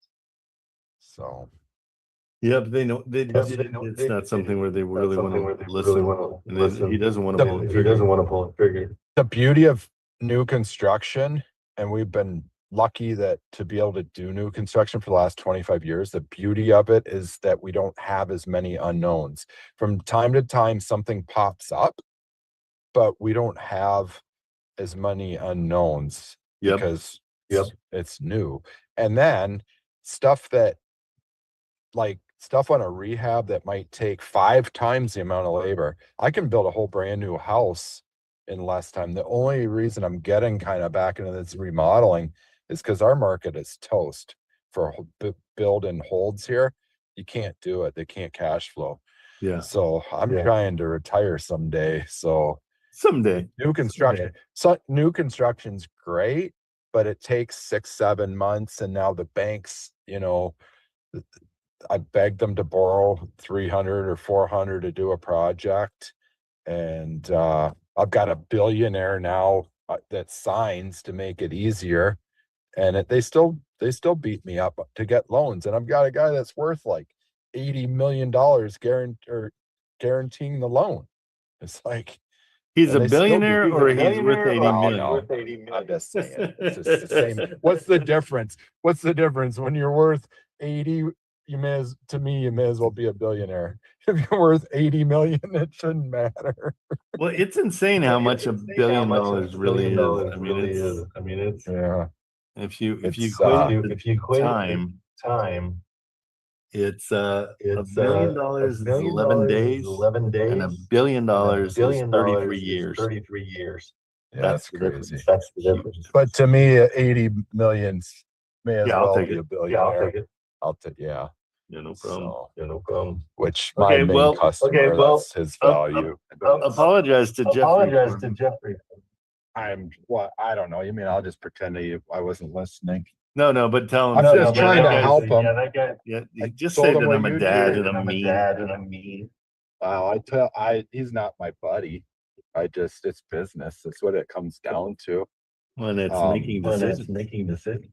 So. Yep, they know. It's not something where they really want to listen. He doesn't want to pull the trigger. The beauty of new construction, and we've been lucky to be able to do new construction for the last 25 years. The beauty of it is that we don't have as many unknowns. From time to time, something pops up, but we don't have as many unknowns because it's new. And then stuff on a rehab that might take 5 times the amount of labor, I can build a whole brand new house in less time. The only reason I'm getting kind of back into this remodeling is because our market is toast for build and holds here. You can't do it. They can't cash flow. Yeah. So I'm trying to retire someday. So someday new construction. So new construction's great, but it takes 6-7 months. And now the banks, I begged them to borrow 300 or 400 to do a project. And I've got a billionaire now that signs to make it easier. And they still beat me up to get loans. And I've got a guy that's worth like $80 million guaranteeing the loan. It's like, he's a billionaire, or he's worth 80 million? No. I'm just saying, it's just the same. What's the difference? When you're worth 80? You may as well be a billionaire. If you're worth 80 million, it shouldn't matter. Well, it's insane how much $1 billion really is. I mean, it's yeah. If you equate time, it's $1 billion is 11 days, and $1 billion is 33 years. Yeah, that's crazy. That's the difference. But to me, 80 millions may as well be a billionaire. Yeah, I'll take it. Yeah, no problem. So, no problem. Which my main customer, that's his value. Apologize to Jeffrey. I don't know. You mean I'll just pretend I wasn't listening? No, but tell him. I'm just trying to help him. Yeah, that guy. Yeah, I just told say him that what I'm a you dad did, and I'm mean. Well, he's not my buddy. It's business. That's what it comes down to. When it's making decisions.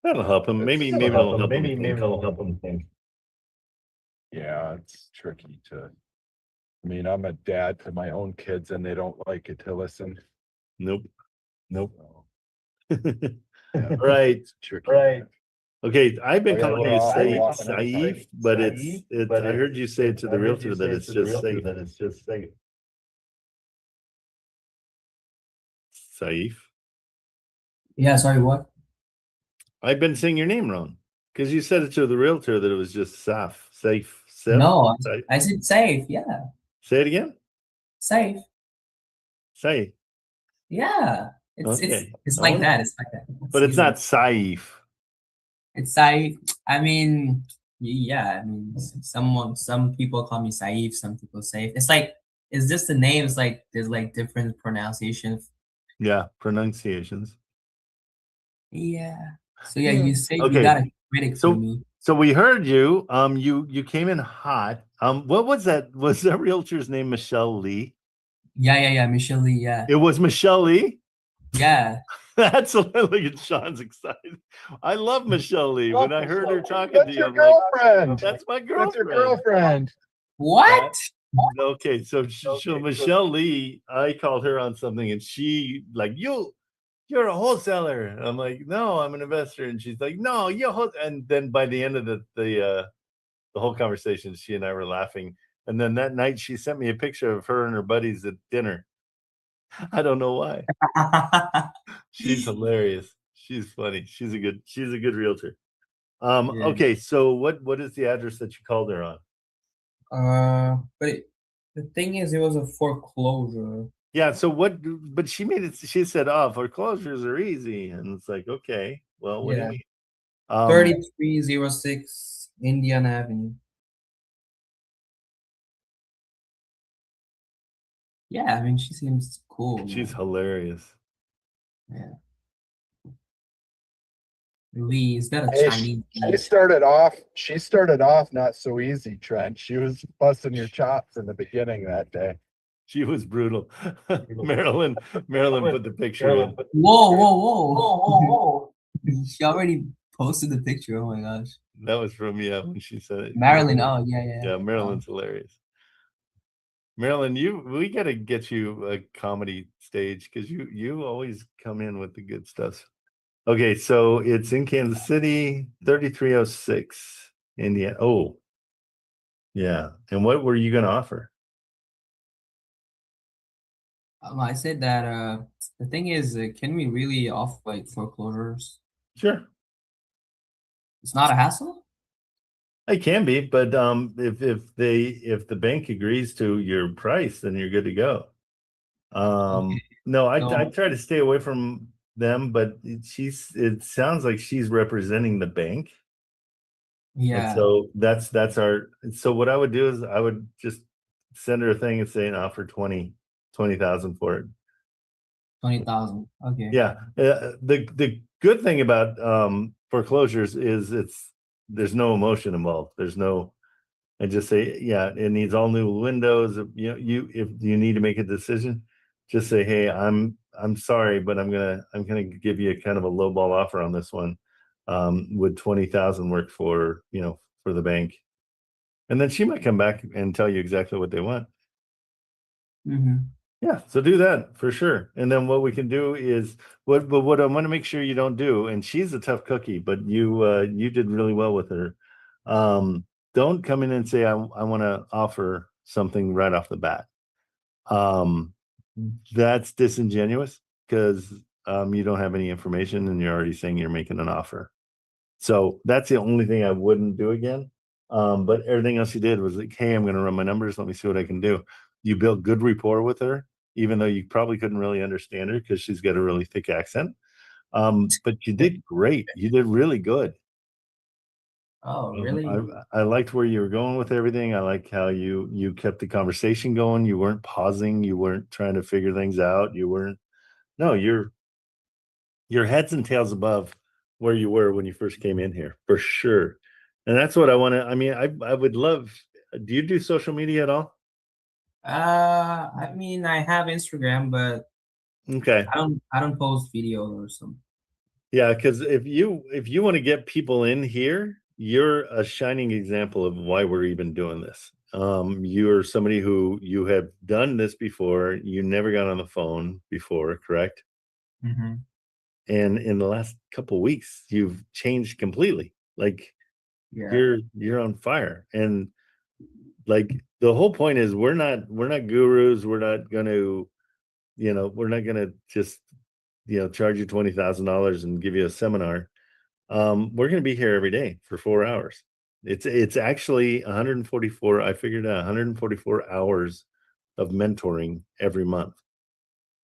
That'll help him. Maybe it'll help him. Maybe it'll help him think. Yeah, it's tricky I mean, I'm a dad to my own kids and they don't like it to listen. Nope. So, Right. it's tricky. Right. Okay, I've been Okay, calling well, you I'll- Saif, but it's I heard you say it to the realtor that it's just safe. Saif. Yeah, sorry, what? I've been saying your name wrong because you said it to the realtor that it was just safe. No, Saif. I said safe. Yeah, Say it again. safe. Safe. Yeah, Okay. it's like that. It's like that. But it's not Saif. It's Saif. I mean, yeah. I mean, some people call me Saif. Some people Saif. It's just the name. It's like there's like different pronunciations. Yeah, pronunciations. Yeah. So yeah, you say Okay. you got a critic for me. So we heard you. You came in hot. What was that? Was that realtor's name Michelle Lee? Yeah. Michelle Lee. Yeah. It was Michelle Lee. Yeah. That's look at Sean's excited. I love Michelle Lee. When I heard her talking to That's you, your I'm like, girlfriend. that's my girlfriend. That's your girlfriend. What? Okay, so Michelle Lee, I called her on something, and she like you're a wholesaler. And I'm like, no, I'm an investor, and she's like, no, and then by the end of the whole conversation, she and I were laughing. And then that night, she sent me a picture of her and her buddies at dinner. I don't know why. She's hilarious. She's funny. She's a good realtor. Okay, so what is the address that you called her on? The thing is, it was a foreclosure. Yeah, so but she made it, she said, oh, foreclosures are easy. And it's like, okay, well, what do you mean? 3306 Indian Avenue. Yeah, I mean, she seems cool. She's hilarious. Yeah. Lee, is that a Hey, Chinese? She started off not so easy, Trent. She was busting your chops in the beginning that day. She was brutal. Marilyn put the picture in. Whoa. She already posted the picture. Oh my gosh. That was from when she said it. Marilyn, oh yeah. Yeah, Marilyn's hilarious. Marilyn, we got to get you a comedy stage because you always come in with the good stuff. Okay, so it's in Kansas City, 3306 Indiana. Oh, yeah. And what were you going to offer? I said that the thing is, can we really offer like foreclosures? Sure. It's not a hassle? It can be, but if the bank agrees to your price, then you're good to go. No, I try to stay away from them, but it sounds like she's representing the bank. Yeah. And so so what I would do is I would just send her a thing and say an offer 20,000 for it. 20,000. Okay. Yeah. The good thing about foreclosures is there's no emotion involved. I just say, yeah, it needs all new windows. If you need to make a decision, just say, hey, I'm sorry, but I'm gonna give you a kind of a low ball offer on this one. Would 20,000 work for the bank? And then she might come back and tell you exactly what they want. Mm-hmm. Yeah, so do that for sure. And then what we can do is what I want to make sure you don't do, and she's a tough cookie, but you did really well with her. Don't come in and say I want to offer something right off the bat. That's disingenuous because you don't have any information and you're already saying you're making an offer. So that's the only thing I wouldn't do again. But everything else you did was like, hey, I'm going to run my numbers. Let me see what I can do. You built good rapport with her, even though you probably couldn't really understand her because she's got a really thick accent. But you did great. You did really good. Oh, really? I liked where you were going with everything. I like how you kept the conversation going. You weren't pausing. You weren't trying to figure things out. You weren't. No, you're heads and tails above where you were when you first came in here, for sure. And that's what I want to. I mean, I would love. Do you do social media at all? I mean, I have Instagram, but Okay. I don't post videos or something. Yeah, because if you want to get people in here, you're a shining example of why we're even doing this. You're somebody who you have done this before. You never got on the phone before, correct? Mm-hmm. And in the last couple of weeks, you've changed completely. Like Yeah. you're on fire. And like the whole point is we're not gurus. We're not gonna, we're not gonna just charge you $20,000 and give you a seminar. We're going to be here every day for 4 hours. It's actually 144. I figured out 144 hours of mentoring every month.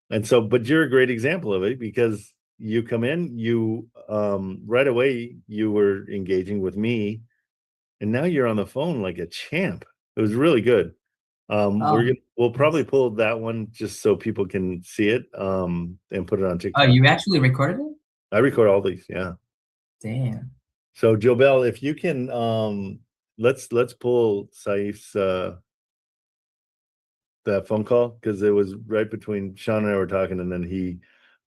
And so, but you're a great example of it because you come in, you right away you were engaging with me, and now you're on the phone like a champ. It was really good. We'll probably pull that one just so people can see it and put it on TikTok. Oh, you actually recorded it? I record all these, yeah. Damn. So Jobel, if you can let's pull Saif's that phone call because it was right between Sean and I were talking and then he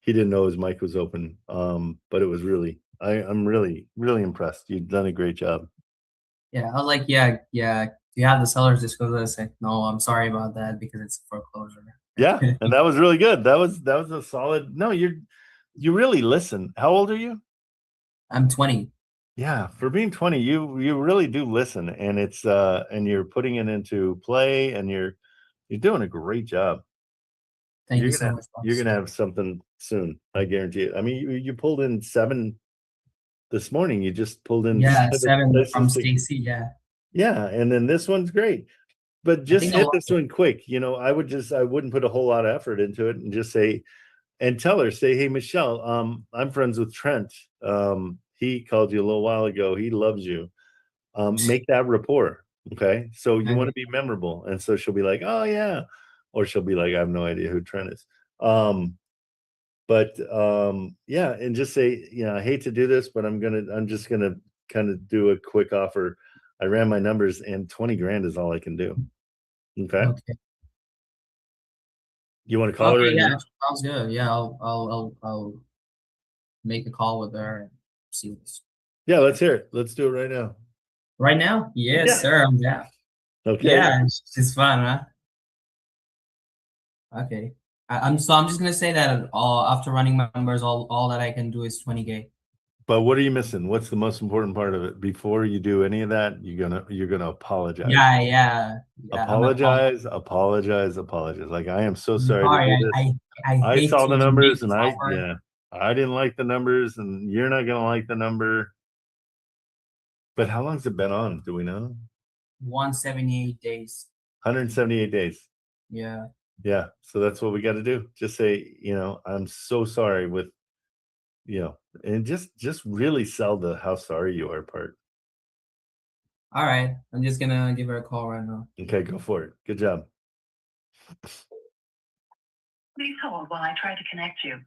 didn't know his mic was open. But it was really I'm really impressed. You've done a great job. Yeah, I was like, yeah. Do you have the seller's disclosure? I said, no, I'm sorry about that because it's foreclosure. Yeah, and that was really good. That was a solid. No, you really listen. How old are you? I'm 20. Yeah, for being 20, you really do listen, and it's and you're putting it into play, and you're doing a great job. Thank you so much. You're gonna have something soon, I guarantee it. I mean, you pulled in 7 this morning. You just pulled in 7 from Stacy. Yeah, and then this one's great. But just hit this one quick. I wouldn't put a whole lot of effort into it and just say, and tell her, say, hey, Michelle, I'm friends with Trent. He called you a little while ago. He loves you. Make that rapport. Okay. So you want to be memorable. And so she'll be like, oh yeah. Or she'll be like, I have no idea who Trent is. Yeah. And just say, I hate to do this, but I'm just going to kind of do a quick offer. I ran my numbers and 20 grand is all I can do. Okay. You want to call her? Yeah, sounds good. Yeah, I'll make a call with her and see this. Yeah, let's hear it. Let's do it right now. Right now? Yes, sir. I'm down. Okay. Yeah, it's fun, huh? Okay. I'm just gonna say that after running my numbers, all that I can do is 20K. But what are you missing? What's the most important part of it? Before you do any of that, you're gonna apologize. Yeah. Apologize. Like, I am so sorry to do this. I saw the numbers and I didn't like the numbers, and you're not gonna like the number. But how long's it been on? Do we know? 178 days. 178 days. Yeah. Yeah. So that's what we got to do. Just say, I'm so sorry with, and just really sell the how sorry you are part. All right. I'm just gonna give her a call right now. Okay, go for it. Good job. Please hold while I try to connect you.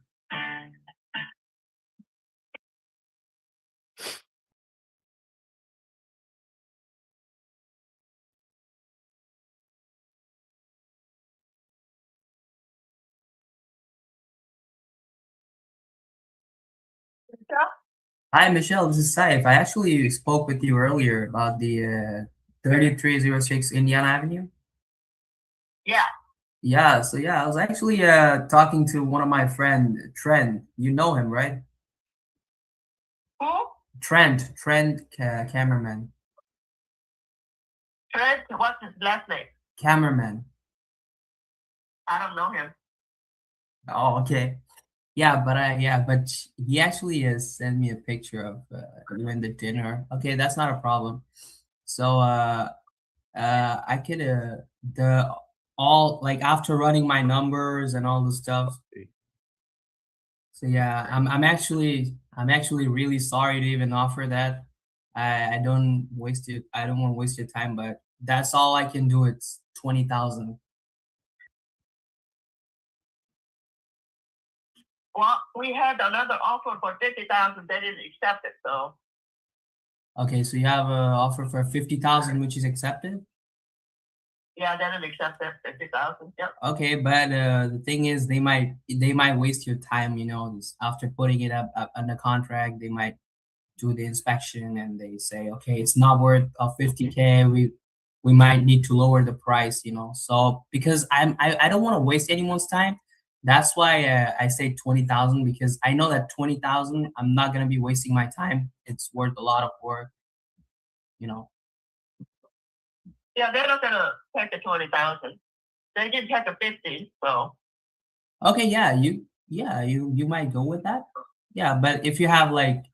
Hi, Michelle. This is Saif. I actually spoke with you earlier about the 3306 Indiana Avenue. Yeah. Yeah. So I was actually talking to one of my friend, Trent. You know him, right? Who? Trent, cameraman. Trent, what's his last name? Cameraman. I don't know him. Oh, okay. Yeah, but he actually sent me a picture of you in the dinner. Okay, that's not a problem. So I could after running my numbers and all the stuff. So yeah, I'm actually really sorry to even offer that. I don't waste it. I don't want to waste your time, but that's all I can do. It's 20,000. Well, we had another offer for 50,000. They didn't accept it, so. Okay, so you have an offer for 50,000, which is accepted. Yeah, they didn't accept it. 50,000. Yep. Okay, but the thing is, they might waste your time. You know, after putting it up on the contract, they might do the inspection and they say, okay, it's not worth 50K. We might need to lower the price. You know, so because I don't want to waste anyone's time. That's why I say 20,000, because I know that 20,000, I'm not gonna be wasting my time. It's worth a lot of work. You know. Yeah, they're not gonna take the 20,000. They didn't take the 50, so. Okay, yeah, you might go with that. Yeah, but if you have like,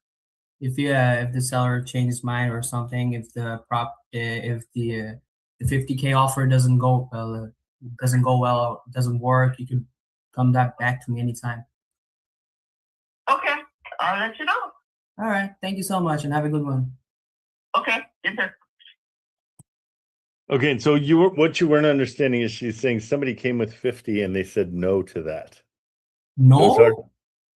if the seller changes his mind or something, if the 50K offer doesn't go well, doesn't work, you can come back to me anytime. Okay, I'll let you know. All right, thank you so much, and have a good one. Okay, you too. Okay, so what you weren't understanding is she's saying somebody came with 50 and they said no to that. No.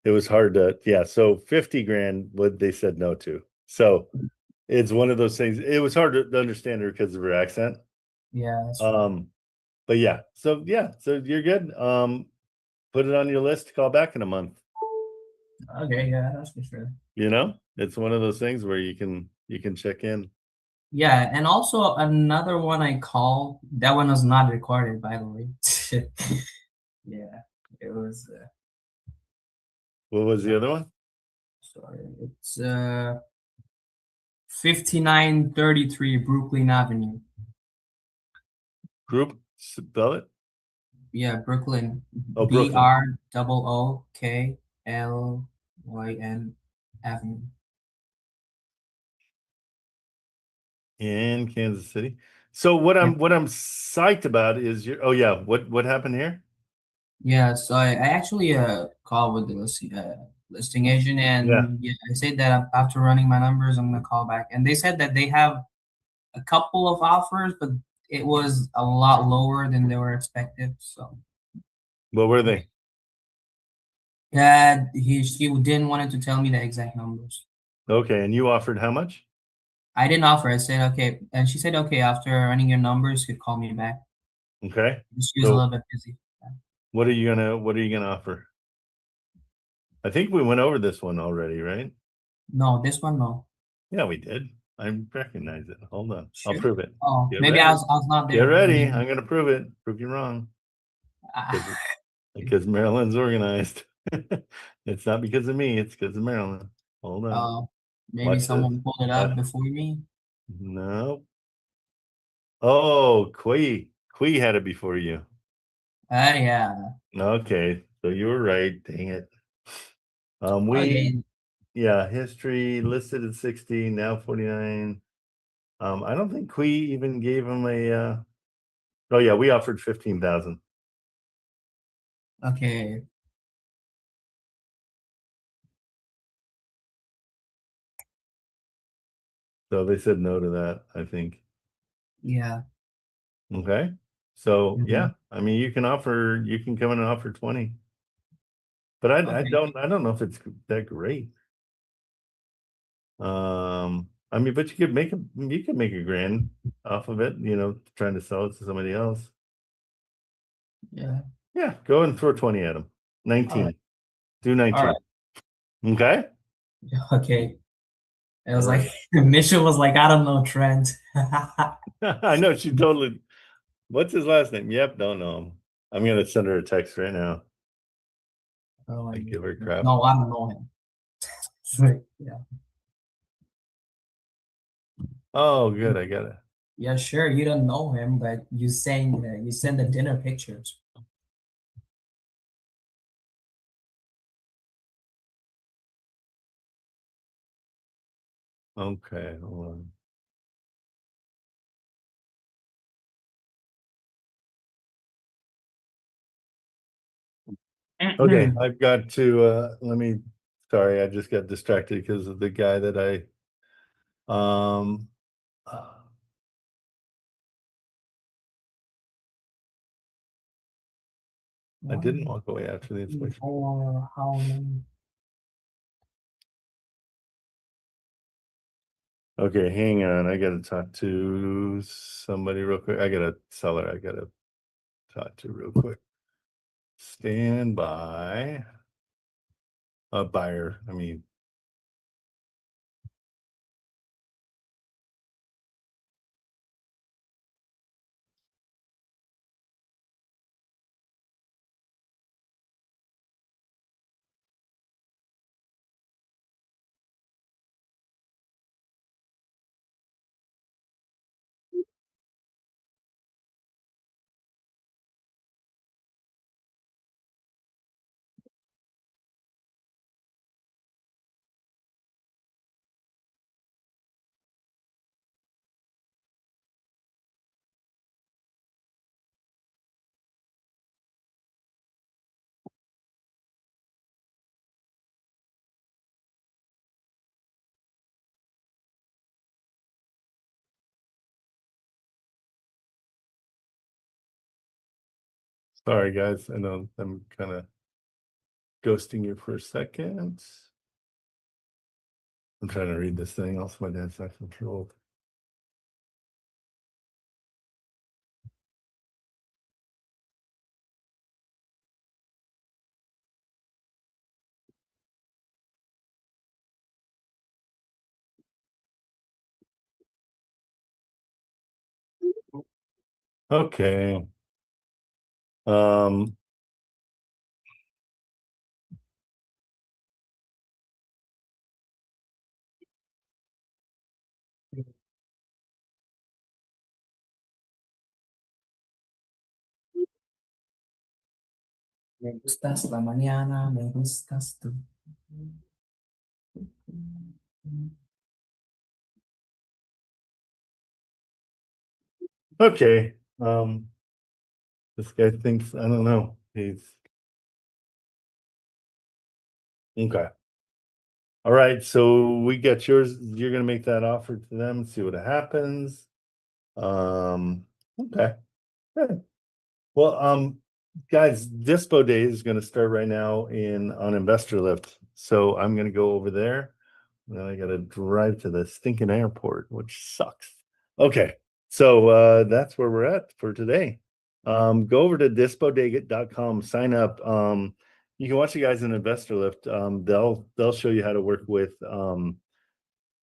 It was hard to, yeah. So 50 grand, what they said no to. So it's one of those things. It was hard to understand her because of her accent. Yeah. But yeah. So you're good. Put it on your list to call back in a month. Okay, yeah, that's for sure. You know, it's one of those things where you can check in. Yeah, and also another one I called. That one was not recorded, by the way. Yeah, it was. What was the other one? Sorry, it's 5933 Brooklyn Avenue. Group, spell it. Yeah, Brooklyn. Oh, Brooklyn. BROOKLYN Avenue. In Kansas City. So what I'm psyched about is what happened here? Yeah, so I actually called with the listing agent, and yeah, I said that after running my numbers, I'm gonna call back, and they said that they have a couple of offers, but it was a lot lower than they were expected. So what were they? Yeah, she didn't wanted to tell me the exact numbers. Okay, and you offered how much? I didn't offer. I said okay, and she said okay. After running your numbers, you'd call me back. Okay. She was a little bit busy. What are you gonna offer? I think we went over this one already, right? No, this one no. Yeah, we did. I recognize it. Hold on. Sure. I'll prove it. Oh, Get maybe ready. I was not there. Get ready. I'm gonna prove it. Prove you wrong. Because Maryland's organized. It's not because of me, it's because of Maryland. Hold on. Maybe Watch someone this. pulled it up before me. No. Oh, Quee had it before you. Yeah. Okay, so you were right. Dang it. History listed at 60, now 49. I don't think Quee even gave him a. Oh yeah, we offered 15,000. Okay. So they said no to that, I think. Yeah. Okay. So yeah, I mean, you can come in and offer 20. But I don't know if it's that great. I mean, but you could make a grand off of it, trying to sell it to somebody else. Yeah. Yeah, go and throw 20 at them. 19. Right. Do 19. Right. Okay. Okay. It was like Misha was like, I don't know, Trent. I know she totally. What's his last name? Yep, don't know him. I'm gonna send her a text right now. Oh, I give her crap. No, I don't know him. Yeah. Oh, good. I got it. Yeah, sure. You don't know him, but you send the dinner pictures. Okay, hold on. Okay, I've got to sorry, I just got distracted because of the guy that I didn't walk away after the inspection. Or how many? Okay, hang on. I gotta talk to somebody real quick. I got a seller I gotta talk to real quick. Stand by. A buyer, I mean. Sorry, guys. I know I'm kind of ghosting you for a second. I'm trying to read this thing. Also, my dad's not controlled. Okay. Me gustas la mañana, me gustas tú. Okay. This guy thinks I don't know. He's okay. All right, so we got yours. You're gonna make that offer to them, see what happens. Okay. Good. Well, guys, Dispo Day is gonna start right now on Investor Lift. So I'm gonna go over there. And then I gotta drive to the stinking airport, which sucks. Okay, so that's where we're at for today. Go over to dispoday.com, sign up. You can watch the guys in Investor Lift. They'll show you how to work with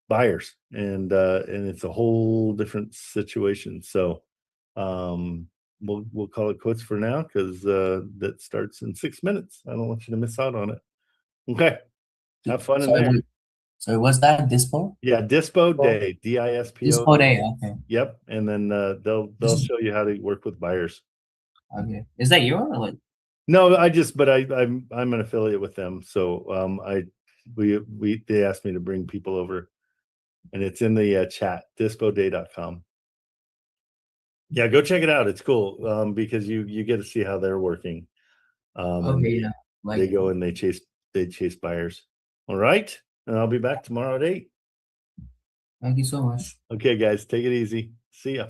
buyers, and it's a whole different situation. So we'll call it quits for now because that starts in 6 minutes. I don't want you to miss out on it. Okay, have fun in there. So what's that? Dispo? Yeah, Dispo Day, DISPO. Dispo Day, okay. Yep, and then they'll show you how to work with buyers. Okay, is that your or like? No, I'm an affiliate with them, so they asked me to bring people over, and it's in the chat, dispoday.com. Yeah, go check it out. It's cool because you get to see how they're working. Okay, yeah. They go and they chase buyers. All right, and I'll be back tomorrow at 8. Thank you so much. Okay, guys, take it easy. See ya.